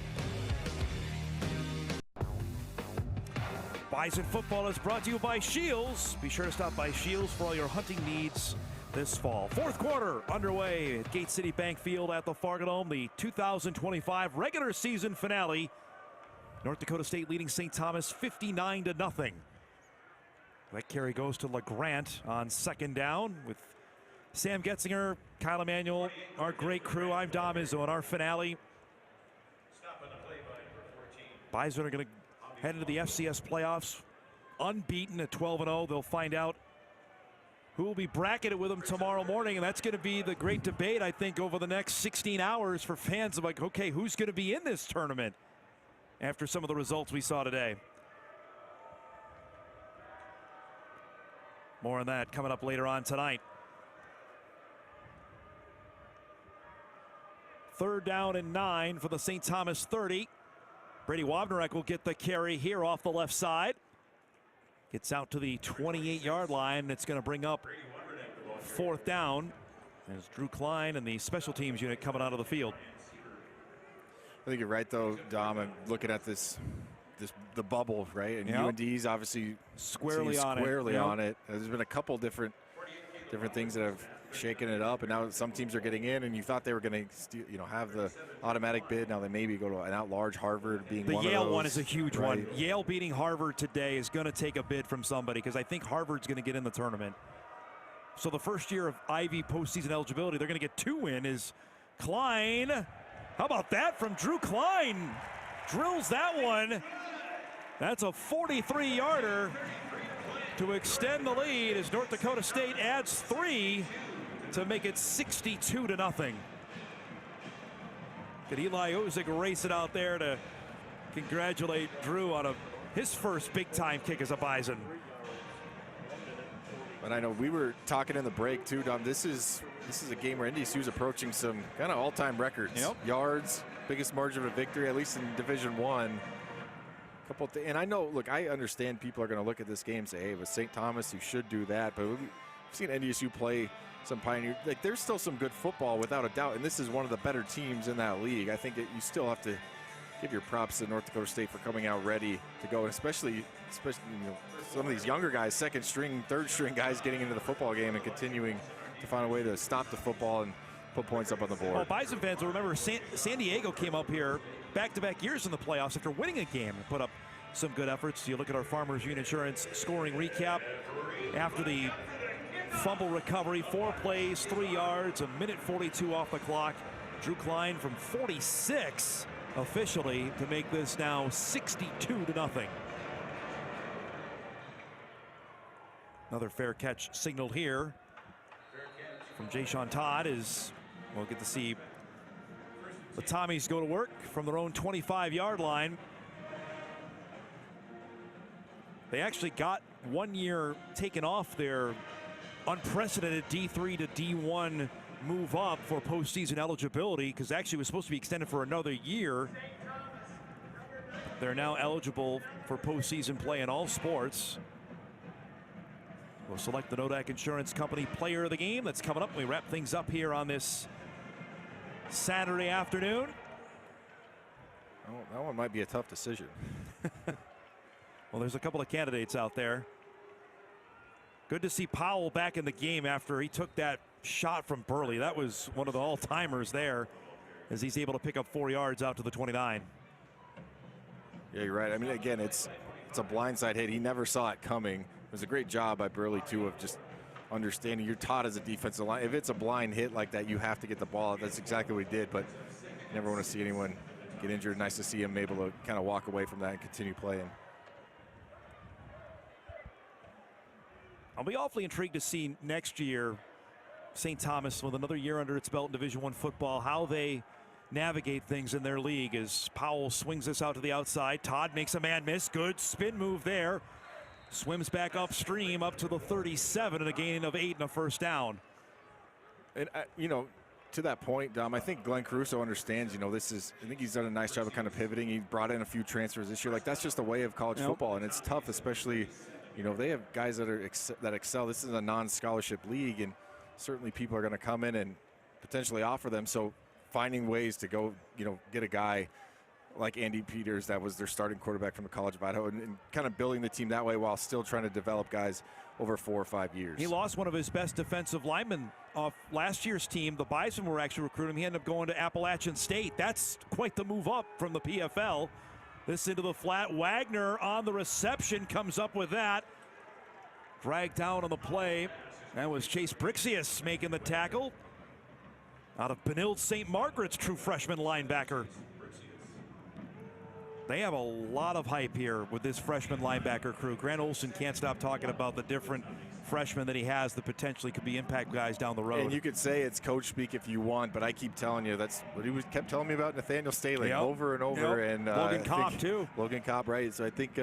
S1: Bison football is brought to you by Shields. Be sure to stop by Shields for all your hunting needs this fall. Fourth quarter underway at Gate City Bank Field at the Fargodome. The 2025 regular season finale. North Dakota State leading St. Thomas 59-0. That carry goes to LeGrant on second down with Sam Getzinger, Kyle Emanuel, our great crew. I'm Dom Izzo in our finale. Bison are going to head into the FCS playoffs unbeaten at 12-0. They'll find out who will be bracketed with them tomorrow morning, and that's going to be the great debate, I think, over the next 16 hours for fans of like, okay, who's going to be in this tournament after some of the results we saw today. More on that coming up later on tonight. Third down and 9 for the St. Thomas 30. Brady Wobnerek will get the carry here off the left side. Gets out to the 28-yard line. It's going to bring up fourth down as Drew Klein and the special teams unit coming out of the field.
S2: I think you're right, though, Dom. I'm looking at the bubble, right? And
S1: yep.
S2: UND's obviously
S1: squarely on
S2: it. There's been a couple different things that have shaken it up, and now some teams are getting in, and you thought they were going to, have the automatic bid. Now they maybe go to an out-large, Harvard being one of those.
S1: The Yale one is a huge
S2: right.
S1: one. Yale beating Harvard today is going to take a bid from somebody because I think Harvard's going to get in the tournament. So the first year of Ivy postseason eligibility, they're going to get 2 in is Klein. How about that from Drew Klein? Drills that one. That's a 43-yarder to extend the lead as North Dakota State adds 3 to make it 62-0. Could Eli Ozick race it out there to congratulate Drew on his first big-time kick as a Bison.
S2: And I know we were talking in the break too, Dom. This is a game where NDSU's approaching some kind of all-time records.
S1: Yep.
S2: Yards, biggest margin of victory, at least in Division I. And I know, look, I understand people are going to look at this game and say, hey, with St. Thomas, you should do that. But we've seen NDSU play some Pioneer. Like, there's still some good football without a doubt. And this is one of the better teams in that league. I think that you still have to give your props to North Dakota State for coming out ready to go. And especially some of these younger guys, second string, third string guys getting into the football game and continuing to find a way to stop the football and put points up on the board.
S1: Well, Bison fans will remember San Diego came up here back-to-back years in the playoffs after winning a game and put up some good efforts. You look at our Farmers Union Insurance scoring recap after the fumble recovery, 4 plays, 3 yards, 1:42 off the clock. Drew Klein from 46 officially to make this now 62-0. Another fair catch signaled here from Jayshon Todd is we'll get to see the Tommies go to work from their own 25-yard line. They actually got 1 year taken off their unprecedented D3 to D1 move up for postseason eligibility because actually it was supposed to be extended for another year. They're now eligible for postseason play in all sports. We'll select the Nodak Insurance Company player of the game. That's coming up. We wrap things up here on this Saturday afternoon.
S2: Oh, that one might be a tough decision.
S1: Well, there's a couple of candidates out there. Good to see Powell back in the game after he took that shot from Burley. That was one of the all-timers there. as he's able to pick up 4 yards out to the 29.
S2: Yeah, you're right. I mean, again, it's a blindside hit. He never saw it coming. It was a great job by Burley, too, of just understanding. You're taught as a defensive line, if it's a blind hit like that, you have to get the ball out. That's exactly what he did, but you never want to see anyone get injured. Nice to see him able to kind of walk away from that and continue playing.
S1: I'll be awfully intrigued to see next year St. Thomas with another year under its belt in Division I football, how they navigate things in their league as Powell swings this out to the outside. Todd makes a man miss. Good spin move there. Swims back upstream up to the 37 and a gain of 8 and a first down.
S2: And, you know, to that point, Dom, I think Glenn Caruso understands, you know, I think he's done a nice job of kind of pivoting. He brought in a few transfers this year. Like, that's just the way of college football, and it's tough, especially, you know, they have guys that excel. This is a non-scholarship league, and certainly people are going to come in and potentially offer them. So finding ways to go, you know, get a guy like Andy Peters, that was their starting quarterback from the College of Idaho, and kind of building the team that way while still trying to develop guys over 4 or 5 years.
S1: He lost one of his best defensive linemen off last year's team. The Bison were actually recruiting him. He ended up going to Appalachian State. That's quite the move up from the PFL. This into the flat. Wagner on the reception comes up with that. Dragged down on the play. That was Chase Brixius making the tackle. Out of Benilde St. Margaret's, true freshman linebacker. They have a lot of hype here with this freshman linebacker crew. Grant Olson can't stop talking about the different freshmen that he has that potentially could be impact guys down the road.
S2: And you could say it's coach speak if you want, but I keep telling you that's what he kept telling me about Nathaniel Staley over and over. And
S1: Logan Cobb too.
S2: Logan Cobb, right? So I think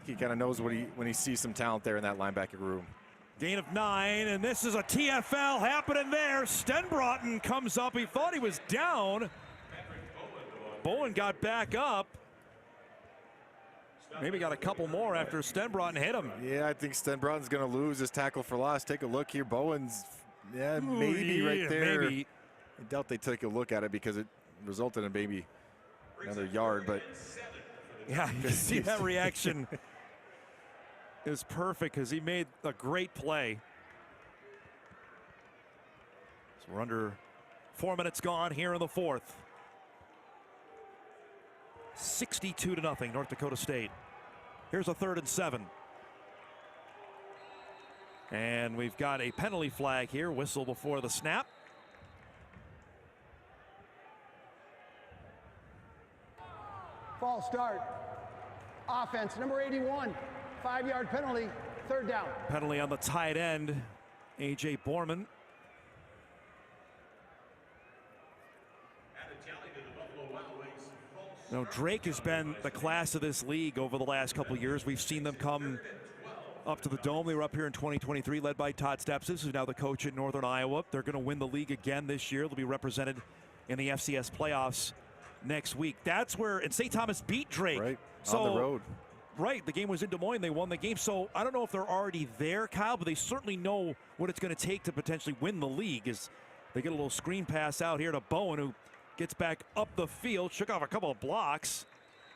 S2: he kind of knows when he sees some talent there in that linebacker room.
S1: Gain of 9, and this is a TFL happening there. Stenbroughton comes up. He thought he was down. Bowen got back up. Maybe got a couple more after Stenbroughton hit him.
S2: Yeah, I think Stenbroughton's going to lose his tackle for loss. Take a look here. Bowen's, maybe right there.
S1: Maybe.
S2: I doubt they took a look at it because it resulted in maybe another yard, but.
S1: Yeah, you can see that reaction is perfect because he made a great play. So we're under 4 minutes gone here in the fourth. 62-0, North Dakota State. Here's a 3rd and 7. And we've got a penalty flag here. Whistle before the snap.
S3: False start. Offense, number 81. 5-yard penalty, 3rd down.
S1: Penalty on the tight end, A.J. Borman. You know, Drake has been the class of this league over the last couple of years. We've seen them come up to the Dome. They were up here in 2023, led by Todd Stepsis, who's now the coach at Northern Iowa. They're going to win the league again this year. They'll be represented in the FCS playoffs next week. That's where, and St. Thomas beat Drake.
S2: Right,
S1: so,
S2: on the road.
S1: Right, the game was in Des Moines. They won the game. So I don't know if they're already there, Kyle, but they certainly know what it's going to take to potentially win the league. As they get a little screen pass out here to Bowen, who gets back up the field, shook off a couple of blocks,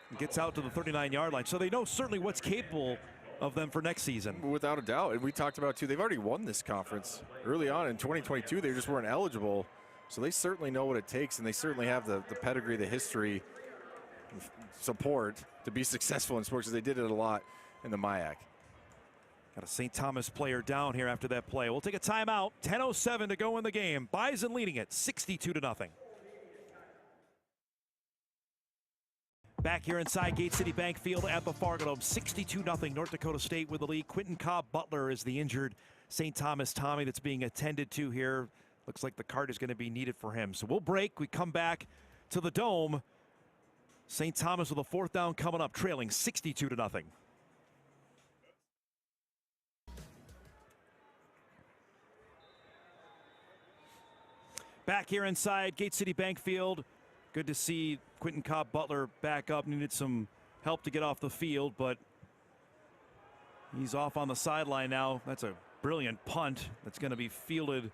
S1: and gets out to the 39-yard line. So they know certainly what's capable of them for next season.
S2: Without a doubt. And we talked about, too, they've already won this conference. Early on in 2022, they just weren't eligible. So they certainly know what it takes, and they certainly have the pedigree, the history, support to be successful in sports, because they did it a lot in the MIAC.
S1: Got a St. Thomas player down here after that play. We'll take a timeout. 10:07 to go in the game. Bison leading it 62-0. Back here inside Gate City Bank Field at the Fargodome, 62-0 North Dakota State with the lead. Quentin Cobb Butler is the injured St. Thomas Tommy that's being attended to here. Looks like the cart is going to be needed for him. So we'll break. We come back to the Dome. St. Thomas with a 4th down coming up, trailing 62-0. Back here inside Gate City Bank Field. Good to see Quentin Cobb Butler back up. Needed some help to get off the field, but he's off on the sideline now. That's a brilliant punt that's going to be fielded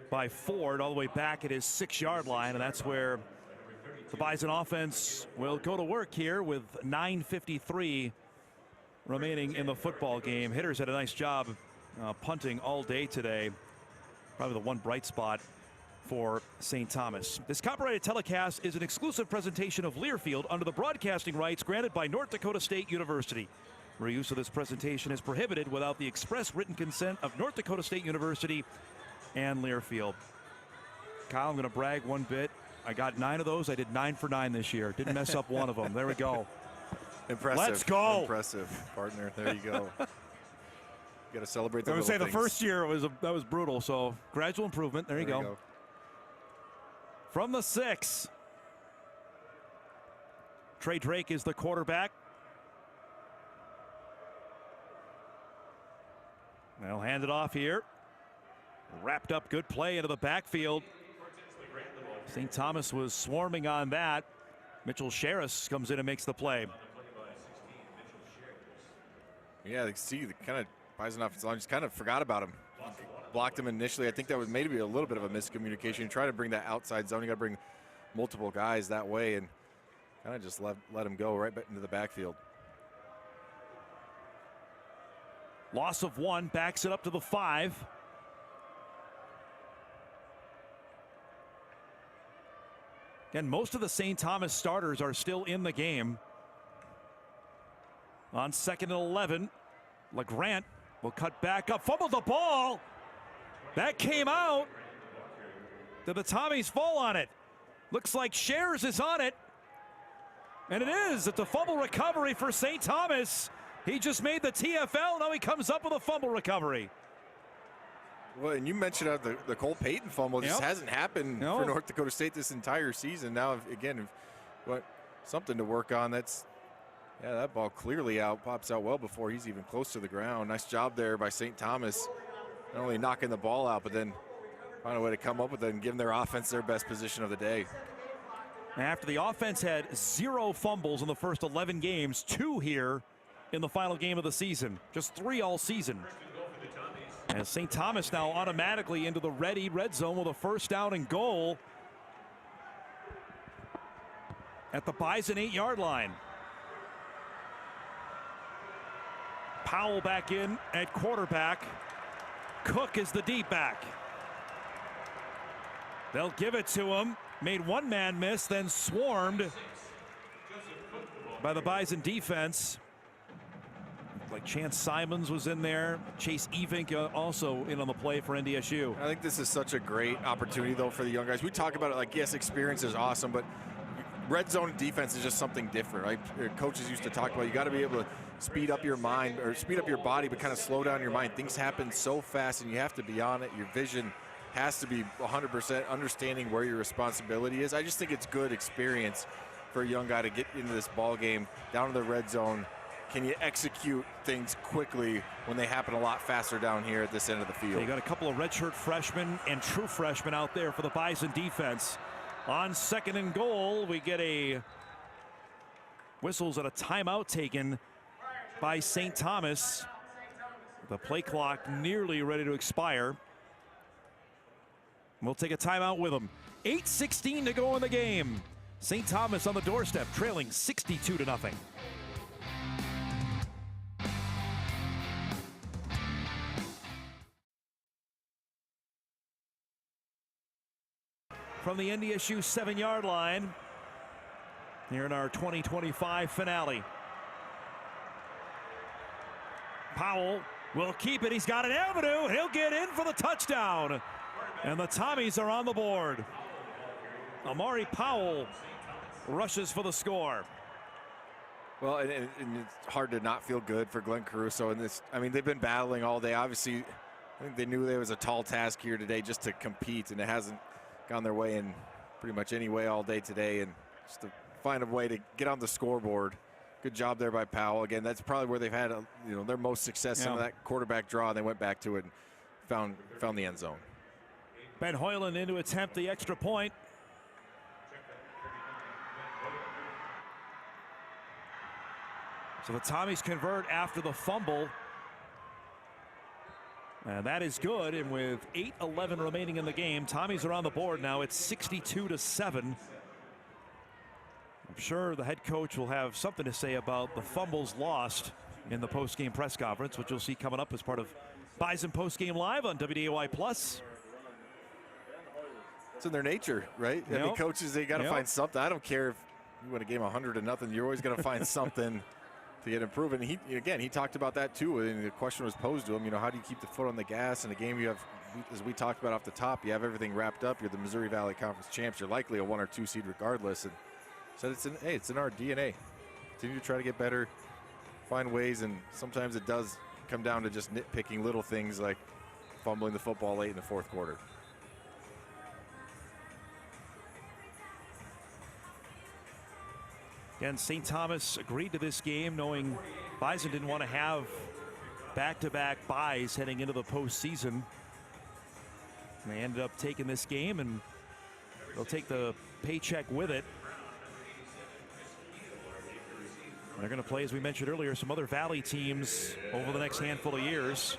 S1: by Ford all the way back at his 6-yard line, and that's where the Bison offense will go to work here with 9:53 remaining in the football game. Hitters had a nice job punting all day today. Probably the one bright spot for St. Thomas. This copyrighted telecast is an exclusive presentation of Learfield under the broadcasting rights granted by North Dakota State University. Reuse of this presentation is prohibited without the express written consent of North Dakota State University and Learfield. Kyle, I'm going to brag one bit. I got 9 of those. I did 9 for 9 this year. Didn't mess up one of them. There we go.
S2: Impressive.
S1: Let's go.
S2: Impressive, partner. There you go. You got to celebrate the
S1: I would
S2: little
S1: say
S2: things.
S1: the first year that was brutal. So gradual improvement. There you go. From the 6. Trey Drake is the quarterback. They'll hand it off here. Wrapped up, good play into the backfield. St. Thomas was swarming on that. Mitchell Sherris comes in and makes the play.
S2: Yeah, they see the kind of Bison offensive line just kind of forgot about him. Blocked him initially. I think that was maybe a little bit of a miscommunication. You try to bring that outside zone. You got to bring multiple guys that way, and kind of just let him go right back into the backfield.
S1: Loss of 1, backs it up to the 5. And most of the St. Thomas starters are still in the game. On 2nd and 11, LeGrant will cut back up, fumbled the ball. That came out. Did the Tommies fall on it? Looks like Shares is on it. And it is. It's a fumble recovery for St. Thomas. He just made the TFL. Now he comes up with a fumble recovery.
S2: Well, and you mentioned the Cole Payton fumble. It just hasn't happened for North Dakota State this entire season. Now, again, something to work on. That ball clearly pops out well before he's even close to the ground. Nice job there by St. Thomas. Not only knocking the ball out, but then find a way to come up with it and giving their offense their best position of the day.
S1: After the offense had 0 fumbles in the first 11 games, 2 here in the final game of the season. Just 3 all season. As St. Thomas now automatically into the red zone with a 1st down and goal at the Bison 8-yard line. Powell back in at quarterback. Cook is the deep back. They'll give it to him. Made one man miss, then swarmed by the Bison defense. Like Chance Simons was in there. Chase Evink also in on the play for NDSU.
S2: I think this is such a great opportunity, though, for the young guys. We talk about it like, yes, experience is awesome, but red zone defense is just something different, right? Coaches used to talk about you got to be able to speed up your mind or speed up your body, but kind of slow down your mind. Things happen so fast, and you have to be on it. Your vision has to be 100% understanding where your responsibility is. I just think it's good experience for a young guy to get into this ball game, down to the red zone. Can you execute things quickly when they happen a lot faster down here at this end of the field?
S1: You got a couple of redshirt freshmen and true freshmen out there for the Bison defense. On 2nd and goal, we get a whistles at a timeout taken by St. Thomas. The play clock nearly ready to expire. We'll take a timeout with them. 8:16 to go in the game. St. Thomas on the doorstep, trailing 62-0. From the NDSU 7-yard line here in our 2025 finale. Powell will keep it. He's got an avenue. He'll get in for the touchdown. And the Tommies are on the board. Amari Powell rushes for the score.
S2: Well, and it's hard to not feel good for Glenn Caruso in this. I mean, they've been battling all day. Obviously, I think they knew there was a tall task here today just to compete, and it hasn't gone their way in pretty much any way all day today, and just to find a way to get on the scoreboard. Good job there by Powell. Again, that's probably where they've had their most success in that quarterback draw. They went back to it and found the end zone.
S1: Ben Hoyland in to attempt the extra point. So the Tommies convert after the fumble. And that is good, and with 8:11 remaining in the game, Tommies are on the board now. It's 62-7. I'm sure the head coach will have something to say about the fumbles lost in the post-game press conference, which you'll see coming up as part of Bison Post-Game Live on WDAY Plus.
S2: it's in their nature, right? I mean, coaches, they got to find something. I don't care if you win a game 100-0. You're always going to find something to get improved. And he talked about that too. And the question was posed to him, how do you keep the foot on the gas in a game you have, as we talked about off the top, you have everything wrapped up. You're the Missouri Valley Conference champs. You're likely a 1 or 2 seed regardless. And said it's in our DNA. Continue to try to get better, find ways, and sometimes it does come down to just nitpicking little things like fumbling the football late in the fourth quarter.
S1: Again, St. Thomas agreed to this game knowing Bison didn't want to have back-to-back byes heading into the postseason. And they ended up taking this game, and they'll take the paycheck with it. And they're going to play, as we mentioned earlier, some other Valley teams over the next handful of years.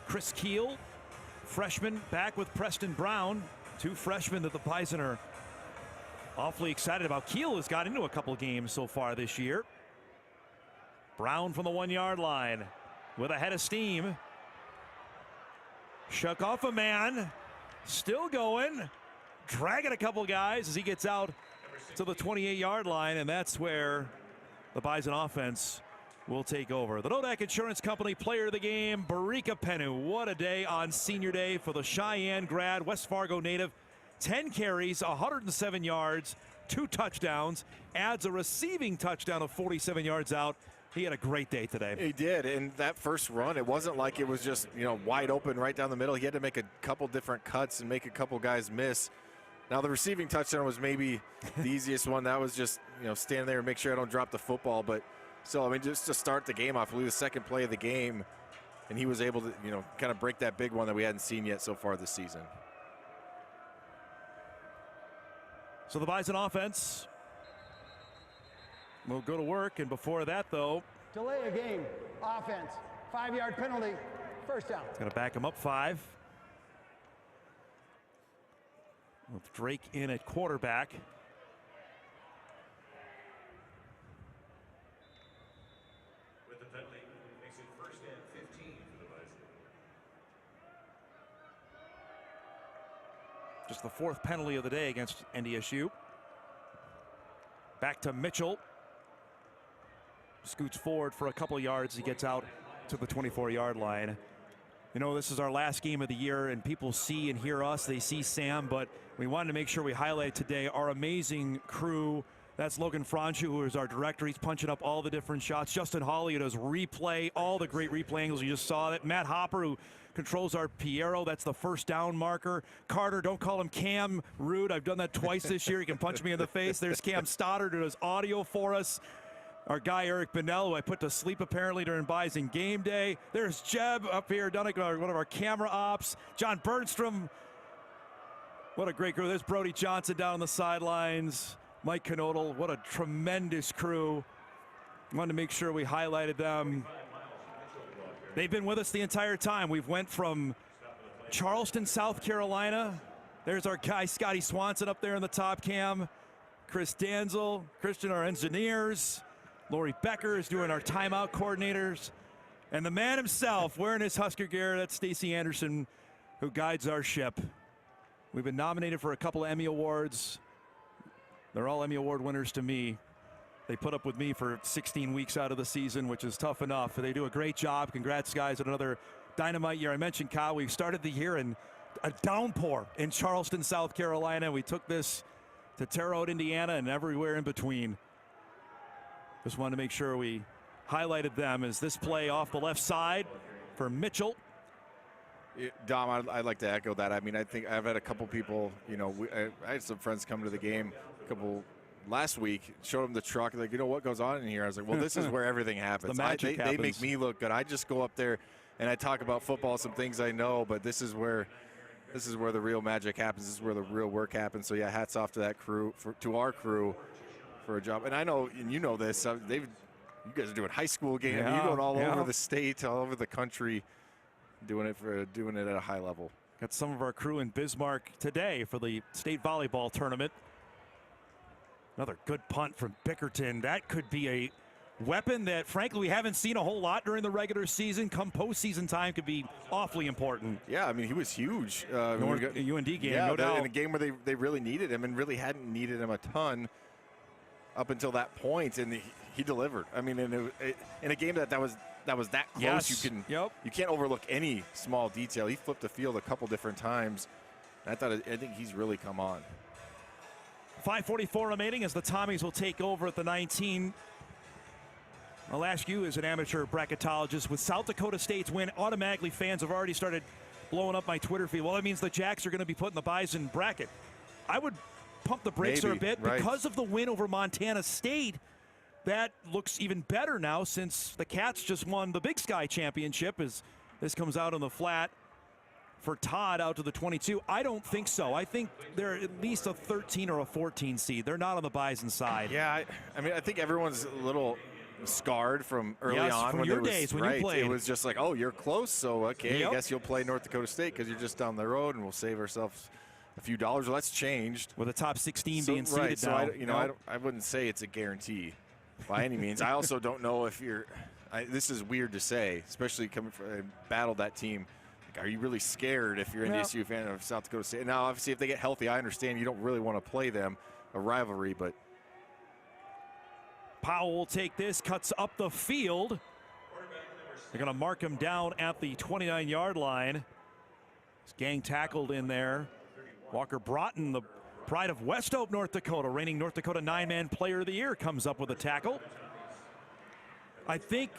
S1: Chris Keel, freshman, back with Preston Brown. 2 freshmen that the Bison are awfully excited about. Keel has got into a couple of games so far this year. Brown from the 1-yard line with a head of steam. Shook off a man, still going, dragging a couple guys as he gets out to the 28-yard line, and that's where the Bison offense will take over. The Nodak Insurance Company player of the game, Barika Penu. What a day on senior day for the Cheyenne grad, West Fargo native. 10 carries, 107 yards, 2 touchdowns, adds a receiving touchdown of 47 yards out. He had a great day today.
S2: He did, and that first run, it wasn't like it was just, wide open right down the middle. He had to make a couple different cuts and make a couple guys miss. Now, the receiving touchdown was maybe the easiest one. That was just, stand there and make sure I don't drop the football. But still, I mean, just to start the game off, the second play of the game, and he was able to, kind of break that big one that we hadn't seen yet so far this season.
S1: So the Bison offense will go to work, and before that, though,
S3: Delay a game, offense, 5-yard penalty, first down.
S1: It's going to back him up 5. With Drake in at quarterback.
S6: With the penalty, makes it 1st and 15 for the Bison.
S1: Just the 4th penalty of the day against NDSU. Back to Mitchell. Scoots forward for a couple yards. He gets out to the 24-yard line. This is our last game of the year, and people see and hear us. They see Sam, but we wanted to make sure we highlight today our amazing crew. That's Logan Franchu, who is our director. He's punching up all the different shots. Justin Hawley does replay, all the great replay angles. You just saw that. Matt Hopper, who controls our Piero. That's the first down marker. Carter, don't call him Cam. Rude. I've done that twice this year. He can punch me in the face. There's Cam Stoddard, who does audio for us. Our guy, Eric Bennell, who I put to sleep apparently during Bison game day. There's Jeb up here, one of our camera ops. John Bernstrom. What a great crew. There's Brody Johnson down on the sidelines. Mike Knodel. What a tremendous crew. Wanted to make sure we highlighted them. They've been with us the entire time. We've went from Charleston, South Carolina. There's our guy, Scotty Swanson, up there in the top cam. Chris Danzel, Christian, our engineers. Lori Becker is doing our timeout coordinators. And the man himself, wearing his Husker gear, that's Stacy Anderson, who guides our ship. We've been nominated for a couple of Emmy Awards. They're all Emmy Award winners to me. They put up with me for 16 weeks out of the season, which is tough enough. They do a great job. Congrats, guys, on another dynamite year. I mentioned, Kyle, we started the year in a downpour in Charleston, South Carolina. We took this to Terre Haute, Indiana, and everywhere in between. Just wanted to make sure we highlighted them as this play off the left side for Mitchell.
S2: Dom, I'd like to echo that. I mean, I think I've had a couple people, I had some friends come to the game last week, showed them the truck, like, what goes on in here? I was like, well, this is where everything happens.
S1: The magic happens.
S2: They make me look good. I just go up there and I talk about football, some things I know, but this is where the real magic happens. This is where the real work happens. So yeah, hats off to that crew, to our crew, for a job. And I know, and you know this, you guys are doing high school games. You're going all over the state, all over the country, doing it at a high level.
S1: Got some of our crew in Bismarck today for the state volleyball tournament. Another good punt from Bickerton. That could be a weapon that, frankly, we haven't seen a whole lot during the regular season. Come postseason time could be awfully important.
S2: Yeah, I mean, he was huge.
S1: UND game,
S2: yeah,
S1: no doubt.
S2: In a game where they really needed him and really hadn't needed him a ton up until that point, and he delivered. I mean, in a game that was that close,
S1: yes.
S2: you can't overlook any small detail. He flipped the field a couple different times. I think he's really come on.
S1: 5:44 remaining as the Tommies will take over at the 19. I'll ask you, as an amateur bracketologist, with South Dakota State's win, automatically fans have already started blowing up my Twitter feed. Well, that means the Jacks are going to be put in the Bison bracket. I would pump the brakes a bit because of the win over Montana State. That looks even better now since the Cats just won the Big Sky Championship, as this comes out on the flat for Todd out to the 22. I don't think so. I think they're at least a 13 or a 14 seed. They're not on the Bison side.
S2: Yeah, I mean, I think everyone's a little scarred from early on.
S1: From your days when you played.
S2: It was just like, oh, you're close, so okay, I guess you'll play North Dakota State because you're just down the road, and we'll save ourselves a few dollars. Well, that's changed.
S1: With the top 16 being seeded
S2: now. I wouldn't say it's a guarantee by any means. I also don't know if you're this is weird to say, especially coming from battled that team. Like, are you really scared if you're an NDSU fan of South Dakota State? Now, obviously, if they get healthy, I understand you don't really want to play them, a rivalry, but
S1: Powell will take this, cuts up the field. They're going to mark him down at the 29-yard line. He's gang tackled in there. Walker Broughton, the pride of West Hope, North Dakota, reigning North Dakota 9-man player of the year, comes up with a tackle. I think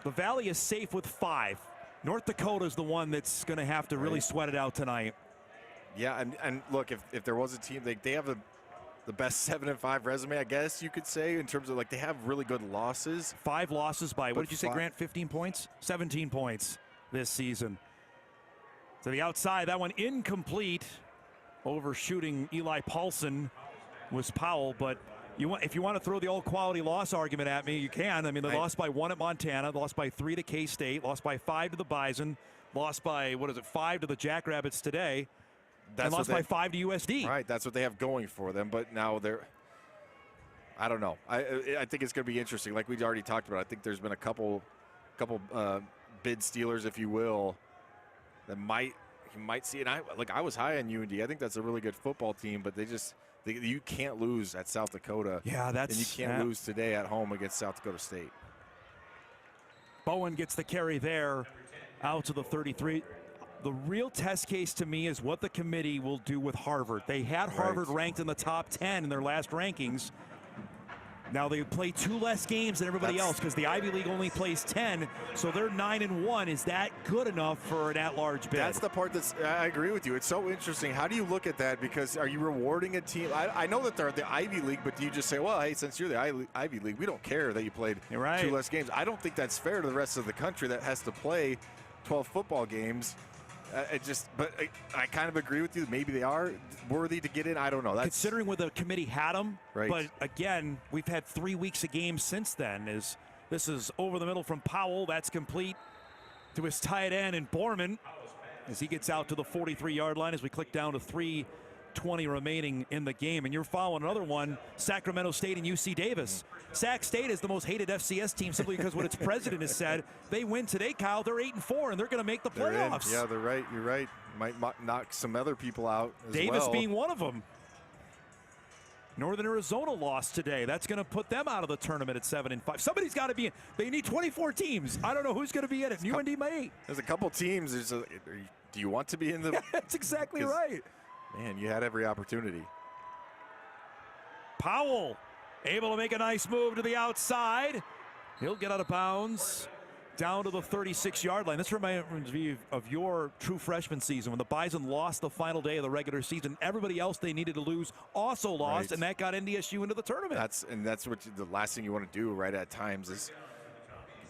S1: the Valley is safe with 5. North Dakota is the one that's going to have to really sweat it out tonight.
S2: Yeah, and look, if there was a team, they have the best 7-5 resume, I guess you could say, in terms of, like, they have really good losses.
S1: 5 losses by, what did you say, Grant, 15 points? 17 points this season. To the outside, that one incomplete. Overshooting Eli Paulson was Powell, but if you want to throw the old quality loss argument at me, you can. I mean, they lost by 1 at Montana, lost by 3 to K-State, lost by 5 to the Bison, lost by, 5 to the Jackrabbits today, and lost by 5 to USD.
S2: Right, that's what they have going for them, but now I don't know. I think it's going to be interesting. Like we already talked about, I think there's been a couple bid stealers, if you will, that you might see. And I was high on UND. I think that's a really good football team, but you can't lose at South Dakota.
S1: Yeah,
S2: and you can't lose today at home against South Dakota State.
S1: Bowen gets the carry there, out to the 33. The real test case to me is what the committee will do with Harvard. They had Harvard ranked in the top 10 in their last rankings. Now they play 2 less games than everybody else because the Ivy League only plays 10, so they're 9-1. Is that good enough for an at-large bid?
S2: That's the part I agree with you. It's so interesting. How do you look at that? Because are you rewarding a team? I know that they're the Ivy League, but do you just say, well, hey, since you're the Ivy League, we don't care that you played 2 less games? I don't think that's fair to the rest of the country that has to play 12 football games. I kind of agree with you. Maybe they are worthy to get in. I don't know.
S1: Considering where the committee had them, but again, we've had 3 weeks of games since then. This is over the middle from Powell. That's complete to his tight end and Borman as he gets out to the 43-yard line as we click down to 3:20 remaining in the game. And you're following another one, Sacramento State and UC Davis. Sac State is the most hated FCS team simply because what its president has said. They win today, Kyle. They're 8-4, and they're going to make the playoffs.
S2: Yeah, they're right. You're right. Might knock some other people out as
S1: Davis being one of them. Northern Arizona lost today. That's going to put them out of the tournament at 7-5. Somebody's got to be in. They need 24 teams. I don't know who's going to be in it. UND may.
S2: There's a couple teams. Do you want to be in the?
S1: Yeah, that's exactly right.
S2: Man, you had every opportunity.
S1: Powell able to make a nice move to the outside. He'll get out of bounds down to the 36-yard line. This reminds me of your true freshman season when the Bison lost the final day of the regular season. Everybody else they needed to lose also lost, and that got NDSU into the tournament.
S2: That's what the last thing you want to do right at times is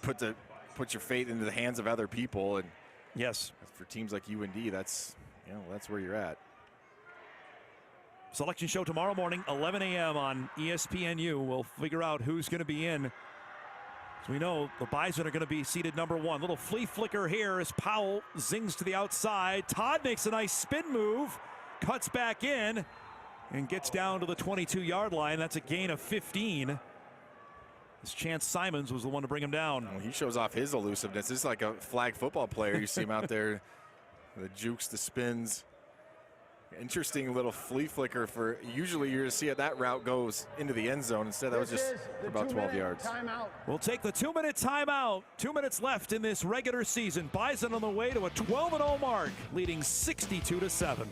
S2: put your fate into the hands of other people. And
S1: yes,
S2: for teams like UND, that's where you're at.
S1: Selection show tomorrow morning, 11 a.m. on ESPNU. We'll figure out who's going to be in. As we know, the Bison are going to be seated number 1. Little flea flicker here as Powell zings to the outside. Todd makes a nice spin move, cuts back in, and gets down to the 22-yard line. That's a gain of 15. Chance Simons was the one to bring him down.
S2: Well, he shows off his elusiveness. This is like a flag football player. You see him out there, the jukes, the spins. Interesting little flea flicker for, usually you're to see it, that route goes into the end zone. Instead, that was just for about 12 yards.
S3: Timeout.
S1: We'll take the 2-minute timeout. 2 minutes left in this regular season. Bison on the way to a 12-0 mark, leading 62-7.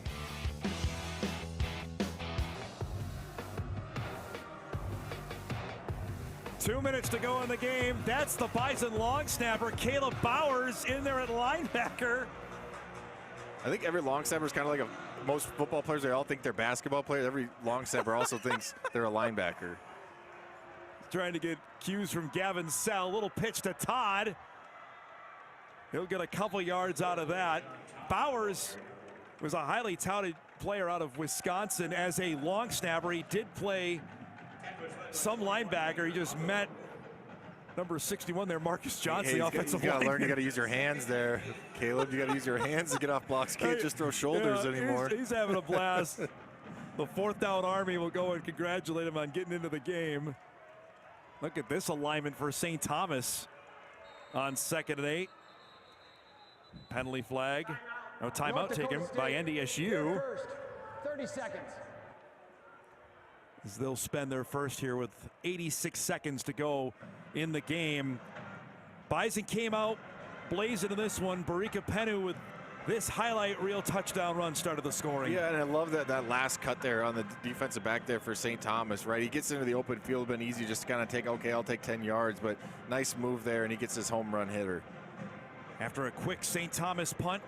S1: Two minutes to go in the game. That's the Bison long snapper, Caleb Bowers, in there at linebacker.
S2: I think every long snapper is kind of like most football players, they all think they're basketball players. Every long snapper also thinks they're a linebacker.
S1: Trying to get cues from Gavin Sell. Little pitch to Todd. He'll get a couple yards out of that. Bowers was a highly touted player out of Wisconsin as a long snapper. He did play some linebacker. He just met number 61 there, Marcus Johnson, the offensive lineman.
S2: You got to learn, you got to use your hands there, Caleb. You got to use your hands to get off blocks. Can't just throw shoulders anymore.
S1: He's having a blast. The 4th down Army will go and congratulate him on getting into the game. Look at this alignment for St. Thomas on 2nd and 8. Penalty flag. No timeout taken by NDSU.
S3: 30 seconds.
S1: As they'll spend their first here with 86 seconds to go in the game. Bison came out blazing in this one. Barika Penu with this highlight reel touchdown run started the scoring.
S2: Yeah, and I love that last cut there on the defensive back there for St. Thomas, right? He gets into the open field, been easy just to kind of take, okay, I'll take 10 yards, but nice move there, and he gets his home run hitter.
S1: After a quick St. Thomas punt,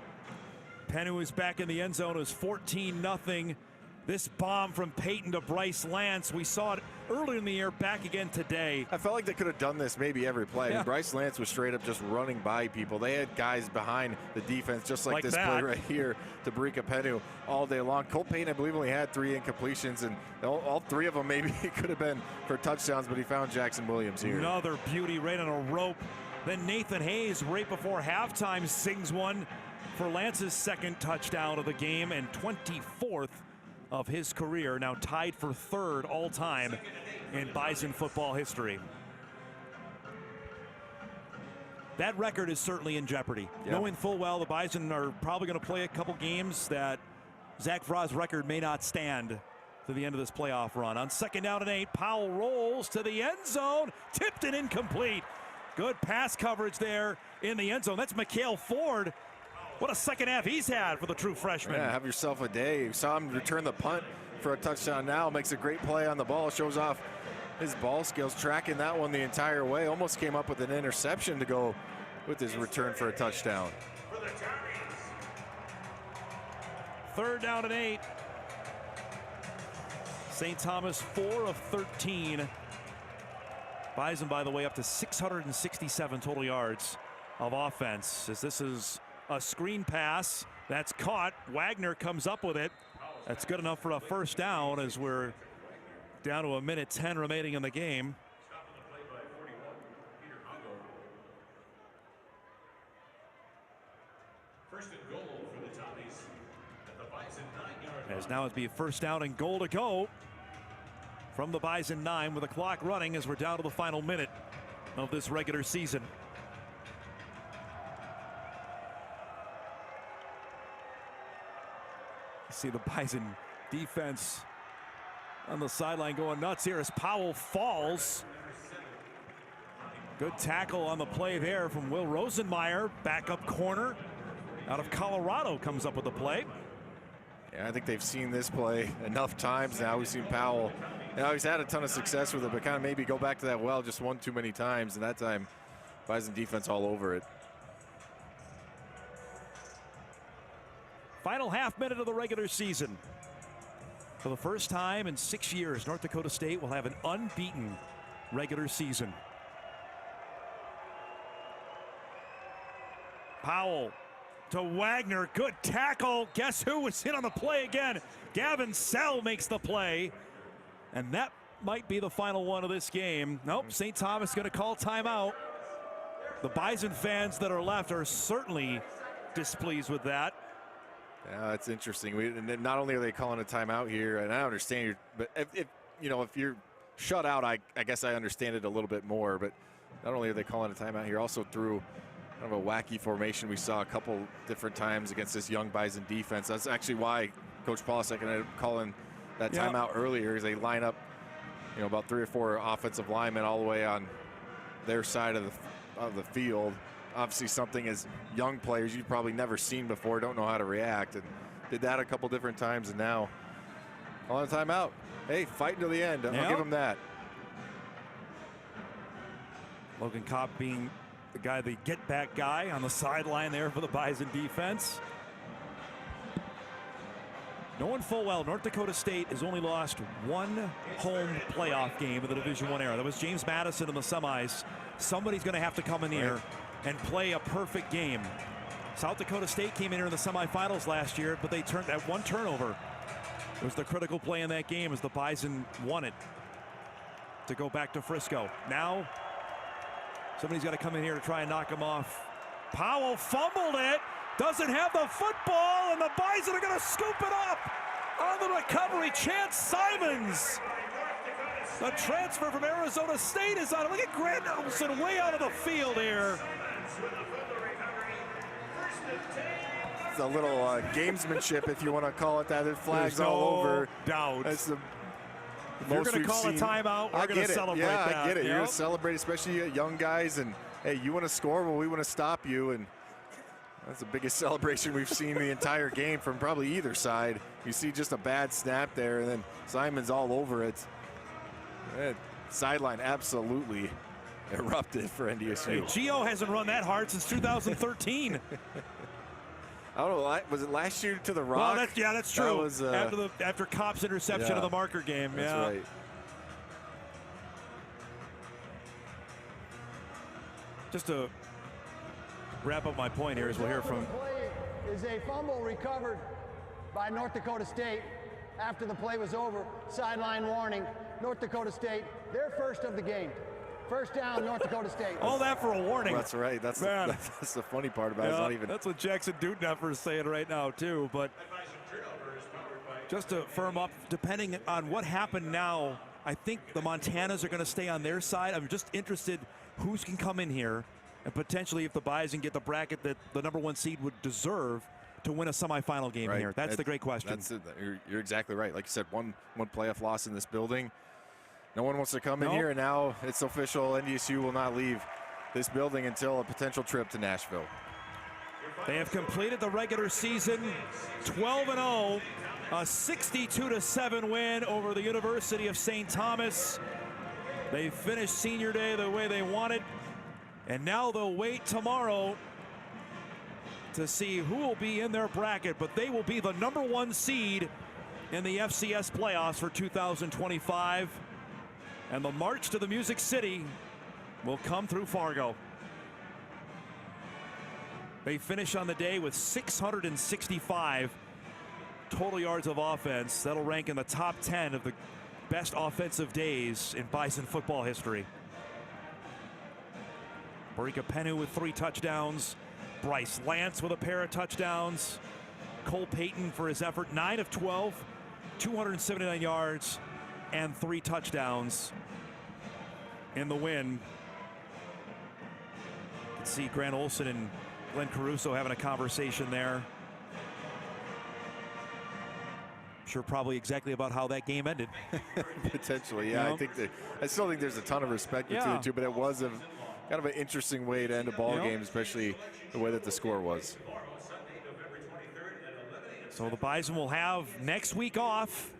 S1: Penu is back in the end zone. It was 14-0. This bomb from Peyton to Bryce Lance, we saw it earlier in the year, back again today.
S2: I felt like they could have done this maybe every play.
S1: Yeah.
S2: Bryce Lance was straight up just running by people. They had guys behind the defense, just like this play right here to Barika Penu all day long. Cole Payton, I believe, only had 3 incompletions, and all 3 of them maybe could have been for touchdowns, but he found Jackson Williams here.
S1: Another beauty right on a rope. Then Nathan Hayes, right before halftime, sings one for Lance's 2nd touchdown of the game and 24th of his career, now tied for 3rd all time in Bison football history. That record is certainly in jeopardy.
S2: Yeah.
S1: Knowing full well the Bison are probably going to play a couple games that Zach Vrah's record may not stand to the end of this playoff run. On 2nd down and 8, Powell rolls to the end zone, tipped and incomplete. Good pass coverage there in the end zone. That's Mikhail Ford. What a second half he's had for the true freshman.
S2: Yeah, have yourself a day. You saw him return the punt for a touchdown now. Makes a great play on the ball. Shows off his ball skills, tracking that one the entire way. Almost came up with an interception to go with his return for a touchdown.
S1: 3rd down and 8. St. Thomas 4 of 13. Bison, by the way, up to 667 total yards of offense, as this is a screen pass that's caught. Wagner comes up with it. That's good enough for a 1st down, as we're down to 1:10 remaining in the game.
S6: First and goal for the Tommies at the Bison 9-yard line.
S1: As now it'd be 1st down and goal to go from the Bison 9 with the clock running as we're down to the final minute of this regular season. See the Bison defense on the sideline going nuts here as Powell falls. Good tackle on the play there from Will Rosenmeyer. Backup corner out of Colorado comes up with the play.
S2: Yeah, I think they've seen this play enough times now. We've seen Powell. Now he's had a ton of success with it, but kind of maybe go back to that well just one too many times, and that time Bison defense all over it.
S1: Final half minute of the regular season. For the first time in 6 years, North Dakota State will have an unbeaten regular season. Powell to Wagner, good tackle. Guess who was hit on the play again? Gavin Sell makes the play. And that might be the final one of this game. Nope, St. Thomas going to call timeout. The Bison fans that are left are certainly displeased with that.
S2: Yeah, that's interesting. And not only are they calling a timeout here, and I understand, but if shutout, I guess I understand it a little bit more, but not only are they calling a timeout here, also threw kind of a wacky formation we saw a couple different times against this young Bison defense. That's actually why Coach Polisek ended up calling that timeout earlier, is they line up, you know, about 3 or 4 offensive linemen all the way on their side of the field. Obviously something as young players you've probably never seen before, don't know how to react, and did that a couple different times, and now calling a timeout. Hey, fighting to the end. I'll give them that.
S1: Logan Kopp being the guy, the get-back guy on the sideline there for the Bison defense. Knowing full well North Dakota State has only lost 1 home playoff game in the Division I era. That was James Madison in the semis. Somebody's going to have to come in here and play a perfect game. South Dakota State came in here in the semifinals last year, but they turned that 1 turnover. It was the critical play in that game as the Bison won it to go back to Frisco. Now somebody's got to come in here to try and knock him off. Powell fumbled it, doesn't have the football, and the Bison are going to scoop it up on the recovery. Chance Simons, the transfer from Arizona State, is on. Look at Grant Nelson way out of the field here.
S2: It's a little gamesmanship, if you want to call it that. There's flags all over.
S1: Doubt.
S2: That's the
S1: If you're going to call a timeout, we're going to celebrate that.
S2: Yeah, I get it. You're going to celebrate, especially young guys, and hey, you want to score, well, we want to stop you, and that's the biggest celebration we've seen the entire game from probably either side. You see just a bad snap there, and then Simon's all over it. Sideline absolutely erupted for NDSU.
S1: Hey, Gio hasn't run that hard since 2013.
S2: I don't know, was it last year to the Rock?
S1: Well, that's true.
S2: That was,
S1: after Kopp's interception of the marker game.
S2: That's right.
S1: Just to wrap up my point here, as we'll hear from.
S3: Play is a fumble recovered by North Dakota State after the play was over. Sideline warning. North Dakota State, their first of the game. First down, North Dakota State.
S1: All that for a warning.
S2: Well, that's right. That's the funny part about it. It's not even.
S1: That's what Jackson Dudenhofer is saying right now, too. But just to firm up, depending on what happened now, I think the Montanas are going to stay on their side. I'm just interested who can come in here and potentially, if the Bison get the bracket that the #1 seed would deserve, to win a semifinal game here. That's the great question.
S2: That's it. You're exactly right. Like you said, one playoff loss in this building. No one wants to come in here, and now it's official. NDSU will not leave this building until a potential trip to Nashville.
S1: They have completed the regular season 12-0, a 62-7 win over the University of St. Thomas. They finished senior day the way they wanted, and now they'll wait tomorrow to see who will be in their bracket, but they will be the #1 seed in the FCS playoffs for 2025. And the march to the Music City will come through Fargo. They finish on the day with 665 total yards of offense. That'll rank in the top 10 of the best offensive days in Bison football history. Barika Penu with 3 touchdowns. Bryce Lance with a pair of touchdowns. Cole Payton for his effort, 9 of 12, 279 yards, and 3 touchdowns in the win. You can see Grant Olson and Glenn Caruso having a conversation there. Sure, probably exactly about how that game ended.
S2: Potentially, yeah.
S1: You know?
S2: I still think there's a ton of respect between the two, but it was kind of an interesting way to end a ball game, especially the way that the score was.
S1: So the Bison will have next week off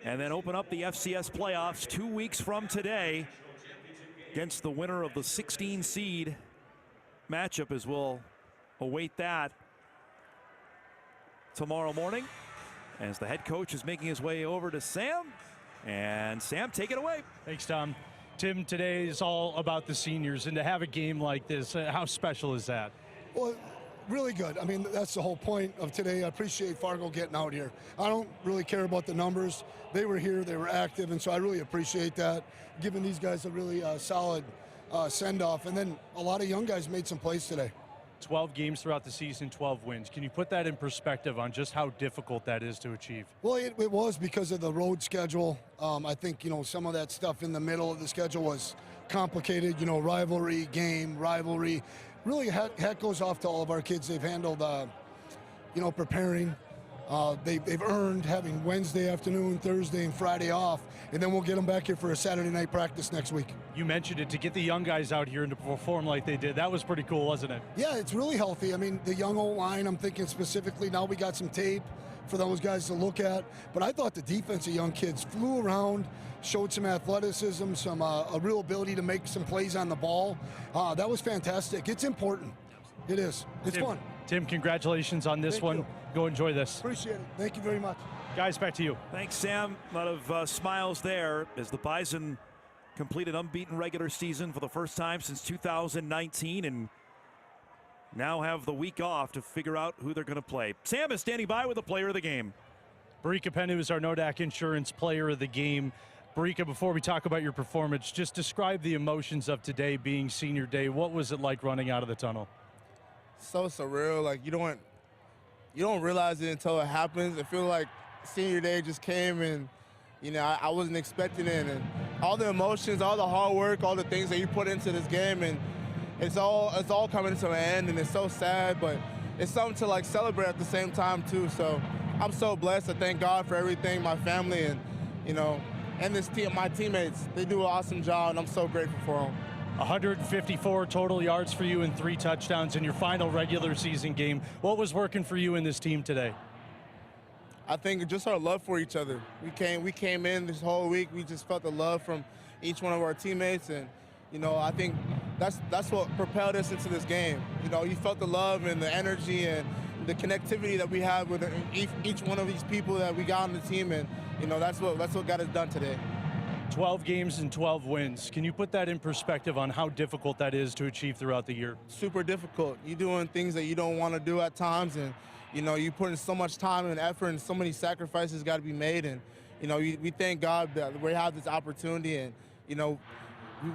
S1: and then open up the FCS playoffs 2 weeks from today against the winner of the 16 seed matchup, as we'll await that tomorrow morning as the head coach is making his way over to Sam. And Sam, take it away.
S5: Thanks, Tom. Tim, today is all about the seniors, and to have a game like this, how special is that?
S8: Well, really good. I mean, that's the whole point of today. I appreciate Fargo getting out here. I don't really care about the numbers. They were here, they were active, and so I really appreciate that, giving these guys a really solid send-off. And then a lot of young guys made some plays today.
S5: 12 games throughout the season, 12 wins. Can you put that in perspective on just how difficult that is to achieve?
S8: Well, it was because of the road schedule. I think, some of that stuff in the middle of the schedule was complicated, rivalry, game, rivalry. Really, hat goes off to all of our kids. They've handled, preparing. They've earned having Wednesday afternoon, Thursday, and Friday off, and then we'll get them back here for a Saturday night practice next week.
S5: You mentioned it, to get the young guys out here and to perform like they did. That was pretty cool, wasn't it?
S8: Yeah, it's really healthy. I mean, the young O-line, I'm thinking specifically, now we got some tape for those guys to look at, but I thought the defensive young kids flew around, showed some athleticism, some a real ability to make some plays on the ball. That was fantastic. It's important. It is. It's fun.
S5: Tim, congratulations on this one. Go enjoy this.
S8: Appreciate it. Thank you very much.
S5: Guys, back to you.
S1: Thanks, Sam. A lot of smiles there as the Bison complete an unbeaten regular season for the first time since 2019 and now have the week off to figure out who they're going to play. Sam is standing by with the player of the game.
S5: Barika Pennu is our Nodak Insurance player of the game. Barika, before we talk about your performance, just describe the emotions of today being senior day. What was it like running out of the tunnel?
S11: So surreal. Like, you don't realize it until it happens. I feel like senior day just came and, I wasn't expecting it. And all the emotions, all the hard work, all the things that you put into this game, and it's all coming to an end, and it's so sad, but it's something to like celebrate at the same time too. So I'm so blessed. I thank God for everything, my family, and and this team, my teammates. They do an awesome job, and I'm so grateful for them.
S5: 154 total yards for you and 3 touchdowns in your final regular season game. What was working for you in this team today?
S11: I think just our love for each other. We came in this whole week. We just felt the love from each one of our teammates, and I think that's what propelled us into this game. You felt the love and the energy and the connectivity that we have with each one of these people that we got on the team, and that's what got us done today.
S5: 12 games and 12 wins. Can you put that in perspective on how difficult that is to achieve throughout the year?
S11: Super difficult. You're doing things that you don't want to do at times, and you put in so much time and effort, and so many sacrifices got to be made, and we thank God that we have this opportunity, and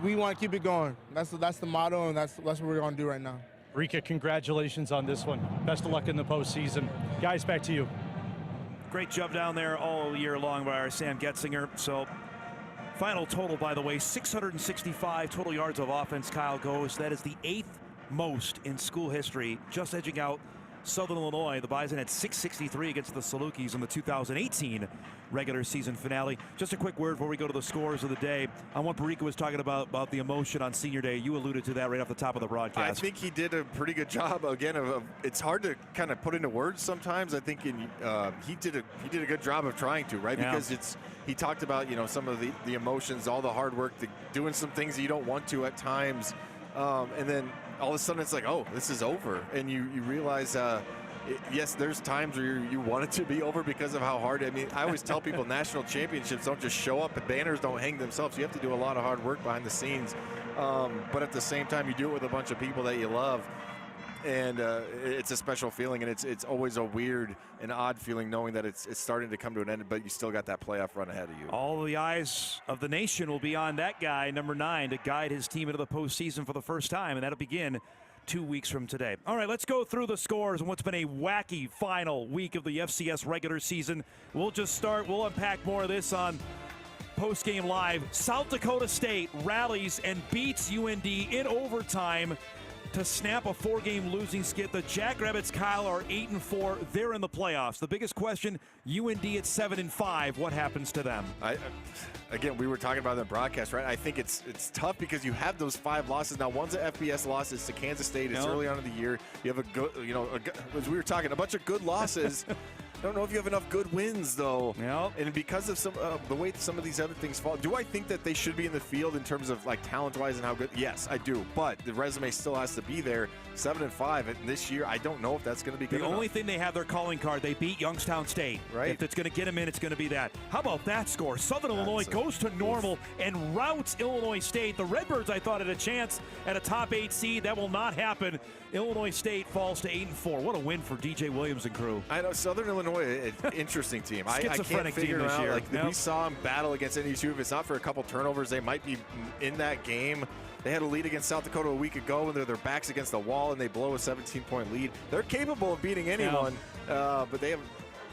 S11: we want to keep it going. That's the motto, and that's what we're going to do right now.
S5: Rika, congratulations on this one. Best of luck in the postseason. Guys, back to you.
S1: Great job down there all year long by our Sam Getzinger. So final total, by the way, 665 total yards of offense. Kyle goes. That is the 8th most in school history, just edging out Southern Illinois. The Bison had 663 against the Salukis in the 2018 regular season finale. Just a quick word before we go to the scores of the day on what Barika was talking about the emotion on senior day. You alluded to that right off the top of the broadcast.
S2: I think he did a pretty good job. Again, it's hard to kind of put into words sometimes. I think he did a good job of trying to, right?
S1: Yeah.
S2: Because he talked about some of the emotions, all the hard work, doing some things that you don't want to at times, and then all of a sudden it's like, oh, this is over, and you realize. Yes, there's times where you want it to be over because of how hard. I mean, I always tell people national championships don't just show up and banners don't hang themselves. You have to do a lot of hard work behind the scenes. But at the same time, you do it with a bunch of people that you love. And it's a special feeling, and it's always a weird and odd feeling knowing that it's starting to come to an end, but you still got that playoff run ahead of you.
S1: All the eyes of the nation will be on that guy, number 9, to guide his team into the postseason for the first time, and that'll begin 2 weeks from today. All right, let's go through the scores and what's been a wacky final week of the FCS regular season. We'll unpack more of this on Postgame Live. South Dakota State rallies and beats UND in overtime to snap a 4-game losing skid. The Jackrabbits, Kyle, are 8-4. They're in the playoffs. The biggest question, UND at 7-5. What happens to them?
S2: Again, we were talking about the broadcast, right? I think it's tough because you have those 5 losses. Now, one's an FBS loss. It's to Kansas State. It's early on in the year. You have as we were talking, a bunch of good losses. I don't know if you have enough good wins, though.
S1: Yep.
S2: And because of the way some of these other things fall, do I think that they should be in the field in terms of like talent-wise and how good? Yes, I do. But the resume still has to be there. 7-5, and this year I don't know if that's going to be good.
S1: The only thing they have their calling card, they beat Youngstown State.
S2: Right.
S1: If it's going to get them in, it's going to be that. How about that score? Southern Illinois goes to Normal and routs Illinois State. The Redbirds, I thought, had a chance at a top 8 seed. That will not happen. Illinois State falls to 8-4. What a win for DJ Williams and crew.
S2: I know Southern Illinois, an interesting team. I can't
S1: Schizophrenic
S2: figure
S1: team this
S2: out.
S1: year.
S2: Like, we saw them battle against NDSU. If it's not for a couple turnovers, they might be in that game. They had a lead against South Dakota a week ago, and they're their backs against the wall, and they blow a 17-point lead. They're capable of beating anyone, but they have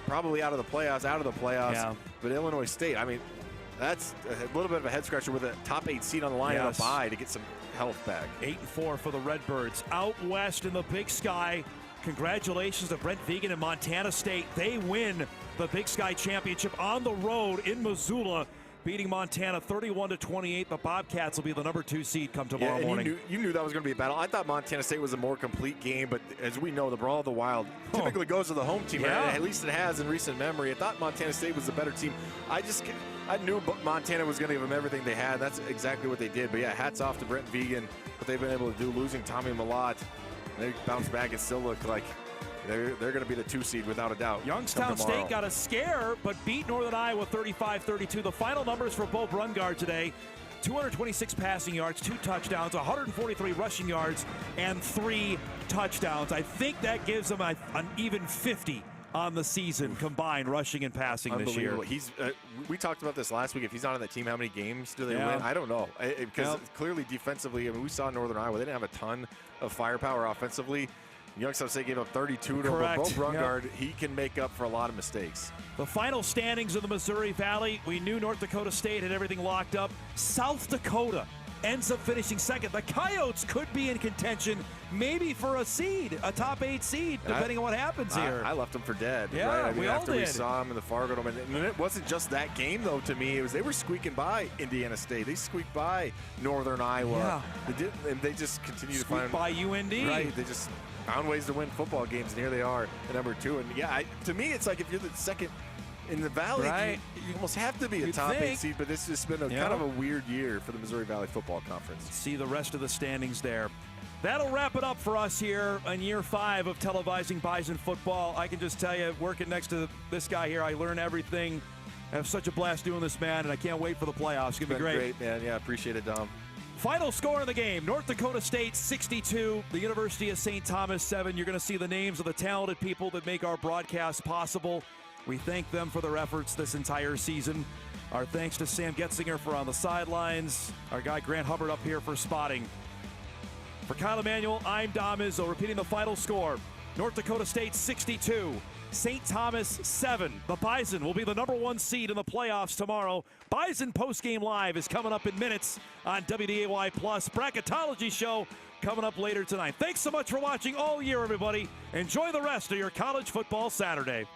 S2: probably out of the playoffs.
S1: Yeah.
S2: But Illinois State, I mean, that's a little bit of a head scratcher with a top 8 seed on the line and a bye to get some health back.
S1: 8-4 for the Redbirds. Out west in the Big Sky, congratulations to Brent Vigen and Montana State. They win the Big Sky Championship on the road in Missoula, beating Montana 31-28. The Bobcats will be the number 2 seed come tomorrow morning.
S2: You knew that was going to be a battle. I thought Montana State was a more complete game, but as we know, the Brawl of the Wild typically goes to the home team.
S1: Yeah.
S2: Right? At least it has in recent memory. I thought Montana State was the better team. I knew Montana was going to give them everything they had. That's exactly what they did. But yeah, hats off to Brent Vigen, what they've been able to do, losing Tommy Malott. They bounced back and still look like they're going to be the 2 seed without a doubt.
S1: Youngstown State got a scare, but beat Northern Iowa 35-32. The final numbers for Bo Brungard today: 226 passing yards, 2 touchdowns, 143 rushing yards, and 3 touchdowns. I think that gives them an even 50 on the season combined, rushing and passing this year.
S2: He's we talked about this last week. If he's not on the team, how many games do they win? I don't know, because clearly defensively, I mean, we saw Northern Iowa, they didn't have a ton of firepower offensively. Youngstown State gave up 32 to him, but Bo Brungard, he can make up for a lot of mistakes.
S1: The final standings of the Missouri Valley, we knew North Dakota State had everything locked up. South Dakota ends up finishing second. The Coyotes could be in contention, maybe for a seed, a top 8 seed, depending on what happens here.
S2: I left them for dead.
S1: Yeah,
S2: right? I mean, after we
S1: did.
S2: saw them in the Fargodome, and it wasn't just that game though. To me, it was they were squeaking by Indiana State. They squeaked by Northern Iowa.
S1: Yeah.
S2: They just continue to
S1: Squeaked by UND.
S2: Right. They just found ways to win football games, and here they are at number 2. And yeah, to me, it's like if you're the second in the Valley, you almost have to be a top 8 seed, but this has been kind of a weird year for the Missouri Valley Football Conference.
S1: See the rest of the standings there. That'll wrap it up for us here in year 5 of televising Bison football. I can just tell you, working next to this guy here, I learn everything. I have such a blast doing this, man, and I can't wait for the playoffs. It's going to be great.
S2: Great, man. Yeah, appreciate it, Dom.
S1: Final score of the game, North Dakota State 62, the University of St. Thomas 7. You're going to see the names of the talented people that make our broadcast possible. We thank them for their efforts this entire season. Our thanks to Sam Getzinger for on the sidelines. Our guy Grant Hubbard up here for spotting. For Kyle Emanuel, I'm Dom Izzo, repeating the final score. North Dakota State 62, St. Thomas 7. The Bison will be the number 1 seed in the playoffs tomorrow. Bison Postgame Live is coming up in minutes on WDAY Plus. Bracketology show coming up later tonight. Thanks so much for watching all year, everybody. Enjoy the rest of your college football Saturday.